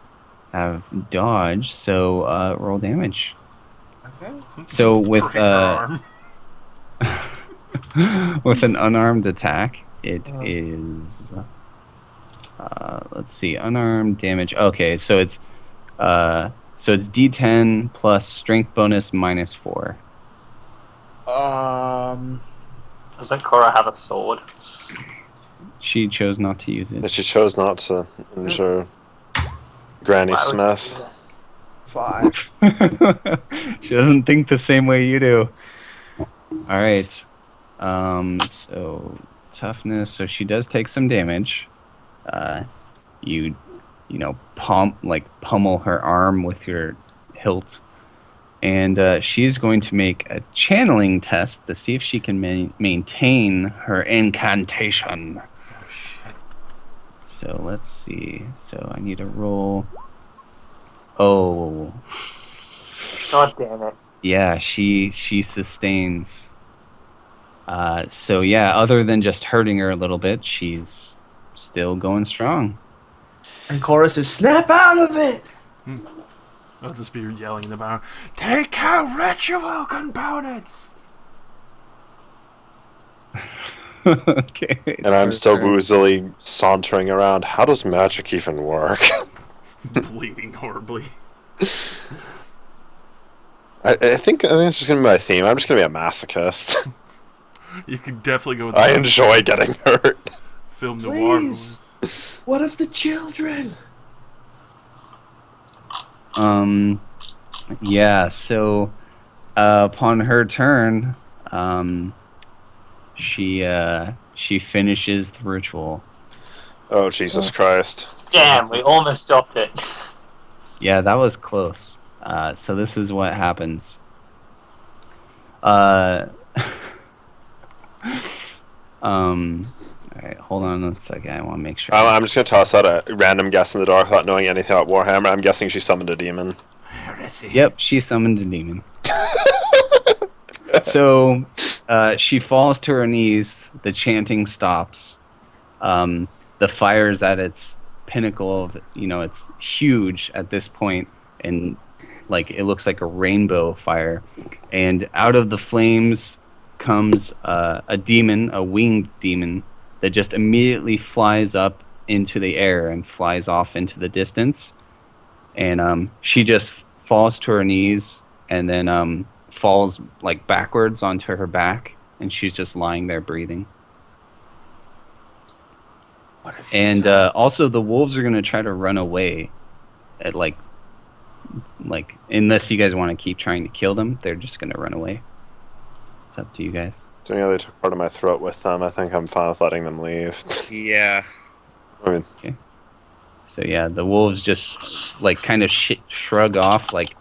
have dodge. So roll damage. Okay. So with Break her arm. with an unarmed attack, it Uh-huh. is. Let's see, unarmed damage. Okay, so it's D10 plus strength bonus minus 4. Doesn't Cora have a sword? She chose not to use But it. she chose not to injure Granny Why would she Smith. do that? 5. She doesn't think the same way you do. All right. So toughness. So she does take some damage. You know, pummel her arm with your hilt, and she's going to make a channeling test to see if she can maintain her incantation. Oh, shit. So let's see. So I need a roll. Oh, God damn it. yeah, she sustains. So yeah, other than just hurting her a little bit, she's still going strong. And Cora says, "Snap out of it!" I'll just be yelling in the background, take out ritual components! Okay. And I'm still woozily sauntering around. How does magic even work? Bleeding horribly. I think it's just gonna be my theme. I'm just gonna be a masochist. You can definitely go with I the enjoy getting hurt. film noir. Please. What of the children? Yeah, so upon her turn, she finishes the ritual. Oh Jesus Christ! Damn, we almost stopped it. Yeah, that was close. So this is what happens. Alright, hold on a second. I want to make sure. I'm just gonna toss out a random guess in the dark without knowing anything about Warhammer. I'm guessing she summoned a demon. Heresy. Yep, she summoned a demon. So she falls to her knees. The chanting stops. The fire's at its pinnacle of, it's huge at this point, and like it looks like a rainbow fire. And out of the flames comes a demon, a winged demon, that just immediately flies up into the air and flies off into the distance. And she just falls to her knees and then falls like backwards onto her back, and she's just lying there breathing. And also the wolves are going to try to run away at like unless you guys want to keep trying to kill them, they're just going to run away. It's up to you guys. So they took part of my throat with them. I think I'm fine with letting them leave. Yeah. I mean, So yeah, the wolves just like kind of shrug off like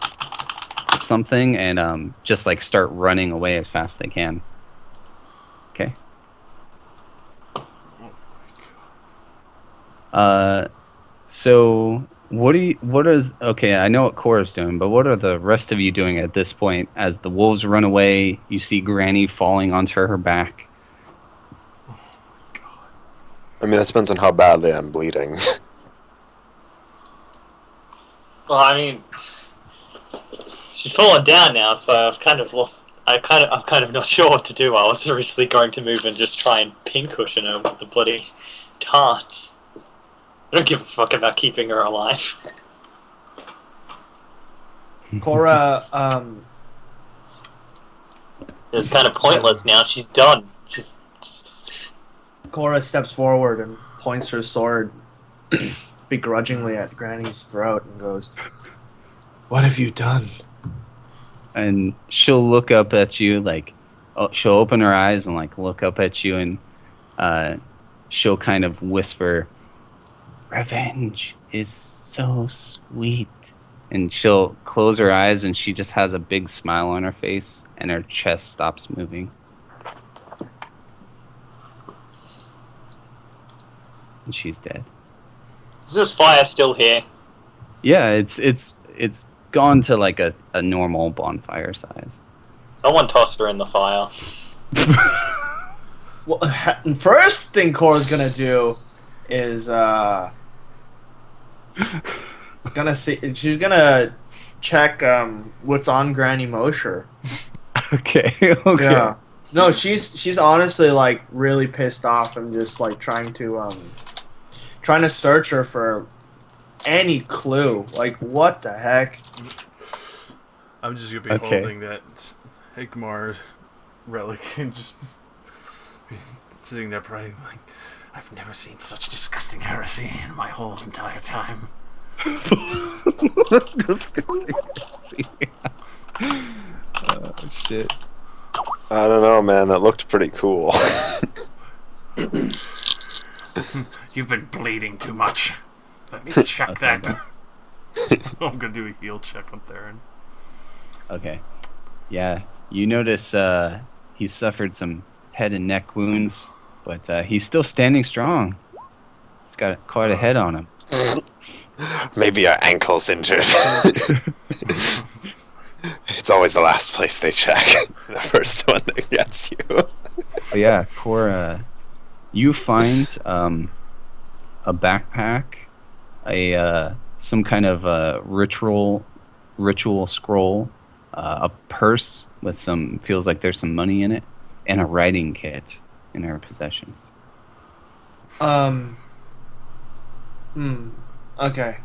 something and just like start running away as fast as they can. Okay. So okay, I know what Cora's doing, but what are the rest of you doing at this point as the wolves run away? You see Granny falling onto her back. I mean that depends on how badly I'm bleeding. Well, I mean, she's fallen down now, so I've kind of lost I'm kind of not sure what to do. I was originally going to move and just try and pincushion her with the bloody tarts. I don't give a fuck about keeping her alive. Cora, It's kind of pointless now. She's done. Cora steps forward and points her sword begrudgingly at Granny's throat and goes, "What have you done?" And she'll look up at you, like, she'll open her eyes and like look up at you, and she'll kind of whisper, "Revenge is so sweet." And she'll close her eyes, and she just has a big smile on her face, and her chest stops moving. And she's dead. Is this fire still here? Yeah, it's gone to like a normal bonfire size. Someone tossed her in the fire. Well, first thing Cora's gonna do is she's gonna check what's on Granny Mosher. Okay. Yeah. No, she's honestly like really pissed off and just like trying to search her for any clue. Like, what the heck? I'm just gonna be Okay. holding that Higmar relic and just be sitting there praying like, I've never seen such disgusting heresy in my whole entire time. Disgusting. Oh shit. I don't know, man. That looked pretty cool. You've been bleeding too much. Let me check Okay, that. I'm gonna do a heal check on Theron. Okay. Yeah, you notice he suffered some head and neck wounds, but he's still standing strong. He's got quite a head on him. Maybe your ankle's injured. It's always the last place they check. The first one that gets you. But yeah, Cora, you find a backpack, some kind of ritual scroll, a purse with feels like there's some money in it, and a writing kit in her possessions. Okay.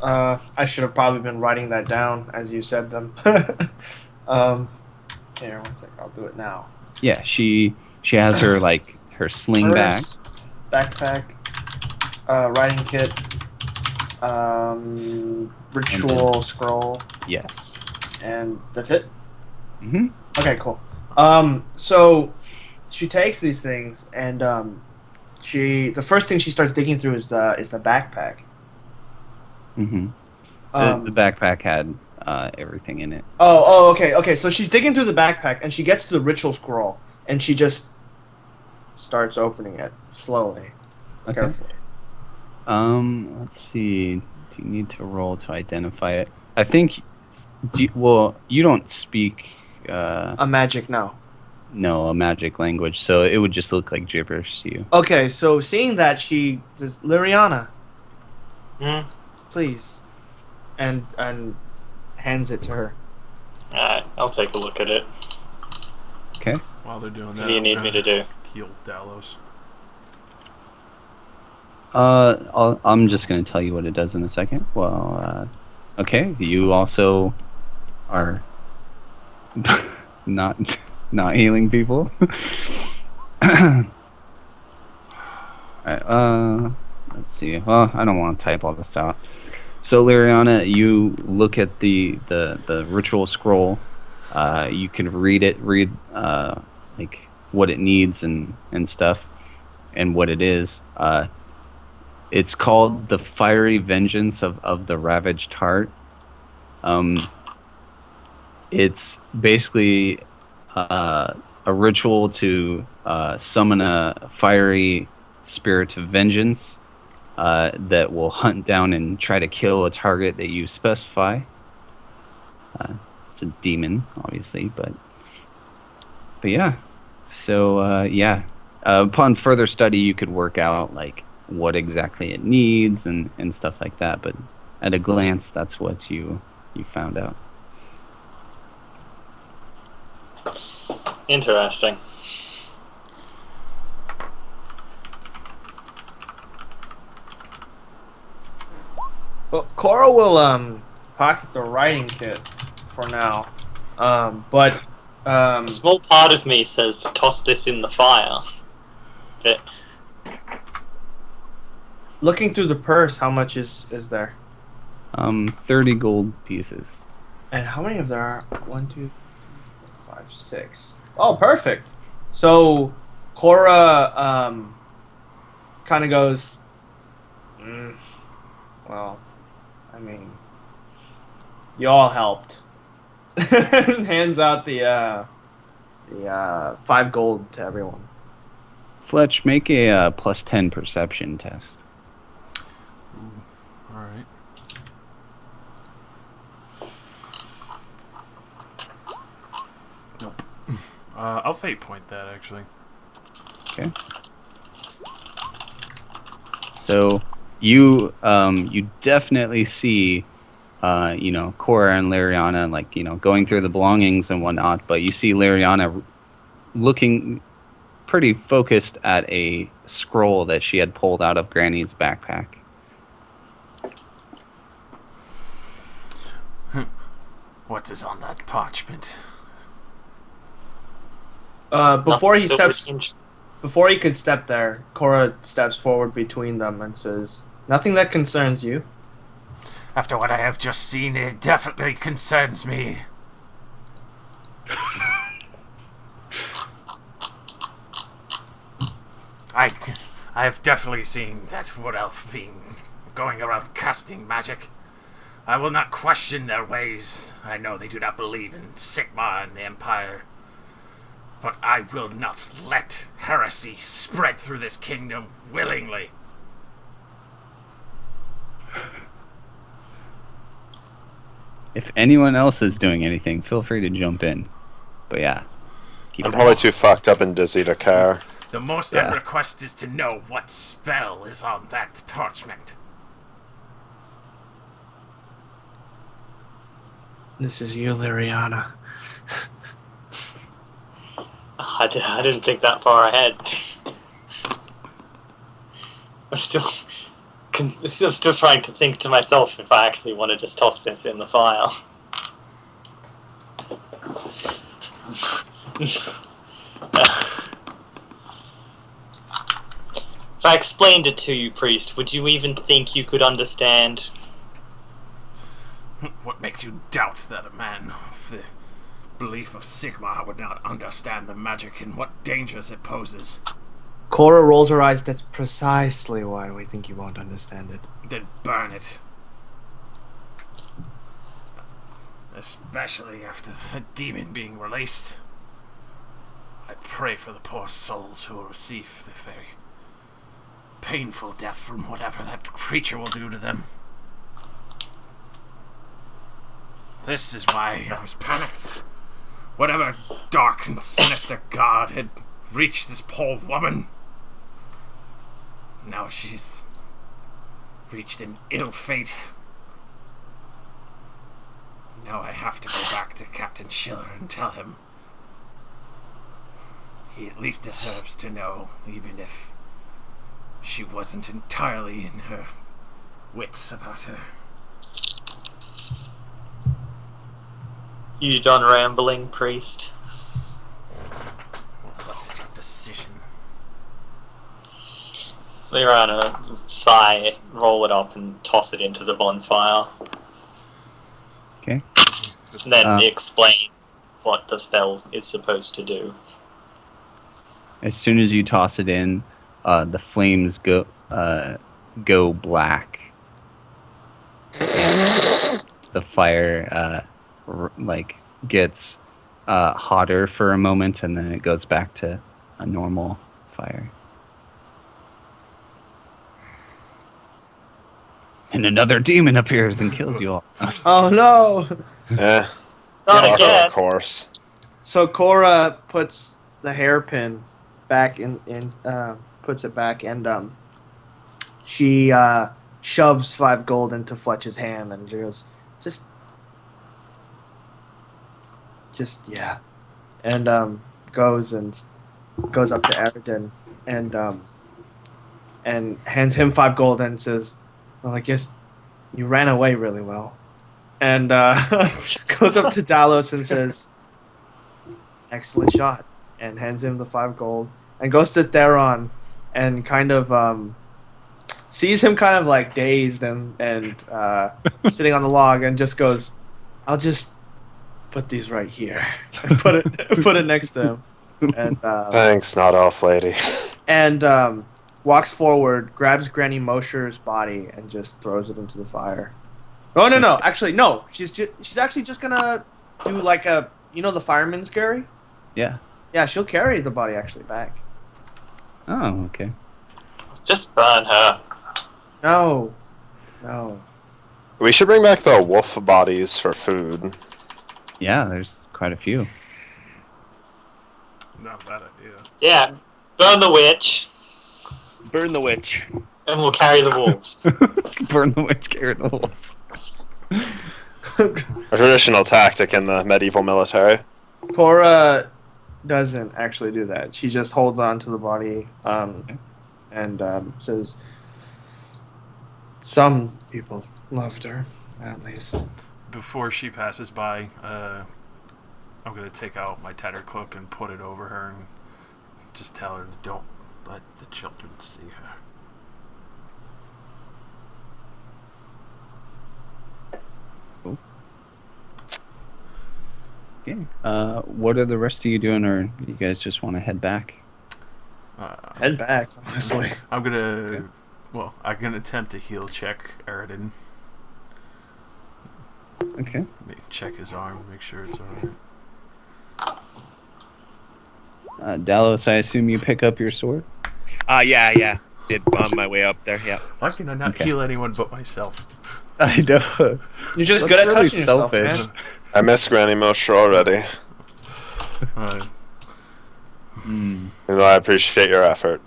I should have probably been writing that down as you said them. Here, one sec. I'll do it now. Yeah, she has her her sling bag. Purse, backpack, writing kit, ritual scroll, Yes. and that's it. Mm-hmm. Okay, cool. So she takes these things, and the first thing she starts digging through is the backpack. Mm-hmm. The backpack had everything in it. Okay. So she's digging through the backpack, and she gets to the ritual scroll, and she just starts opening it slowly, Okay. carefully. Let's see. Do you need to roll to identify it? I think. You don't speak. A magic, no. No, a magic language, so it would just look like gibberish to you. Okay, so seeing that, she does, Liriana, please, and hands it to her. Alright, I'll take a look at it. Okay. While they're doing that, What do you need me to do? Heal Dalos. I'm just gonna tell you what it does in a second. Well, okay. You also are not healing people. Alright, let's see. Well, I don't want to type all this out. So, Liriana, you look at the ritual scroll. You can read like what it needs and stuff, and what it is. It's called the Fiery Vengeance of the Ravaged Heart. It's basically a ritual to summon a fiery spirit of vengeance that will hunt down and try to kill a target that you specify. It's a demon, obviously, but yeah. So yeah, upon further study, you could work out like what exactly it needs and stuff like that. But at a glance, that's what you found out. Interesting. Well, Cora will pocket the writing kit for now, but A small part of me says toss this in the fire. But looking through the purse, how much is there? 30 gold pieces. And how many of there are? 1, 2, 3, 4, 5, 6. Oh, perfect. So Cora kind of goes, well, I mean, you all helped. And hands out the 5 gold to everyone. Fletch, make a plus 10 perception test. All right. Nope. I'll fate point that actually. Okay. So you definitely see Cora and Lariana going through the belongings and whatnot, but you see Lariana looking pretty focused at a scroll that she had pulled out of Granny's backpack. What is on that parchment? Before he Nothing steps, before he could step there, Cora steps forward between them and says, "Nothing that concerns you." After what I have just seen, it definitely concerns me. I have definitely seen that wood elf being going around casting magic. I will not question their ways. I know they do not believe in Sigmar and the Empire. But I will not let heresy spread through this kingdom willingly. If anyone else is doing anything, feel free to jump in. But yeah, I'm probably too fucked up and dizzy to care. The most I request is to know what spell is on that parchment. This is you, Lariana. I didn't think that far ahead. I'm still trying to think to myself if I actually want to just toss this in the fire. If I explained it to you, priest, would you even think you could understand? What makes you doubt that a man of the belief of Sigmar would not understand the magic and what dangers it poses? Cora rolls her eyes. That's precisely why we think you won't understand it. Then burn it. Especially after the demon being released. I pray for the poor souls who will receive the very painful death from whatever that creature will do to them. This is why I was panicked. Whatever dark and sinister god had reached this poor woman, now she's reached an ill fate. Now I have to go back to Captain Schiller and tell him he at least deserves to know, even if she wasn't entirely in her wits about her. You done rambling, priest? What's your decision? Lirana sigh, roll it up and toss it into the bonfire. Okay. And then explain what the spell is supposed to do. As soon as you toss it in, the flames go black. The fire gets hotter for a moment, and then it goes back to a normal fire. And another demon appears and kills you all. Oh no! Eh. Not Yeah, again. of course. So Cora puts the hairpin back puts it back, and she shoves 5 gold into Fletch's hand, and she goes, just yeah, and goes up to Eridan and hands him 5 gold and says, "Well, I guess you ran away really well." And goes up to Dalos and says, "Excellent shot," and hands him the 5 gold. And goes to Theron and kind of sees him kind of like dazed and sitting on the log and just goes, "I'll just put these right here," and put it next to him. And Thanks, not off lady. and walks forward, grabs Granny Mosher's body, and just throws it into the fire. Oh no! Actually, no. She's actually just gonna do like the fireman's carry. Yeah. Yeah, she'll carry the body actually back. Oh, okay. Just burn her. No. We should bring back the wolf bodies for food. Yeah, there's quite a few. Not a bad idea. Yeah, burn the witch, Burn the witch. and we'll carry the wolves. Burn the witch, carry the wolves. A traditional tactic in the medieval military. Cora doesn't actually do that. She just holds on to the body and says, "Some people loved her, at least." Before she passes by, I'm gonna take out my tattered cloak and put it over her and just tell her, don't let the children see her. Cool. Okay. What are the rest of you doing, or you guys just want to head back? Head back, honestly. I'm gonna, I'm gonna attempt to heal check Eridan. Okay. Check his arm, make sure it's alright. Dalos, I assume you pick up your sword? Yeah. Did on my way up there, yeah. Why can I not heal anyone but myself? I know. You're just That's good at really touching yourself, selfish. man. I miss Granny Mosher already. And I appreciate your effort.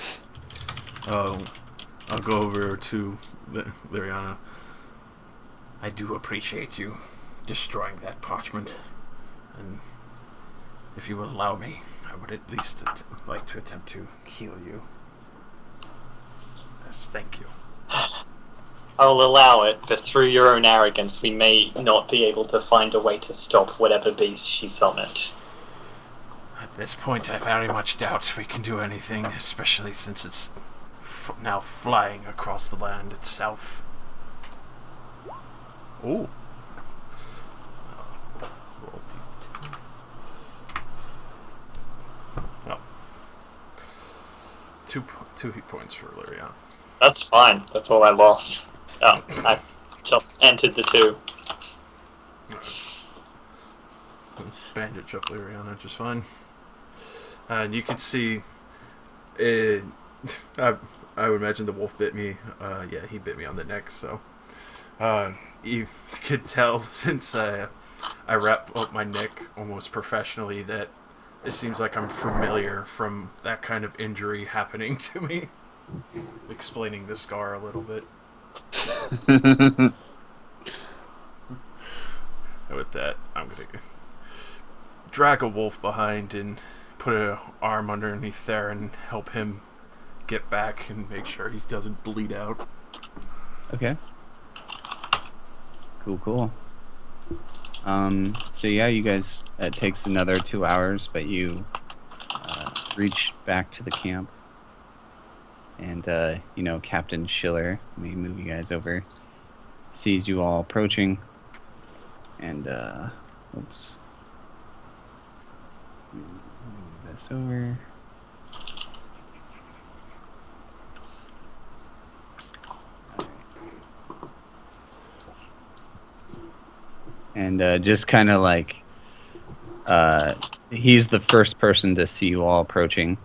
I'll go over to Liriana. I do appreciate you destroying that parchment, and if you would allow me, I would at least like to attempt to heal you. Yes, thank you. I'll allow it, but through your own arrogance, we may not be able to find a way to stop whatever beast she summoned. At this point, I very much doubt we can do anything, especially since it's now flying across the land itself. Oh. Roll D10. Oh. Two hit points for Liriana. That's fine. That's all I lost. I just entered the 2. Bandage up Liriana just fine. And you can see, I would imagine the wolf bit me. Yeah, he bit me on the neck, so you could tell since I wrap up my neck almost professionally that it seems like I'm familiar from that kind of injury happening to me. Explaining the scar a little bit. And with that, I'm gonna drag a wolf behind and put an arm underneath there and help him get back and make sure he doesn't bleed out. Okay. Cool. So yeah, you guys, it takes another 2 hours, but you reach back to the camp. And, Captain Schiller, let me move you guys over, sees you all approaching. And, oops. Move this over. And just kind of like, he's the first person to see you all approaching.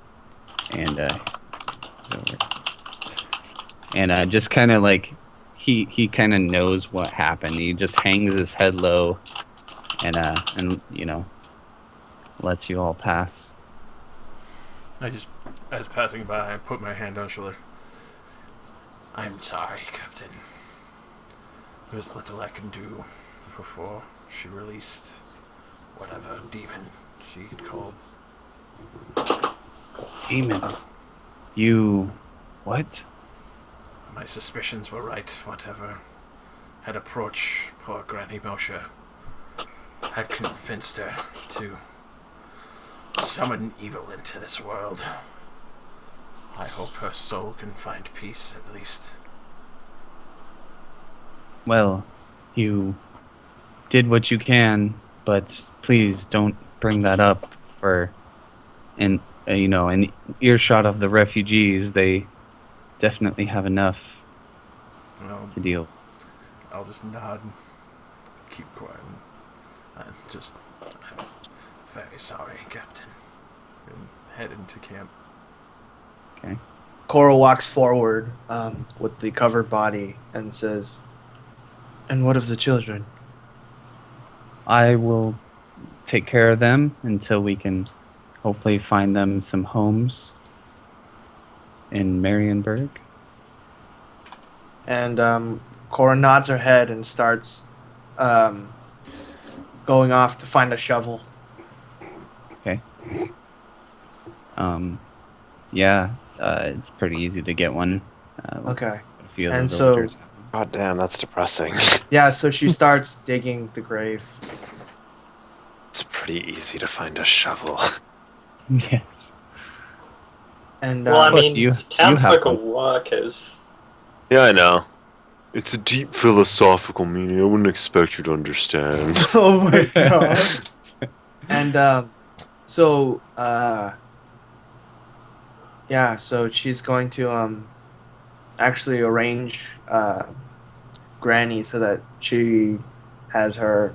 And, just kind of like, he kind of knows what happened. He just hangs his head low and lets you all pass. I just, as passing by, I put my hand on his shoulder. I'm sorry, Captain. There's little I can do before she released whatever demon she called Demon. You... What? My suspicions were right. Whatever had approached poor Granny Moshe had convinced her to summon evil into this world. I hope her soul can find peace, at least. Well, you did what you can, but please don't bring that up for an earshot of the refugees. They definitely have enough Well, to deal with. I'll just nod and keep quiet. And just, I'm very sorry, Captain. And head into camp. Okay. Cora walks forward with the covered body and says, "And what of the children?" I will take care of them until we can hopefully find them some homes in MarienBurg. And Cora nods her head and starts going off to find a shovel. Okay. Yeah, it's pretty easy to get one. Okay. A few of the And so- villagers have them. God damn, that's depressing. Yeah, so she starts digging the grave. It's pretty easy to find a shovel. Yes. And Well, I Plus mean, you have townsfolk are one. workers. Yeah, I know. It's a deep philosophical meaning. I wouldn't expect you to understand. oh my god. And so yeah, so she's going to actually arrange Granny so that she has the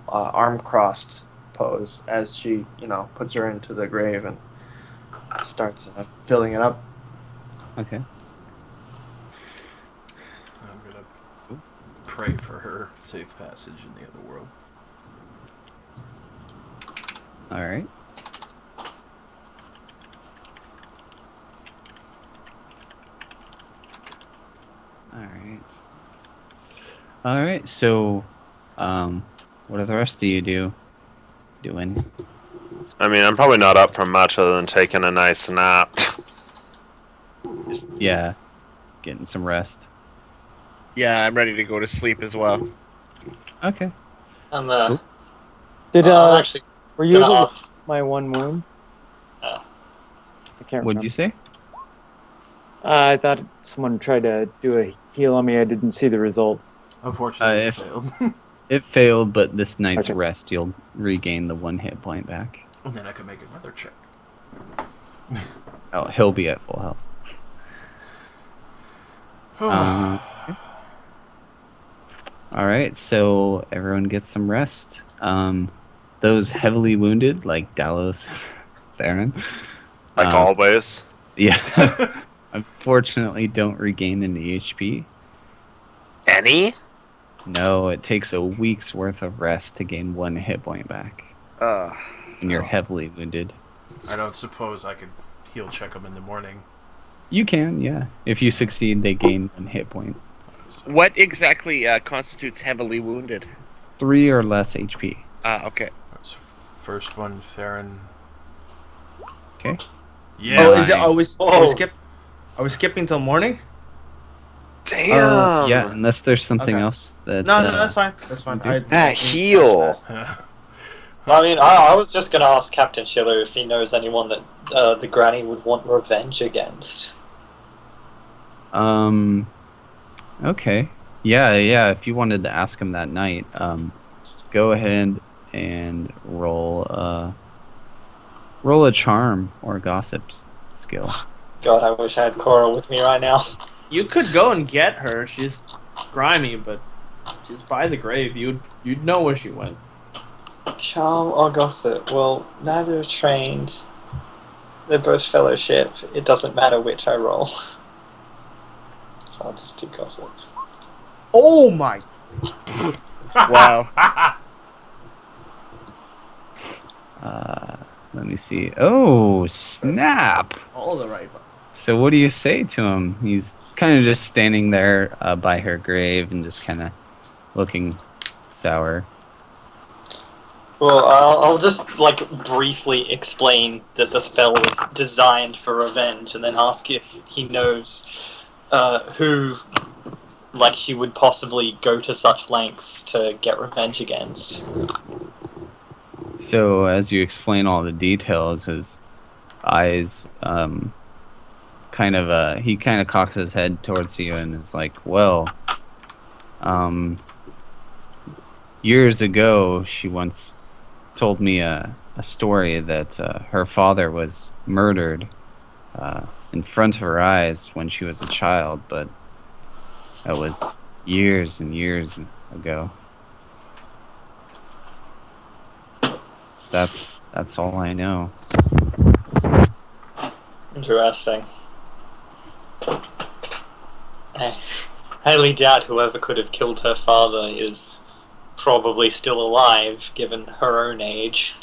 arm crossed pose as she, puts her into the grave and starts filling it up. Okay. I'm gonna pray for her safe passage in the other world. All right. All right. So, what are the rest of you doing? I mean, I'm probably not up for much other than taking a nice nap. Just getting some rest. Yeah, I'm ready to go to sleep as well. Okay. I'm Cool. Did I'm actually were you gonna able to ask. fix my one wound? Oh. I can't What'd remember. you say? I thought someone tried to do a heal on me. I didn't see the results. Unfortunately, it if- failed. It failed, but this night's Okay. rest, you'll regain the 1 hit point back. And then I can make another check. Oh, he'll be at full health. All right, so everyone gets some rest. Those heavily wounded, like Dallos, Theron, Like always. yeah, unfortunately don't regain any HP. Any? No, it takes a week's worth of rest to gain 1 hit point back. And you're heavily wounded. I don't suppose I could heal check them in the morning. You can, yeah. If you succeed, they gain 1 hit point. So, What exactly constitutes heavily wounded? 3 or less HP. Okay. so first one, Theron. Okay. Yeah. Oh, is it? Are we Oh. skipping till morning? Damn. Yeah, unless there's something Okay. else that. No, that's fine. That's fine. okay. That heal. I mean, I was just gonna ask Captain Schiller if he knows anyone that the Granny would want revenge against. Okay. Yeah. If you wanted to ask him that night, go ahead and roll a charm or gossip skill. God, I wish I had Cora with me right now. You could go and get her. She's grimy, but she's by the grave. You'd know where she went. Charm or gossip? Well, neither are trained. They're both fellowship. It doesn't matter which I roll. So I'll just do gossip. Oh my! Wow. Let me see. Oh, snap! All the right. So what do you say to him? He's kind of just standing there by her grave and just kind of looking sour. Well, I'll just briefly explain that the spell was designed for revenge, and then ask if he knows who she would possibly go to such lengths to get revenge against. So as you explain all the details, his eyes kind of cocks his head towards you and is like, well, years ago she once told me a story that her father was murdered in front of her eyes when she was a child, but that was years and years ago. That's all I know. Interesting. I highly doubt whoever could have killed her father is probably still alive, given her own age.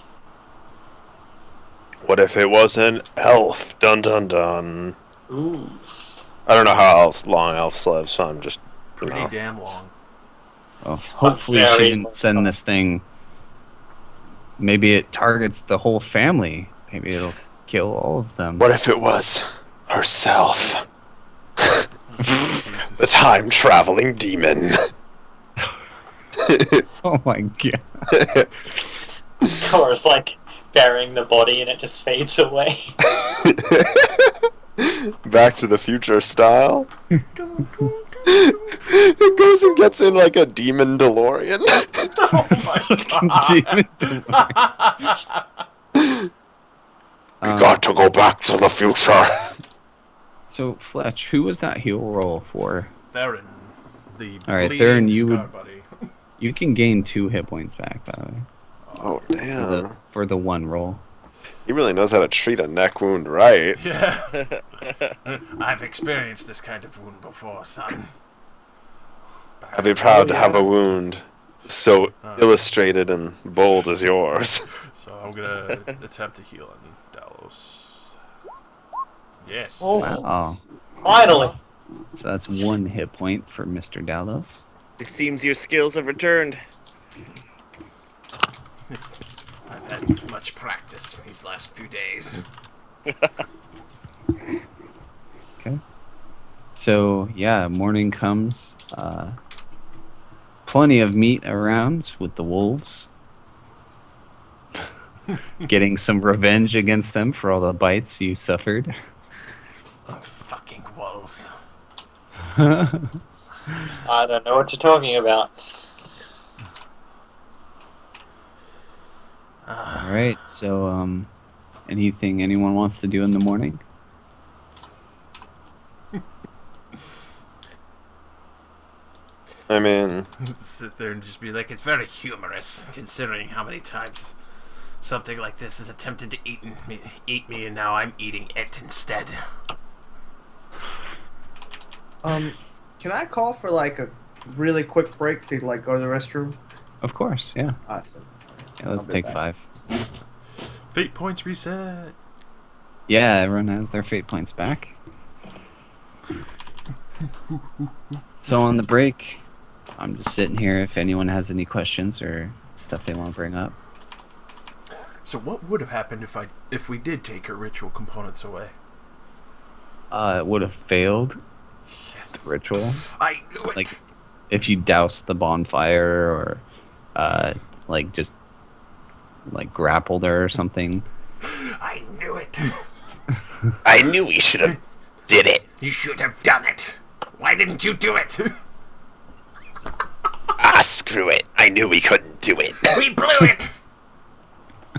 What if it was an elf? Dun dun dun. Ooh. I don't know how long elves live, so I'm just, Pretty damn long. Well, hopefully she very didn't send this thing. Maybe it targets the whole family. Maybe it'll kill all of them. What if it was herself? The time-traveling demon. Oh my god. Cora's burying the body and it just fades away. Back to the Future style. It goes and gets in a demon DeLorean. Oh my god. We got to go back to the future. So Fletch, who was that heal roll for? Theron, the Alright, bleeding Theron, scar buddy. You can gain 2 hit points back, by the way. Oh damn! For the 1 roll. He really knows how to treat a neck wound right. Yeah. I've experienced this kind of wound before, son. I'd be proud to have a wound so illustrated and bold as yours. So I'm gonna attempt to heal on Dalos. Yes. Oh. Finally! So that's 1 hit point for Mr. Dalos. It seems your skills have returned. I've had much practice these last few days. Okay. So, yeah, morning comes. Plenty of meat around with the wolves. Getting some revenge against them for all the bites you suffered. Fucking wolves. I don't know what you're talking about. Alright, so, anything anyone wants to do in the morning? I mean, Sit there and just be like, it's very humorous, considering how many times something like this has attempted to eat me, and now I'm eating it instead. Can I call for a really quick break to go to the restroom? Of course, yeah. Awesome. Yeah, let's I'll be take back. 5. Fate points reset. Yeah, everyone has their fate points back. So on the break, I'm just sitting here if anyone has any questions or stuff they want to bring up. So what would have happened if we did take her ritual components away? It would have failed Yes. the ritual. I knew it. Like, if you doused the bonfire or, just, grappled her or something. I knew it. I knew we should have did it. You should have done it. Why didn't you do it? Ah, screw it. I knew we couldn't do it. We blew it.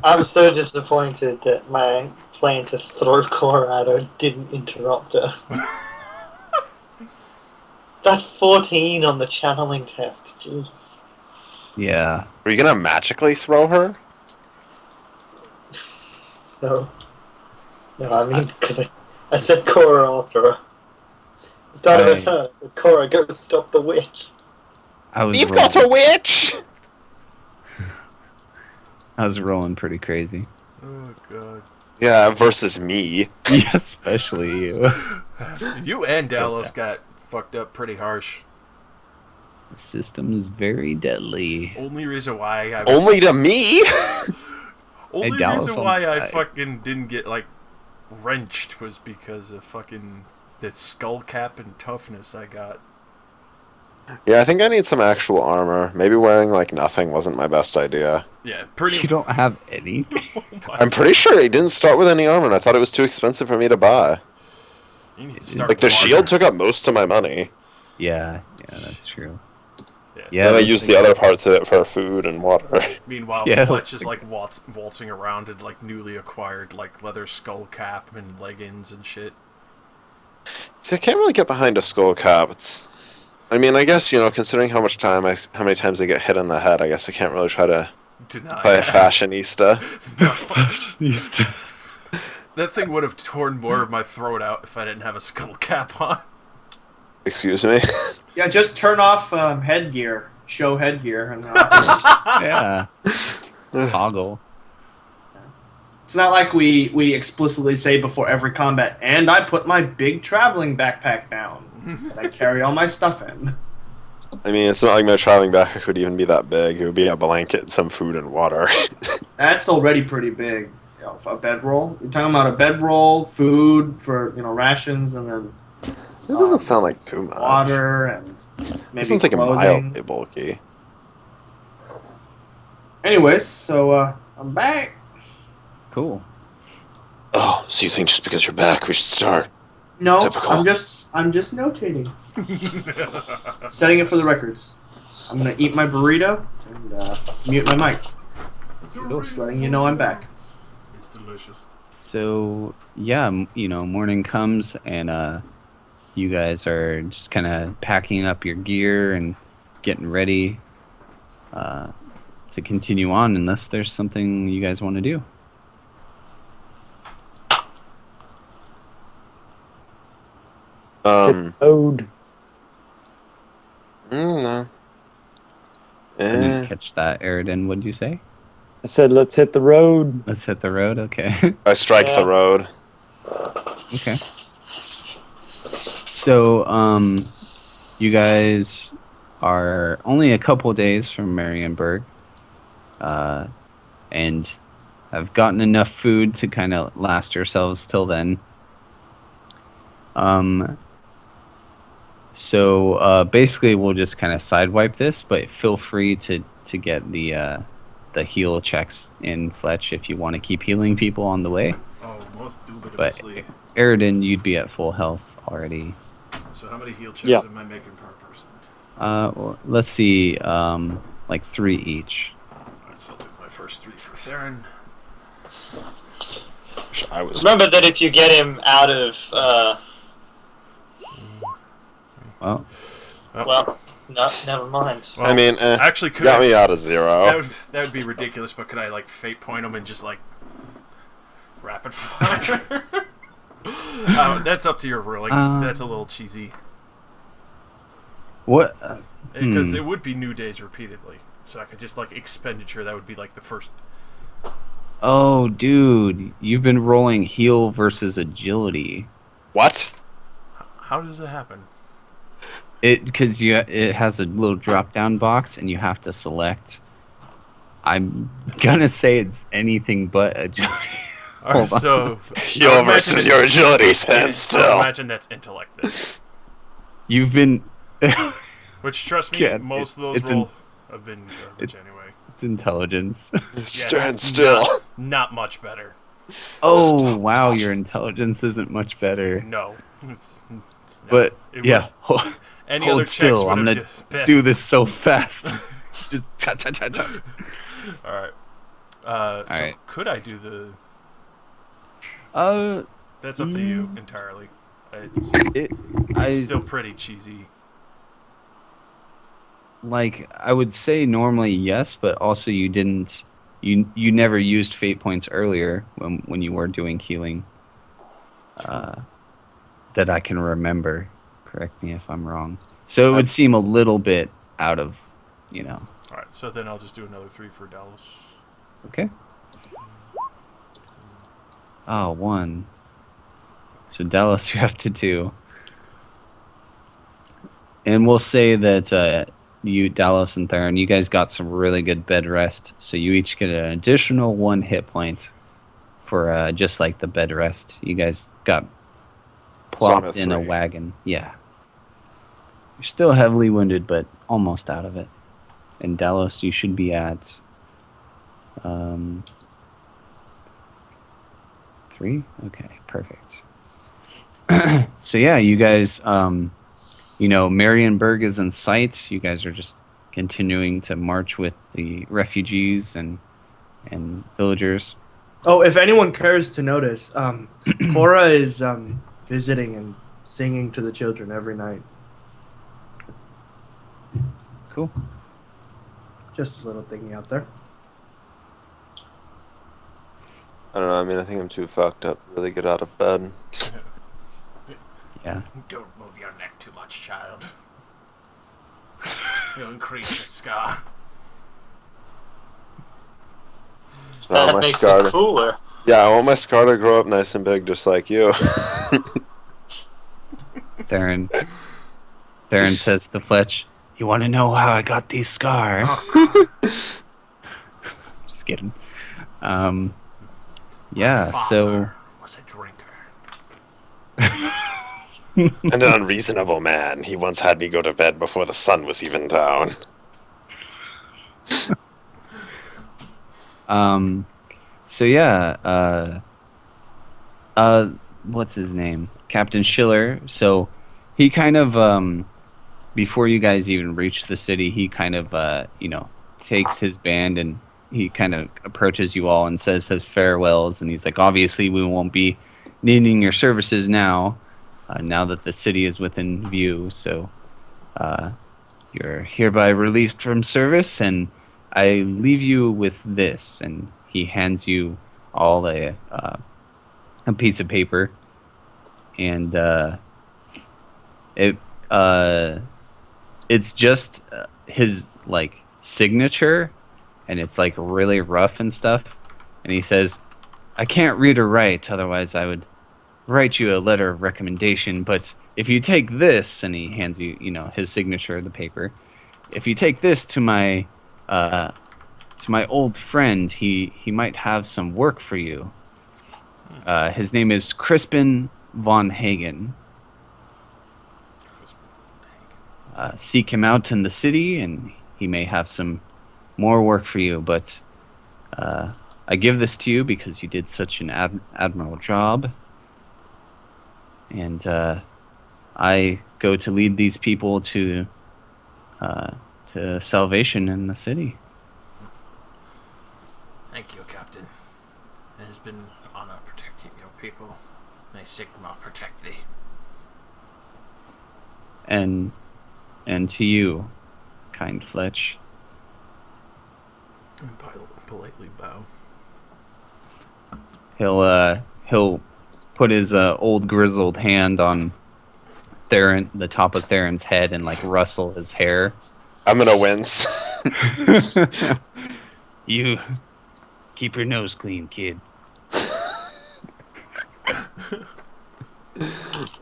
I'm so disappointed that my plan to throw Colorado didn't interrupt her. That 14 on the channeling test, jeez. Yeah. Were you gonna magically throw her? No. No, I mean, because I said Cora after her. It started her turn. I said, Cora, go stop the witch. You've got a witch! I was rolling pretty crazy. Oh god. Yeah, versus me. Yeah, especially you. You and Dallas got fucked up pretty harsh. The system is very deadly. Only reason why I was, Only to me. only Dallas reason on why the I side. fucking didn't get like wrenched was because of fucking the skull cap and toughness I got. Yeah, I think I need some actual armor. Maybe wearing like nothing wasn't my best idea. Yeah, pretty. You don't have anything. I'm pretty sure he didn't start with any armor, and I thought it was too expensive for me to buy. You need to start Like the bartering. shield took up most of my money. Yeah, that's true. Yeah. Yeah, Then I those used things- the other parts of it for food and water. Meanwhile, Yeah, Fletch it's is like waltzing around in like newly acquired like leather skull cap and leggings and shit. See, I can't really get behind a skull cap. I mean, I guess, considering how many times I get hit in the head, I guess I can't really try to Deny play a that. fashionista. That thing would have torn more of my throat out if I didn't have a skull cap on. Excuse me? Yeah, just turn off headgear. Show headgear. And, Yeah. Toggle. it's not like we explicitly say before every combat, and I put my big traveling backpack down. And I carry all my stuff in. I mean, it's not like my traveling backpack would even be that big. It would be a blanket, some food, and water. That's already pretty big. A bedroll. You're talking about a bedroll, food for rations, and then It doesn't sound like too much. water and maybe It sounds like clothing. mildly bulky. Anyways, so I'm back. Cool. Oh, so you think just because you're back, we should start? No, Typical. I'm just notating, setting it for the records. I'm gonna eat my burrito and mute my mic. Just letting you know I'm back. It's delicious. So yeah, morning comes and you guys are just kind of packing up your gear and getting ready to continue on, unless there's something you guys want to do. Road. No. I didn't catch that, Eridan. What did you say? I said, let's hit the road. Let's hit the road. Okay. I strike Yeah. the road. Okay. So, you guys are only a couple days from MarienBurg, and have gotten enough food to kind of last yourselves till then. So basically, we'll just kind of sidewipe this, but feel free to get the heal checks in, Fletch, if you want to keep healing people on the way. Oh, most But indubitably. Eridan, you'd be at full health already. So how many heal checks Yeah. am I making per person? Well, let's see, like 3 each. Alright, so I'll do my first 3 for Theron. Wish I was. Remember that if you get him out of, Well, well, no, never mind. I mean, Actually, could got I, me out of that 0. would be ridiculous, but could I like fate point him and just like rapid fire? That's up to your ruling. That's a little cheesy what? because it would be new days repeatedly, so I could just like expenditure. That would be like the first. Oh, dude, you've been rolling heal versus agility. What? How does it happen? Because it has a little drop down box and you have to select. I'm gonna say it's anything but agility. Alright, Hold on. so Heal imagine versus it- your agility, I stand still. imagine that's intellect then. You've been. Which, trust me, Yeah, most of those it's roll have been garbage anyway. It's intelligence. Stand it's still. Not much better. Oh Stop wow, dodging. your intelligence isn't much better. No. It's not. But It yeah, would- any hold other still, checks would I'm have gonna just been. do this so fast. Just cha cha cha cha. Alright. So Alright. could I do the... That's up to you entirely. It's still pretty cheesy. Like I would say normally yes, but also you didn't. You never used fate points earlier when you were doing healing. That I can remember. Correct me if I'm wrong. So it would seem a little bit out of, Alright, so then I'll just do another 3 for Dallas. Okay. Oh, 1. So Dallas, you have to 2. And we'll say that you, Dallas and Theron, you guys got some really good bed rest, so you each get an additional 1 hit point for just like the bed rest. You guys got So I'm plopped at in a 3. wagon. Yeah. You're still heavily wounded, but almost out of it. And Dallas, you should be at 3? Okay, perfect. So yeah, you guys, MarienBurg is in sight. You guys are just continuing to march with the refugees and villagers. Oh, if anyone cares to notice, Cora is visiting and singing to the children every night. Cool. Just a little thingy out there. I don't know. I mean, I think I'm too fucked up to really get out of bed. Yeah. Don't move your neck too much, child. You'll increase the scar. I want That my makes scar it to- cooler. Yeah, I want my scar to grow up nice and big, just like you. Theron says to Fletch, "You want to know how I got these scars?" Just kidding. Yeah, so Father was a drinker. An unreasonable man. He once had me go to bed before the sun was even down. So yeah, what's his name? Captain Schiller. So he kind of, before you guys even reach the city, he kind of, takes his band and he kind of approaches you all and says his farewells. And he's like, obviously we won't be needing your services now, now that the city is within view. So, you're hereby released from service, and I leave you with this. And he hands you all a piece of paper, and it's just his like signature, and it's like really rough and stuff. And he says, "I can't read or write, otherwise I would write you a letter of recommendation. But if you take this," and he hands you, his signature, the paper. "If you take this to my old friend, he might have some work for you. His name is Crispin von Hagen. Seek him out in the city, and he may have some more work for you. But I give this to you because you did such an admirable job. And I go to lead these people to salvation in the city." Thank you, Captain. It has been an honor protecting your people. May Sigma protect thee. And to you, kind Fletch. And politely bow. He'll put his old grizzled hand on Theron, the top of Theron's head, and like rustle his hair. I'm gonna wince. You keep your nose clean, kid.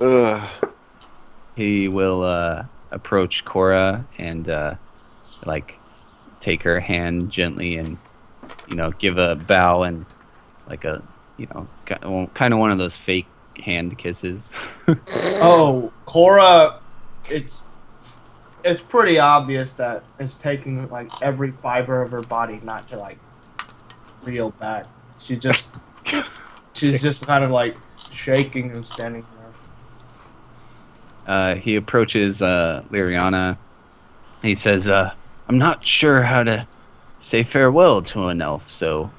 Ugh. He will approach Cora and like take her hand gently and give a bow and like a kind of one of those fake hand kisses. Oh, Cora, it's pretty obvious that it's taking like every fiber of her body not to like reel back. She's just kind of like shaking and standing there. He approaches Liriana. He says, "I'm not sure how to say farewell to an elf, so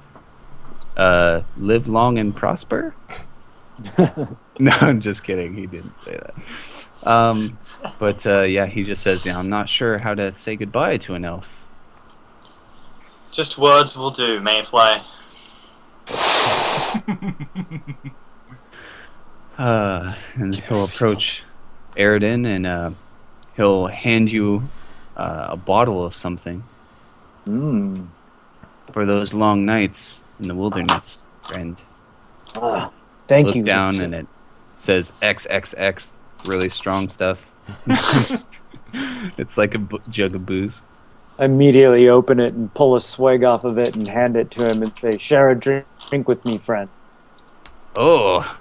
live long and prosper." No, I'm just kidding. He didn't say that. But yeah, he just says, "I'm not sure how to say goodbye to an elf." Just words will do, Mayfly. And he'll approach Aridin and he'll hand you a bottle of something for those long nights in the wilderness, friend. Thank Look you. down and it says XXX, really strong stuff. It's like a jug of booze. I immediately open it and pull a swig off of it and hand it to him and say, "Share a drink with me, friend." Oh,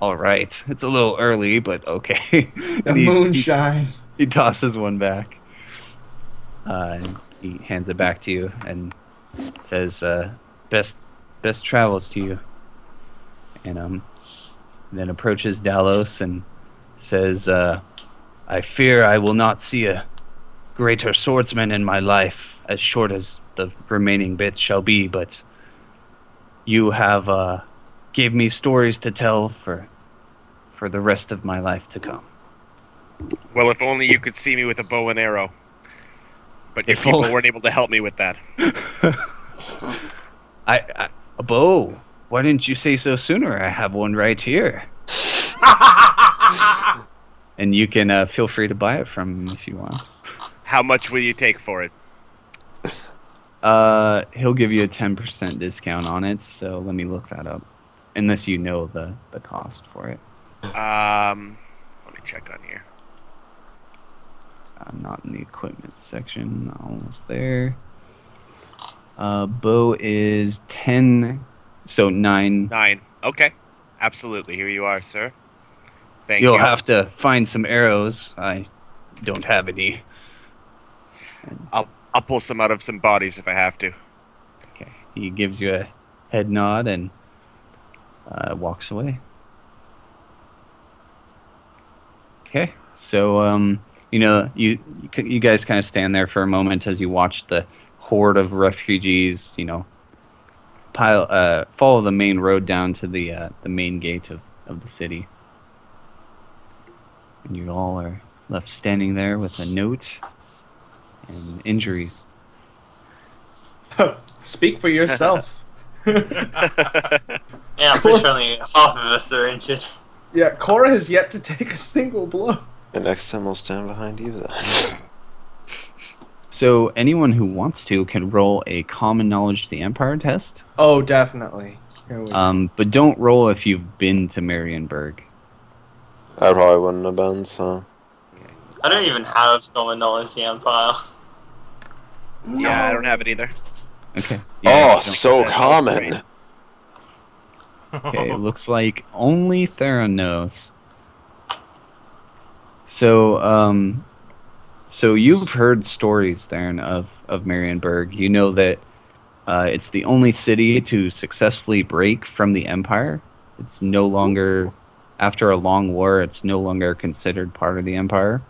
all right. It's a little early, but okay. The And moonshine. he tosses one back. And he hands it back to you and says, "Best travels to you." And then approaches Dalos and says, "I fear I will not see a greater swordsman in my life, as short as the remaining bit shall be, but you have gave me stories to tell for the rest of my life to come." Well, if only you could see me with a bow and arrow. But your If people only- weren't able to help me with that. I a bow. Why didn't you say so sooner? I have one right here. And you can feel free to buy it from him if you want. How much will you take for it? He'll give you a 10% discount on it, so let me look that up. Unless you know the cost for it. Let me check on here. I'm not in the equipment section. Almost there. Bow is 10, so 9. 9. Okay. Absolutely. Here you are, sir. Thank You'll you. have to find some arrows. I don't have any. I'll pull some out of some bodies if I have to. Okay. He gives you a head nod and walks away. Okay. So you guys kind of stand there for a moment as you watch the horde of refugees, follow the main road down to the main gate of the city. And you all are left standing there with a note and injuries. Speak for yourself. Yeah, I'm pretty sure only half of us are injured. Yeah, Cora has yet to take a single blow. And next time we'll stand behind you then. So anyone who wants to can roll a common knowledge of the Empire test. Oh, definitely. Here we go. But don't roll if you've been to MarienBurg. I probably wouldn't have been, so. I don't even have common knowledge of the Empire. Yeah, I don't have it either. Okay. Yeah, Oh, so common! Okay, it looks like only Theron knows. So, so you've heard stories, Theron, of MarienBurg. You know that it's the only city to successfully break from the Empire. It's no longer, after a long war, it's no longer considered part of the Empire.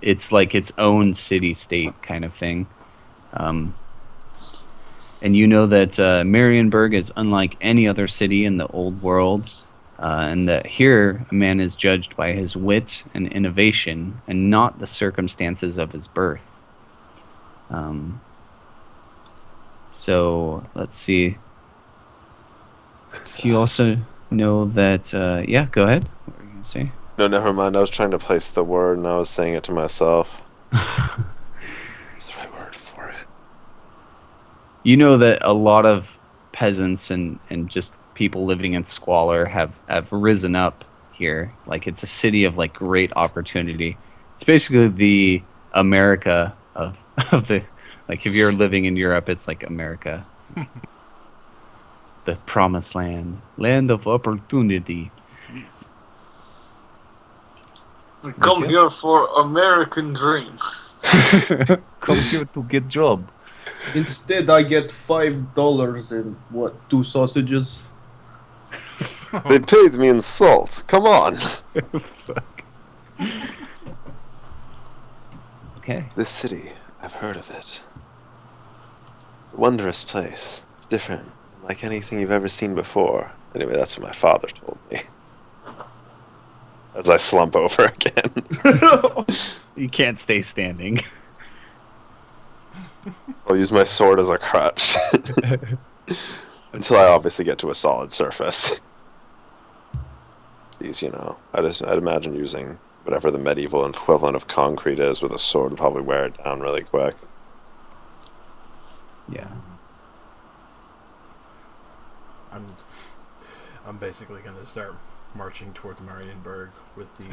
It's like its own city-state kind of thing. And you know that MarienBurg is unlike any other city in the old world, and that here a man is judged by his wit and innovation, and not the circumstances of his birth. So let's see. You also know that. Yeah, go ahead. What were you gonna say? No, never mind. I was trying to place the word and I was saying it to myself. What's the right word for it? You know that a lot of peasants and just people living in squalor have risen up here. Like, it's a city of like great opportunity. It's basically the America of the, like, if you're living in Europe, it's like America. The promised land of opportunity. We come here for American dream. Come here to get job. Instead, I get $5 and what, 2 sausages? They paid me in salt. Come on. Fuck. Okay. This city, I've heard of it. Wondrous place. It's different, like anything you've ever seen before. Anyway, that's what my father told me. As I slump over again. You can't stay standing. I'll use my sword as a crutch. Until I obviously get to a solid surface. These, I'd imagine using whatever the medieval equivalent of concrete is with a sword would probably wear it down really quick. Yeah. I'm basically gonna start marching towards MarienBurg with the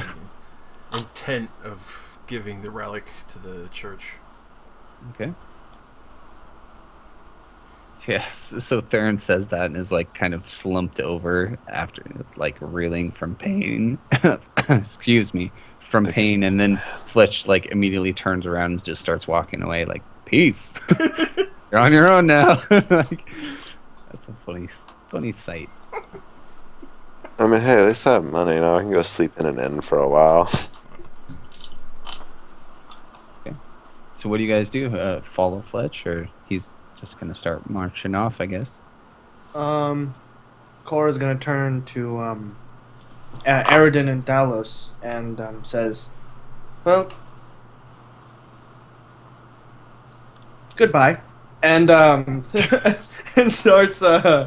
intent of giving the relic to the church. Okay. Yes. So Theron says that and is like kind of slumped over after like reeling from pain. Excuse me, from pain, and then Fletch like immediately turns around and just starts walking away like, peace. You're on your own now. Like, that's a funny sight. I mean, hey, at least I have money now. I can go sleep in an inn for a while. So what do you guys do? Follow Fletch, or he's just gonna start marching off, I guess? Cora's gonna turn to Aridin and Talos and says, "Well, goodbye," and and starts no,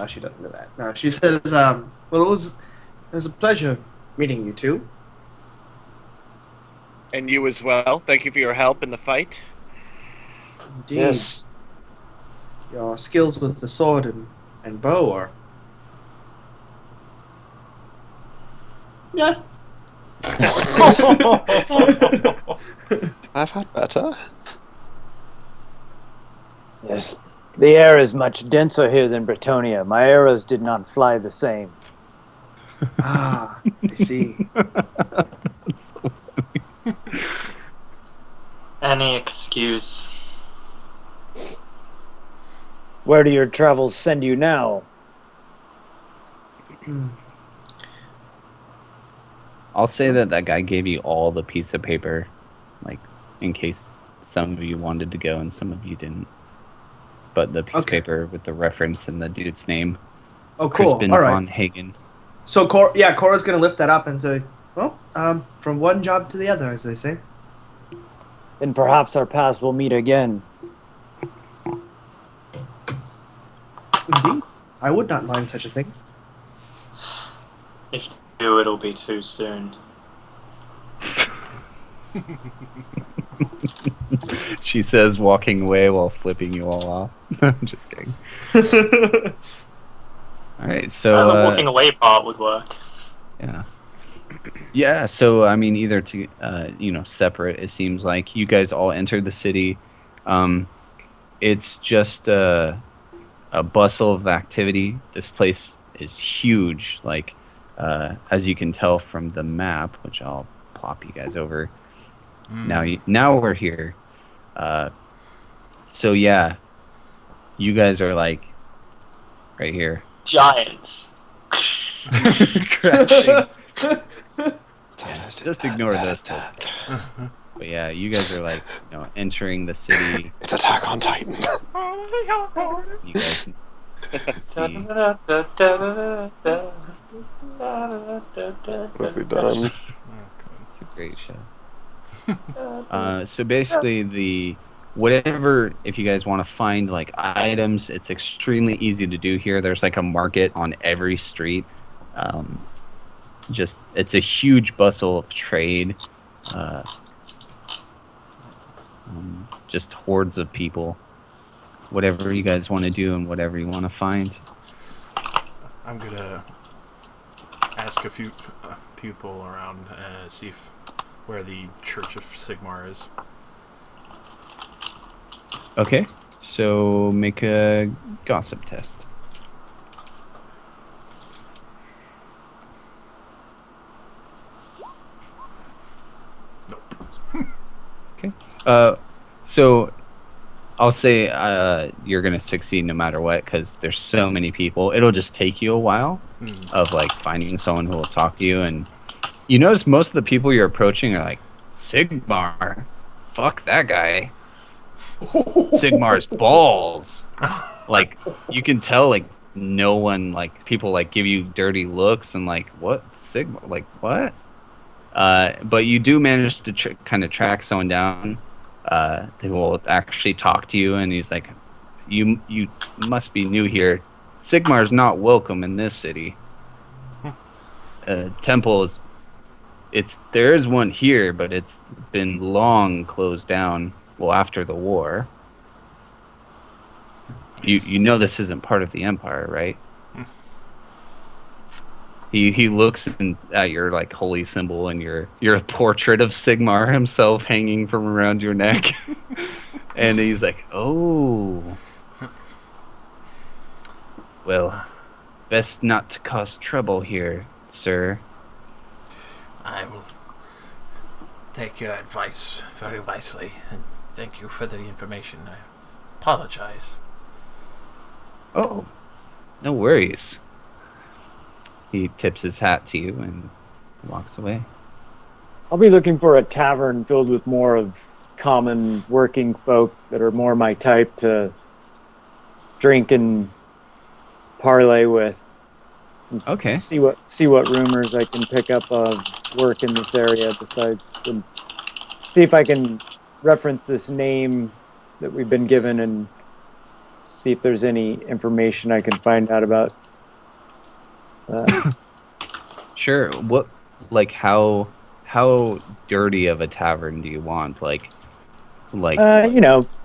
she doesn't do that. No, she says, "Well, it was a pleasure meeting you two." And you as well. Thank you for your help in the fight. Indeed. Yes. Your skills with the sword and bow are... Yeah. I've had better. Yes. The air is much denser here than Bretonia. My arrows did not fly the same. Ah, I see. That's so funny. Any excuse. Where do your travels send you now? I'll say that guy gave you all the piece of paper, like, in case some of you wanted to go and some of you didn't. But the piece of paper with the reference and the dude's name. Oh, cool. Crispin All right. von Hagen. So, Cora's gonna lift that up and say, "Well, from one job to the other, as they say." Then perhaps our paths will meet again. Indeed, I would not mind such a thing. If you do, it'll be too soon. She says, walking away while flipping you all off. I'm just kidding. All right, so the walking away part would work. Yeah. So I mean, either to separate. It seems like you guys all entered the city. It's just a bustle of activity. This place is huge. Like as you can tell from the map, which I'll pop you guys over. Now we're here. So yeah, you guys are like right here. Giants. Crashing. Just ignore this. But yeah, you guys are like, entering the city. It's Attack on Titan. You guys can see. What have we done? It's a great show. So basically, if you guys want to find like items, it's extremely easy to do here. There's like a market on every street. It's a huge bustle of trade. Just hordes of people. Whatever you guys want to do and whatever you want to find. I'm gonna ask a few people around see where the Church of Sigmar is. Okay, so make a gossip test. Okay. So I'll say you're gonna succeed no matter what because there's so many people. It'll just take you a while of like finding someone who will talk to you, and you notice most of the people you're approaching are like Sigmar. Fuck that guy. Sigmar's balls. Like you can tell, like no one, like people like give you dirty looks and like what Sigmar, like what? But you do manage to kind of track someone down. They will actually talk to you, and he's like, "You must be new here. Sigmar's not welcome in this city. Temple is. There is one here, but it's been long closed down. Well, after the war. You know this isn't part of the Empire, right?" He looks at your like holy symbol and your portrait of Sigmar himself hanging from around your neck, and he's like, "Oh, well, best not to cause trouble here, sir." I will take your advice very wisely, and thank you for the information. I apologize. Oh, no worries. He tips his hat to you and walks away. I'll be looking for a tavern filled with more of common working folk that are more my type to drink and parlay with. Okay. See what rumors I can pick up of work in this area. Besides, see if I can reference this name that we've been given and see if there's any information I can find out about. Sure. What, like, how dirty of a tavern do you want? Like,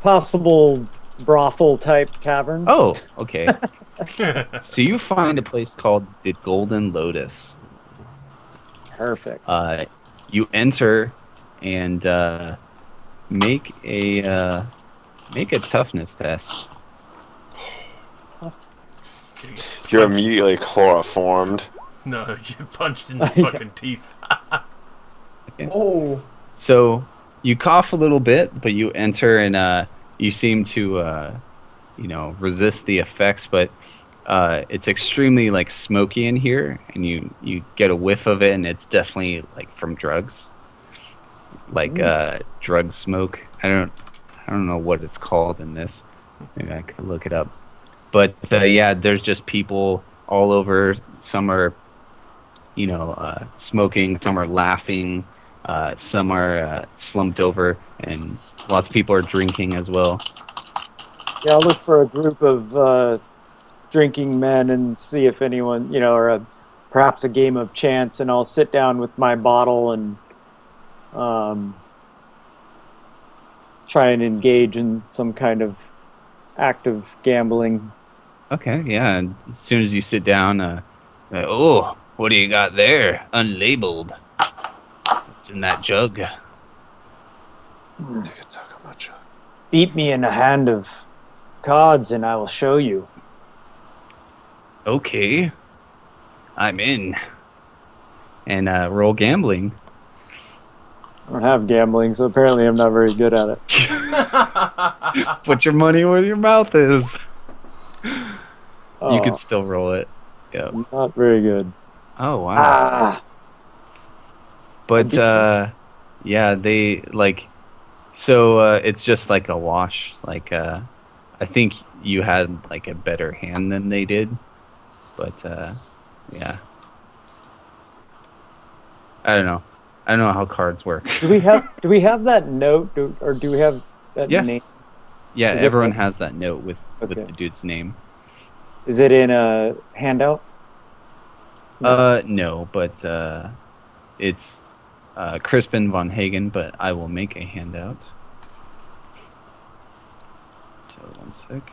Possible brothel type tavern. oh, okay. So you find a place called the Golden Lotus. Perfect. You enter and make a toughness test. You're immediately chloroformed. No, you punched in the fucking teeth. Okay. Oh. So you cough a little bit, but you enter and you seem to resist the effects, but it's extremely like smoky in here, and you get a whiff of it, and it's definitely like from drugs, like drug smoke. I don't know what it's called in this. Maybe I could look it up. But yeah, there's just people all over. Some are, smoking. Some are laughing. Some are slumped over, and lots of people are drinking as well. Yeah, I'll look for a group of drinking men and see if anyone, or perhaps a game of chance, and I'll sit down with my bottle and try and engage in some kind of active gambling. Okay, yeah. And as soon as you sit down, oh, what do you got there? Unlabeled. It's in that jug. Beat me in a hand of cards and I will show you. Okay. I'm in. And roll gambling. I don't have gambling, so apparently I'm not very good at it. Put your money where your mouth is. Oh, You could still roll it. Yeah. I'm not very good. Oh, wow. Ah! But yeah, they it's just like a wash. Like I think you had like a better hand than they did. But yeah. I don't know how cards work. Do we have that note, or do we have that name? Yeah, Is everyone has that note with Okay. the dude's name. Is it in a handout? No, but it's Crispin von Hagen, but I will make a handout. So 1 sec.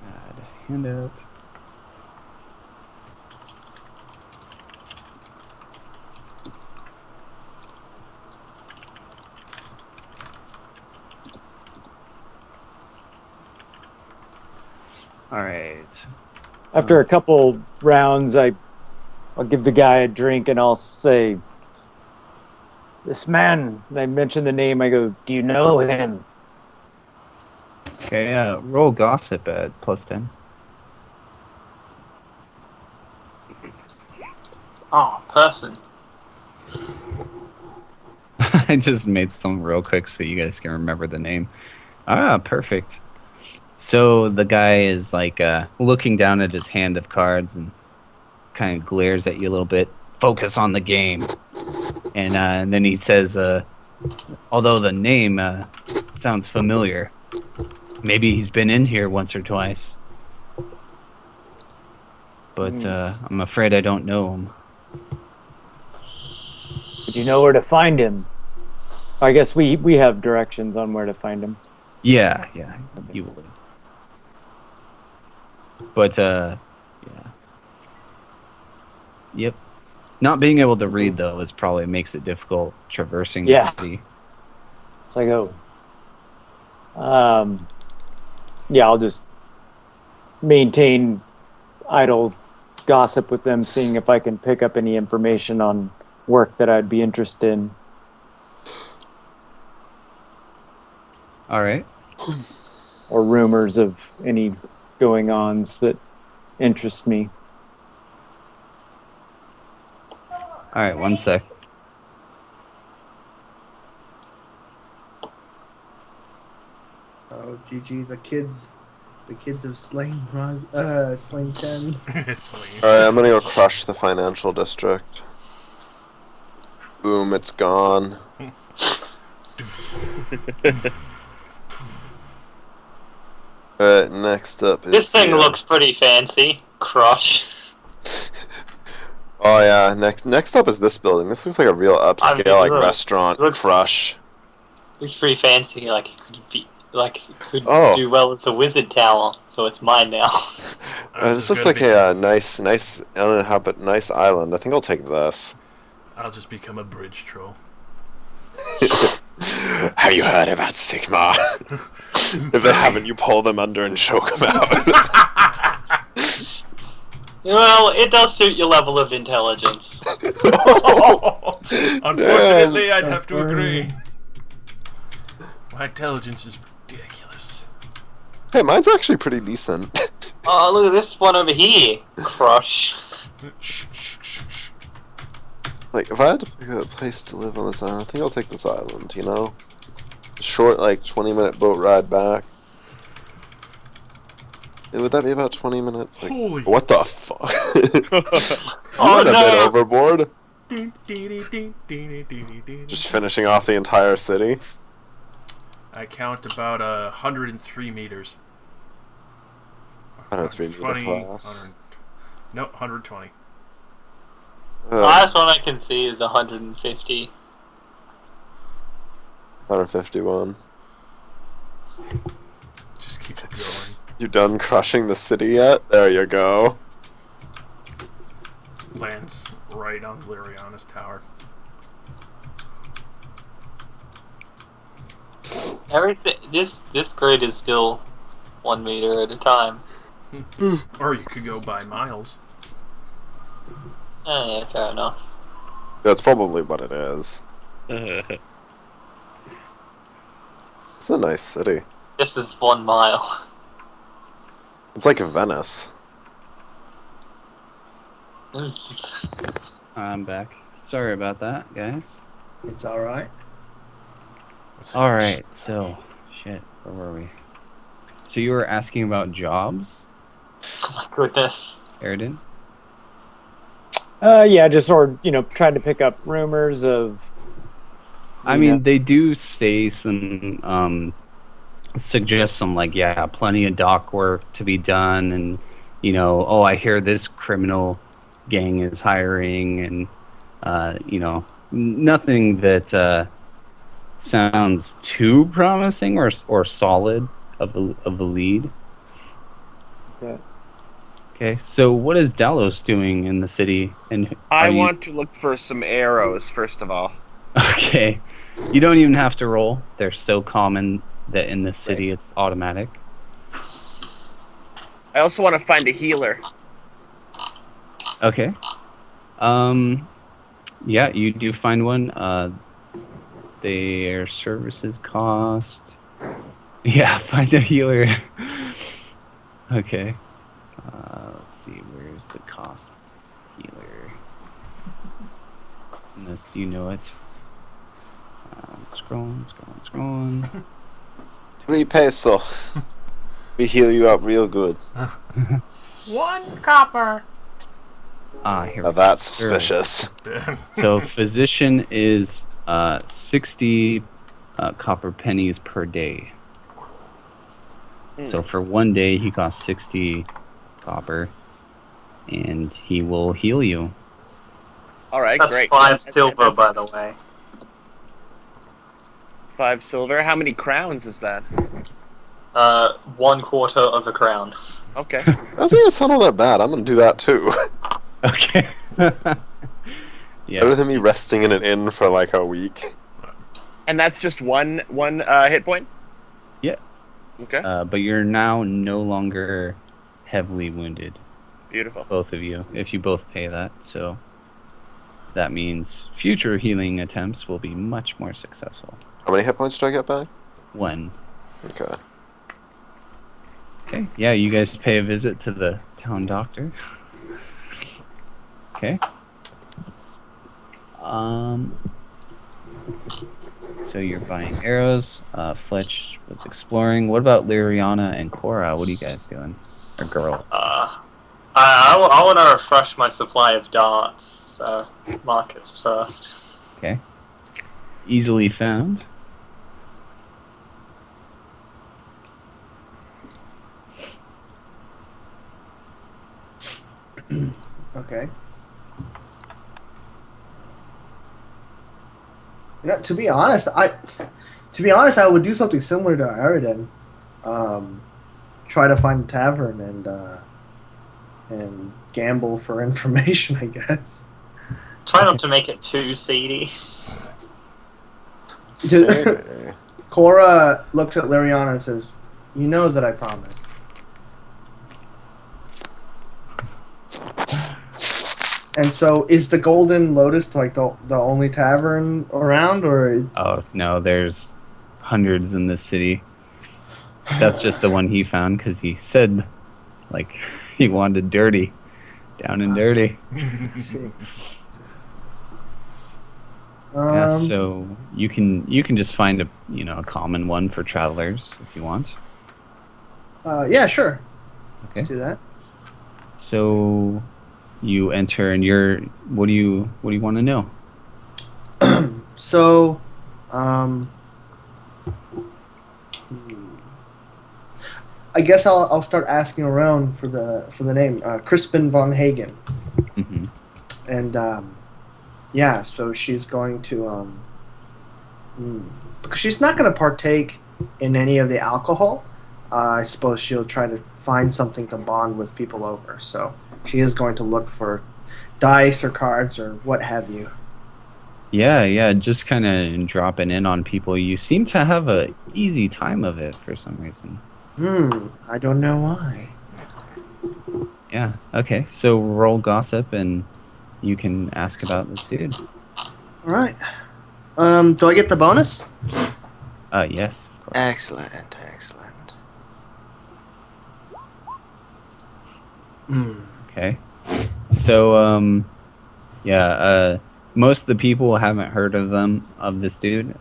Add handout. All right. After a couple rounds, I'll give the guy a drink and I'll say, "This man," and I mention the name, I go, "Do you know him?" Okay, roll gossip at +10. Oh, person. I just made some real quick so you guys can remember the name. Ah, perfect. So the guy is like looking down at his hand of cards and kind of glares at you a little bit. Focus on the game. And then he says, although the name sounds familiar, maybe he's been in here once or twice. But I'm afraid I don't know him. Did you know where to find him? I guess we have directions on where to find him. Yeah, you would. But yeah, Yep. Not being able to read though is probably makes it difficult traversing Yeah. the city. It's like, oh. Yeah, I'll just maintain idle gossip with them, seeing if I can pick up any information on work that I'd be interested in. All right. Or rumors of any going-ons that interest me. All right. 1 sec. Oh, GG, the kids have slain slain Ken. Sleep. Alright, I'm gonna go crush the financial district. Boom, it's gone. Alright, next up is This thing the, looks pretty fancy. Crush. Oh yeah, next up is this building. This looks like a real upscale mean, like look, restaurant. look. Crush. It's pretty fancy. Like it could Oh. do well as a wizard tower. So it's mine now. This looks like a nice uninhabited nice island. I think I'll take this. I'll just become a bridge troll. Have you heard about Sigma? If they haven't, you pull them under and choke them out. Well, it does suit your level of intelligence. Unfortunately, I'd have to agree. My intelligence is ridiculous. Hey, mine's actually pretty decent. Oh, look at this one over here. Crush. Shh, shh, shh, shh. Like, if I had to pick a place to live on this island, I think I'll take this island, you know? Short, like, 20-minute boat ride back. Would that be about 20 minutes? Like, Holy. what the fuck? Oh, Went a bit no. overboard. Just Just finishing off the entire city. I count about 103 meters. 103 meter 120, class. 100 no, 120. The last one I can see is 150. 151. Just keeps it going. You done crushing the city yet? There you go. Lands right on Liriana's tower. Everything. This grid is still 1 meter at a time. Or you could go by miles. Yeah, fair enough. That's probably what it is. It's a nice city. This is 1 mile. It's like Venice. I'm back. Sorry about that, guys. It's all right. All right. So, shit. Where were we? So you were asking about jobs, Oh my goodness. Aridin? Yeah, just trying to pick up rumors of. I mean, they do say some, suggest some plenty of dock work to be done, and oh, I hear this criminal gang is hiring, and nothing that sounds too promising or solid of the lead. Okay. Okay, so what is Dalos doing in the city? And I want to look for some arrows, first of all. Okay, you don't even have to roll. They're so common that in this city it's automatic. I also want to find a healer. Okay. Yeah, you do find one. Their services cost. Yeah, find a healer. Okay. Let's see, where's the cost healer? Unless you know it. Scrolling. 3 peso. We heal you up real good. 1 copper. Here Now we that's go. suspicious. So physician is 60 copper pennies per day. So for 1 day he costs 60 copper, and he will heal you. All right, That's great. 5 silver, by the way. 5 silver. How many crowns is that? 1/4 of a crown. Okay. I think it's not all that bad. I'm gonna do that too. Okay. Yeah. Better than me resting in an inn for like a week. And that's just one hit point? Yeah. Okay. But you're now no longer heavily wounded, Beautiful. both of you, if you both pay that. So that means future healing attempts will be much more successful. How many hit points do I get back? 1. Okay. Okay. Yeah, you guys pay a visit to the town doctor. Okay. So you're buying arrows. Fletch was exploring. What about Liriana and Cora? What are you guys doing? Or girls? I want to refresh my supply of darts, so Marcus first. Okay. Easily found. Okay. You know, to be honest, I would do something similar to Aridin. Try to find a tavern and gamble for information, I guess. Try not to make it too seedy. Cora looks at Liriana and says, "You know that I promised." And so, is the Golden Lotus like the only tavern around, or? Oh no, there's hundreds in this city. That's just the one he found because he said, like, he wanted dirty, down and dirty. Yeah, so you can just find a common one for travelers if you want. Yeah, sure. Okay. Let's do that. So you enter, and what do you want to know? So, I guess I'll start asking around for the name Crispin von Hagen, Mm-hmm. and yeah. So she's going to because she's not going to partake in any of the alcohol. I suppose she'll try to find something to bond with people over. So she is going to look for dice or cards or what have you. Yeah, just kind of dropping in on people. You seem to have a easy time of it for some reason. I don't know why. Yeah, okay. So roll gossip, and you can ask about this dude. All right. Do I get the bonus? Yes, of course. Excellent. Okay. So, most of the people haven't heard of this dude.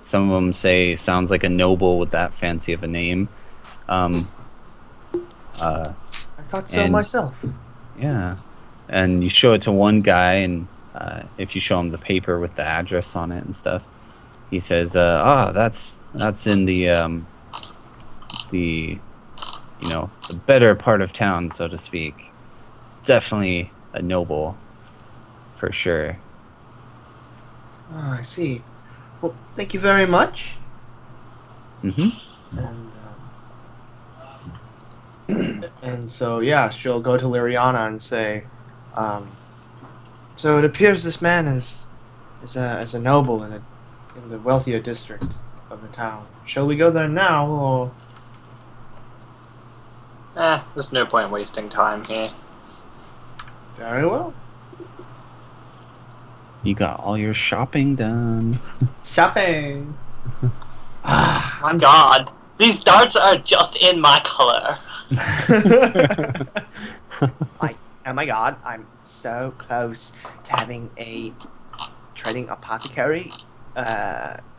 Some of them say sounds like a noble with that fancy of a name. I thought so and- myself. Yeah. And you show it to one guy, and if you show him the paper with the address on it and stuff, he says, that's in the better part of town, so to speak. It's definitely a noble, for sure. Oh, I see. Well, thank you very much. Mm-hmm. And so, yeah, she'll go to Liriana and say, so it appears this man is a noble in the wealthier district of the town. Shall we go there now, or? There's no point wasting time here. Very well. You got all your shopping done. Shopping. My God, these darts are just in my color. Oh my God, I'm so close to having a trading apothecary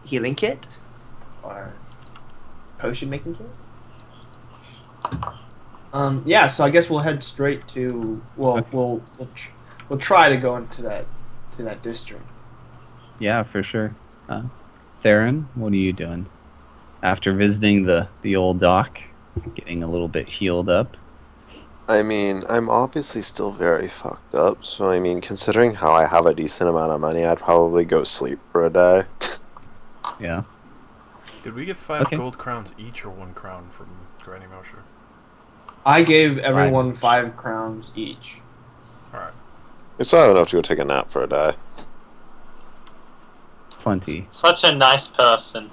healing kit or potion making kit. Yeah, so I guess we'll head straight to. Well, we'll try to go into that district. Yeah, for sure. Theron, what are you doing? After visiting the old dock, getting a little bit healed up. I mean, I'm obviously still very fucked up, so I mean, considering how I have a decent amount of money, I'd probably go sleep for a day. Yeah. Did we get 5 Okay. gold crowns each or 1 crown from Granny Mosher? I gave everyone 5 crowns each. You still have enough to go take a nap for a day. Plenty. Such a nice person.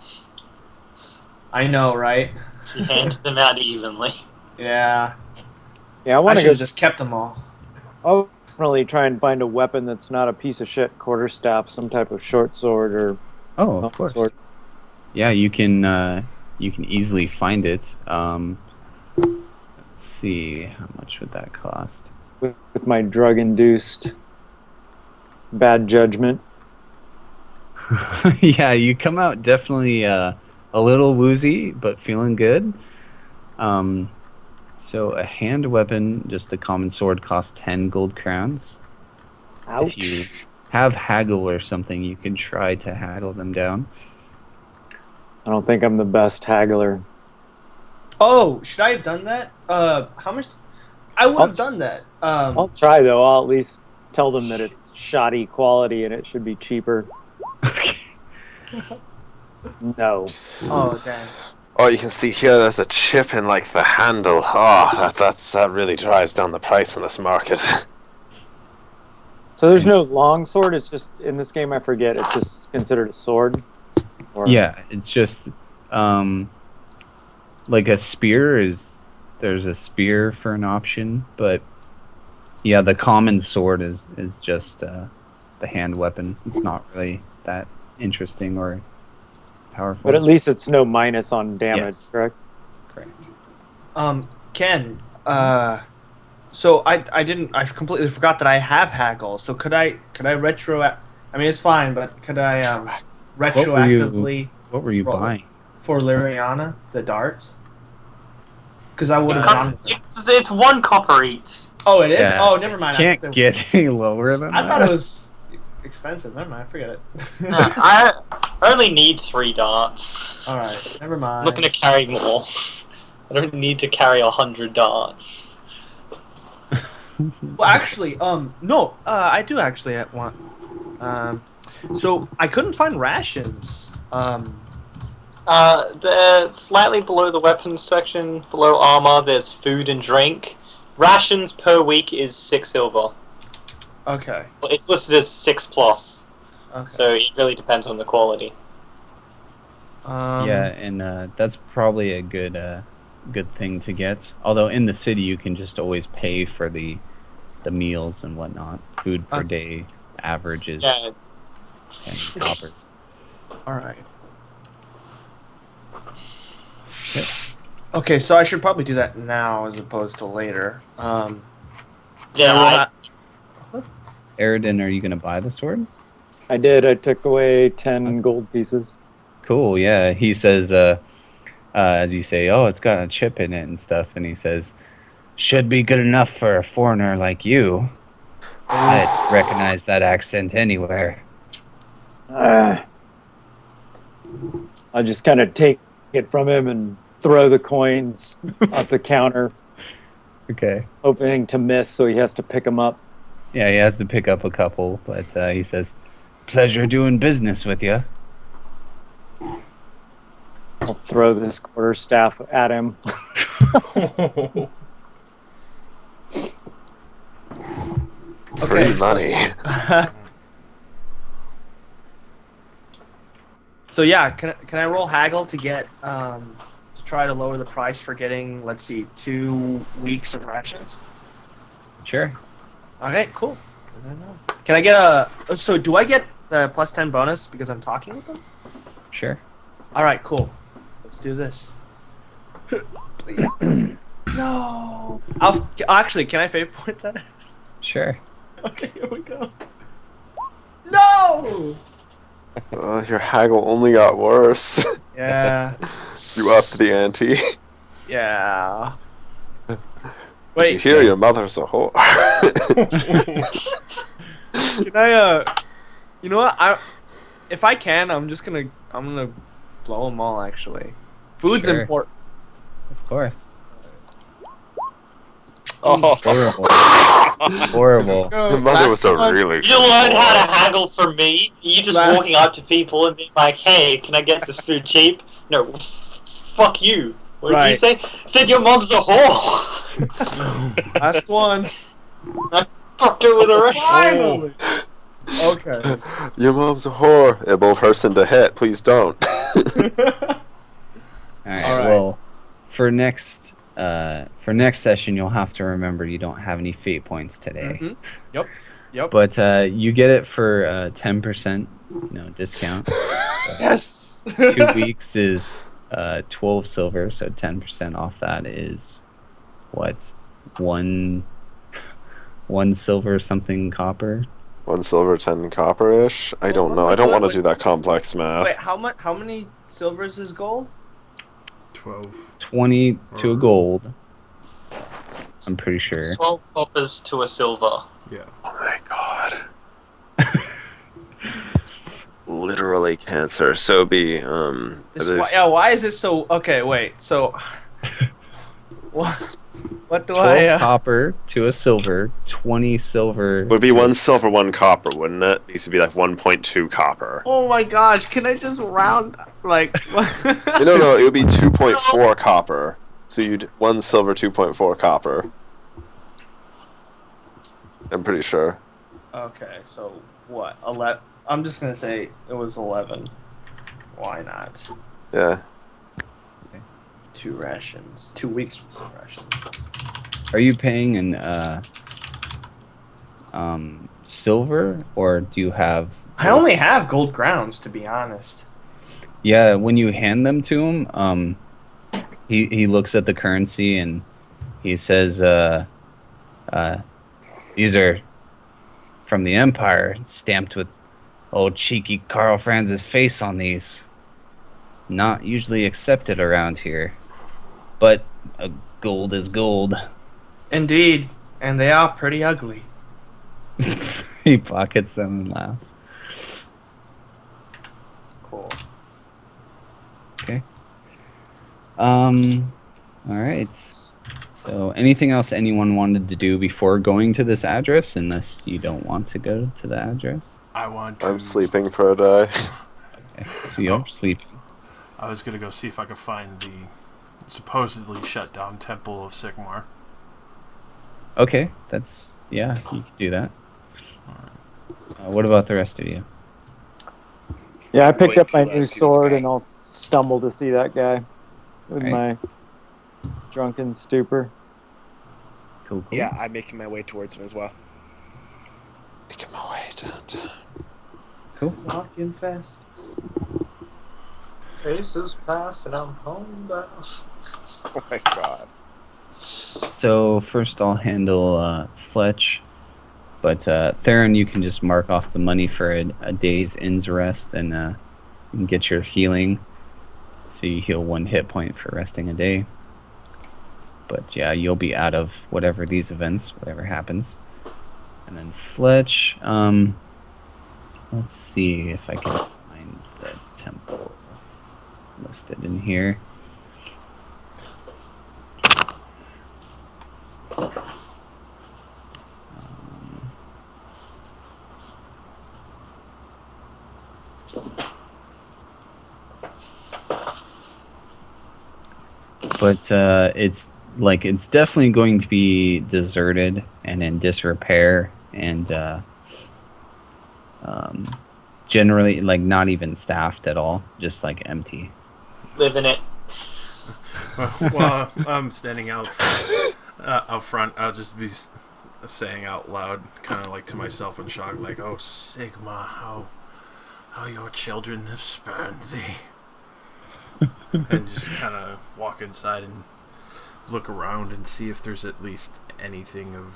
I know, right? She handed them out evenly. Yeah. Yeah, I I want to should go. have just kept them all. I'll definitely try and find a weapon that's not a piece of shit quarterstaff, some type of short sword or Oh, of long course. sword. Yeah, you can easily find it. Let's see, how much would that cost? With my drug-induced bad judgment. Yeah, you come out definitely a little woozy, but feeling good. So a hand weapon, just a common sword, costs 10 gold crowns. Ouch. If you have haggle or something, you can try to haggle them down. I don't think I'm the best haggler. Oh, should I have done that? How much? I would have done that. I'll try though. I'll at least tell them that it's shoddy quality and it should be cheaper. Okay. No. Oh, dang. Oh, you can see here there's a chip in like the handle. Oh, that really drives down the price in this market. So there's no long sword. It's just in this game. I forget. It's just considered a sword. Or... Yeah, it's just like a spear is. There's a spear for an option, but yeah, the common sword is just the hand weapon. It's not really that interesting or powerful. But at least it's no minus on damage, Yes. correct? Correct. Ken, so I completely forgot that I have haggle. So could I retro? I mean, it's fine, but could I retroactively What were you roll buying? for Liriana the darts? Because I would have gone. It's 1 copper each. Oh, it is. Yeah. Oh, never mind. Can't get any lower than I that. thought it was expensive. Never mind. Forget it. No, I only need 3 darts. All right. Never mind. I'm not going to carry more. I don't need to carry 100 darts. Well, actually, no. I do actually want. So I couldn't find rations. They're slightly below the weapons section, below armor. There's food and drink. Rations per week is 6 silver. Okay. Well, it's listed as 6 plus, Okay. so it really depends on the quality. Yeah, and that's probably a good thing to get. Although in the city you can just always pay for the meals and whatnot. Food per day average is Yeah, 10 copper. All right. Okay, so I should probably do that now as opposed to later. yeah. Aridin, are you gonna buy the sword? I did. I took away 10 gold pieces. Cool, yeah. He says, as you say, oh, it's got a chip in it and stuff, and he says, should be good enough for a foreigner like you. I'd recognize that accent anywhere. I just kind of take it from him and throw the coins up the counter, Okay. hoping to miss, so he has to pick them up. Yeah, he has to pick up a couple, but he says, pleasure doing business with you. I'll throw this quarterstaff at him. Free money. So yeah, can I roll haggle to get to try to lower the price for getting, let's see, 2 weeks of rations? Sure. Okay, cool. Can I get a? So do I get the plus 10 bonus because I'm talking with them? Sure. All right, cool. Let's do this. Please. No. Actually, can I fate point that? Sure. Okay, here we go. No. Your haggle only got worse. Yeah. You upped the ante. Yeah. You Wait. hear your mother's a whore. Can I? You know what? If I can, I'm gonna blow them all. Actually, food's Sure. important. Of course. Oh, Horrible. Horrible. Your mother was a really You learn how to haggle from me. You just walking up to people and being like, "Hey, can I get this food cheap?" No, fuck you. What did you say? Said your mom's a whore. Last one. Fuck alliteration. Finally. Okay. Your mom's a whore. Able person to hit. Please don't. All right. Well, for next session, you'll have to remember you don't have any fate points today. Mm-hmm. Yep. But you get it for 10% discount. Yes. 2 weeks is 12 silver, so 10% off that is what? One silver something copper. 1 silver, 10 copper-ish. I don't know. I don't want to do that complex math. Wait, how many silvers is gold? 12. 20 to a gold. I'm pretty sure. It's 12 coppers to a silver. Yeah. Oh my god. Literally cancer. So be Why is it so? Okay, wait. So, what do 12 I? copper to a silver, 20 silver. would be 1 silver, 1 copper, wouldn't it? It used to be like 1.2 copper. Oh my gosh! Can I just round like? No, it would be 2.4 copper. So you'd 1 silver, 2.4 copper. I'm pretty sure. Okay, so what? 11. I'm just gonna say it was 11. Why not? Yeah. 2 rations. 2 weeks of rations. Are you paying in silver, or do you have? I only have gold grounds, to be honest. Yeah, when you hand them to him, he looks at the currency and he says, "These are from the Empire, stamped with old cheeky Karl Franz's face on these. Not usually accepted around here, but gold is gold." Indeed, and they are pretty ugly. He pockets them and laughs. Cool. Okay. All right. So, anything else anyone wanted to do before going to this address, unless you don't want to go to the address? I'm sleeping for a day. Okay. So you're sleeping. I was gonna go see if I could find the supposedly shut down Temple of Sigmar. Okay, you can do that. What about the rest of you? Yeah, I picked Wait up my till new I see this sword guy. and I'll stumble to see that guy with Alright. my drunken stupor. Cool. Yeah, I'm making my way towards him as well. Making my way downtown. Cool. Walking fast. Faces pass and I'm home bound. Oh my god. So first I'll handle Fletch, but Theron, you can just mark off the money for a day's inn's rest, and you can get your healing. So you heal 1 hit point for resting a day. But yeah, you'll be out of whatever happens. And then Fletch, let's see if I can find the temple listed in here. But it's definitely going to be deserted and in disrepair, and generally not even staffed at all, just empty. Live in it. While I'm standing out front, I'll just be saying out loud, kind of to myself in shock, "Oh Sigma, how your children have spurned thee." And just kind of walk inside and look around and see if there's at least anything of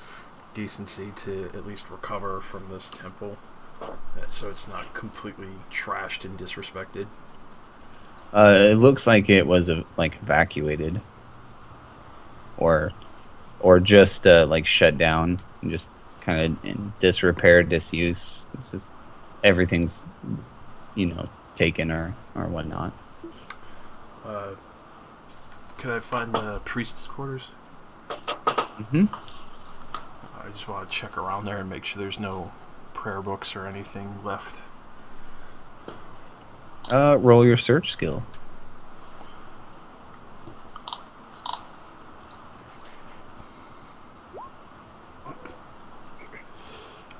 decency to at least recover from this temple, so it's not completely trashed and disrespected. It looks like it was evacuated, or just shut down and just kind of in disrepair, disuse. It's just everything's taken or whatnot. Could I find the priest's quarters? Mm-hmm. I just want to check around there and make sure there's no prayer books or anything left. Roll your search skill.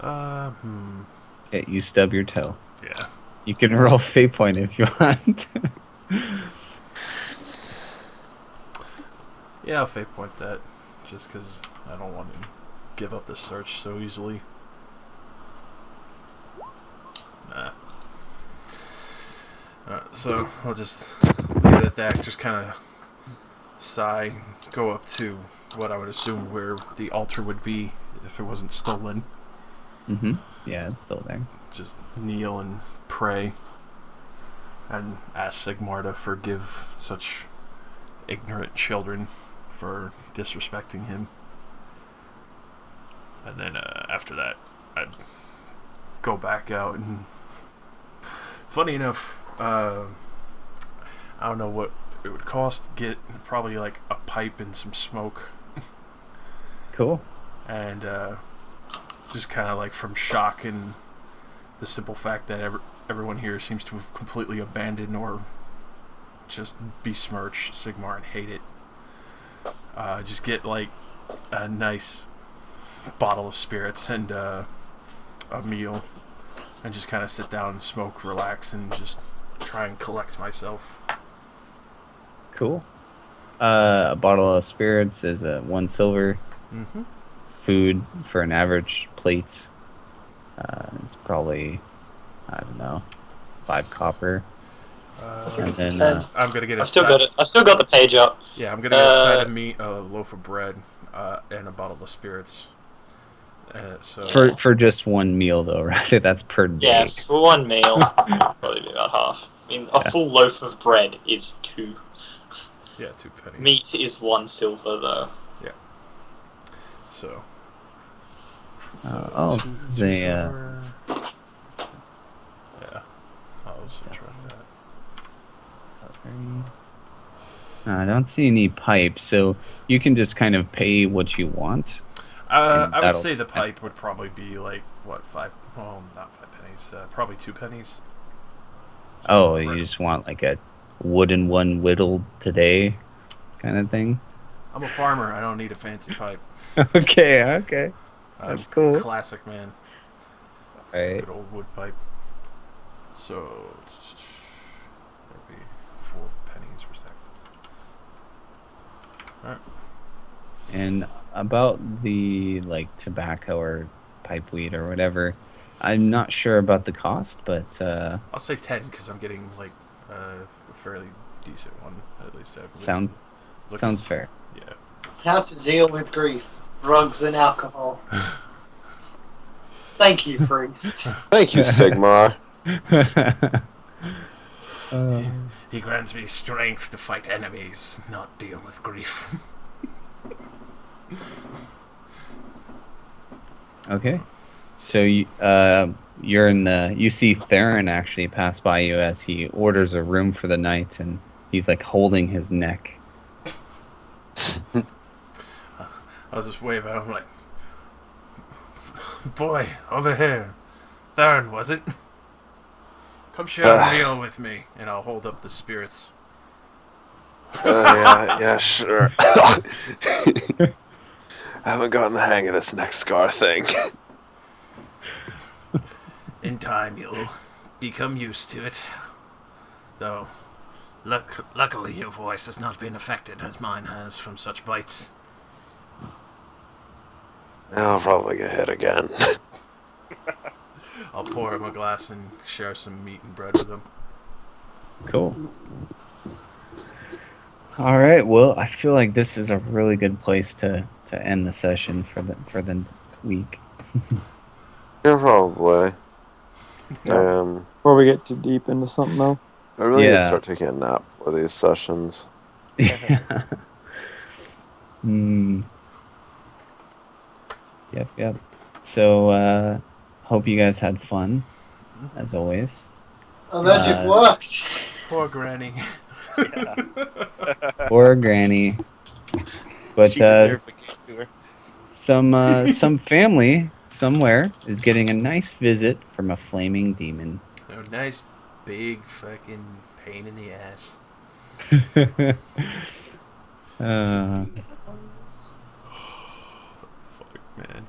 Okay, you stub your toe. Yeah. You can roll fate point if you want. Yeah, I'll fate point that. Just because I don't want to give up the search so easily. Nah. Alright, so I'll just leave it at that. Just kind of sigh, go up to what I would assume where the altar would be if it wasn't stolen. Yeah, it's still there. Just kneel and pray and ask Sigmar to forgive such ignorant children for disrespecting him. And then after that, I'd go back out and... Funny enough, I don't know what it would cost to get probably like a pipe and some smoke. Cool. And just kind of like from shock and the simple fact that everyone here seems to have completely abandoned or just besmirch Sigmar and hate it. Just get like a nice bottle of spirits and a meal, and just kind of sit down and smoke, relax, and just try and collect myself. Cool. A bottle of spirits is 1 silver. Food for an average plate is probably, I don't know, 5 copper. And then I'm gonna get a I've still got the page up. Yeah, I'm gonna get a side of meat, a loaf of bread, and a bottle of spirits. So for just 1 meal though, right? That's per day. Yeah, for 1 meal, probably be about half. I mean, a full loaf of bread is 2. Yeah, 2 pennies. Meat is 1 silver though. Yeah. So. Oh, Yeah. I'll subtract that. I don't see any pipe, so you can just kind of pay what you want. I would say the pipe would probably be like, what, 5? Well, not 5 pennies. Probably 2 pennies. Oh, you just want like a wooden one whittled today kind of thing? I'm a farmer. I don't need a fancy pipe. Okay. That's cool. Classic, man. Alright. Good old wood pipe. So, that'd be 4 pennies per stack. Alright. And about the like tobacco or pipe weed or whatever, I'm not sure about the cost, but I'll say 10 because I'm getting like a fairly decent one, at least. Sounds fair. Yeah. How to deal with grief, drugs and alcohol. Thank you, priest. Thank you, Sigmar. He grants me strength to fight enemies, not deal with grief. Okay. So you're in the. You see Theron actually pass by you as he orders a room for the night, and he's like holding his neck. I'll just wave at him like, boy, over here. Theron, was it? Come share a meal with me, and I'll hold up the spirits. Yeah, sure. I haven't gotten the hang of this neck scar thing. In time, you'll become used to it. Though, luckily your voice has not been affected as mine has from such bites. I'll probably get hit again. I'll pour him a glass and share some meat and bread with him. Cool. All right. Well, I feel like this is a really good place to end the session for the week. Yeah, probably. Before we get too deep into something else. I really need to Yeah. start taking a nap for these sessions. Yeah. Yep. So, hope you guys had fun, as always. Oh, magic worked. Poor Granny. Or Granny. But She deserved a cake to her. some family somewhere is getting a nice visit from a flaming demon. A nice big fucking pain in the ass. uh, Fuck, man.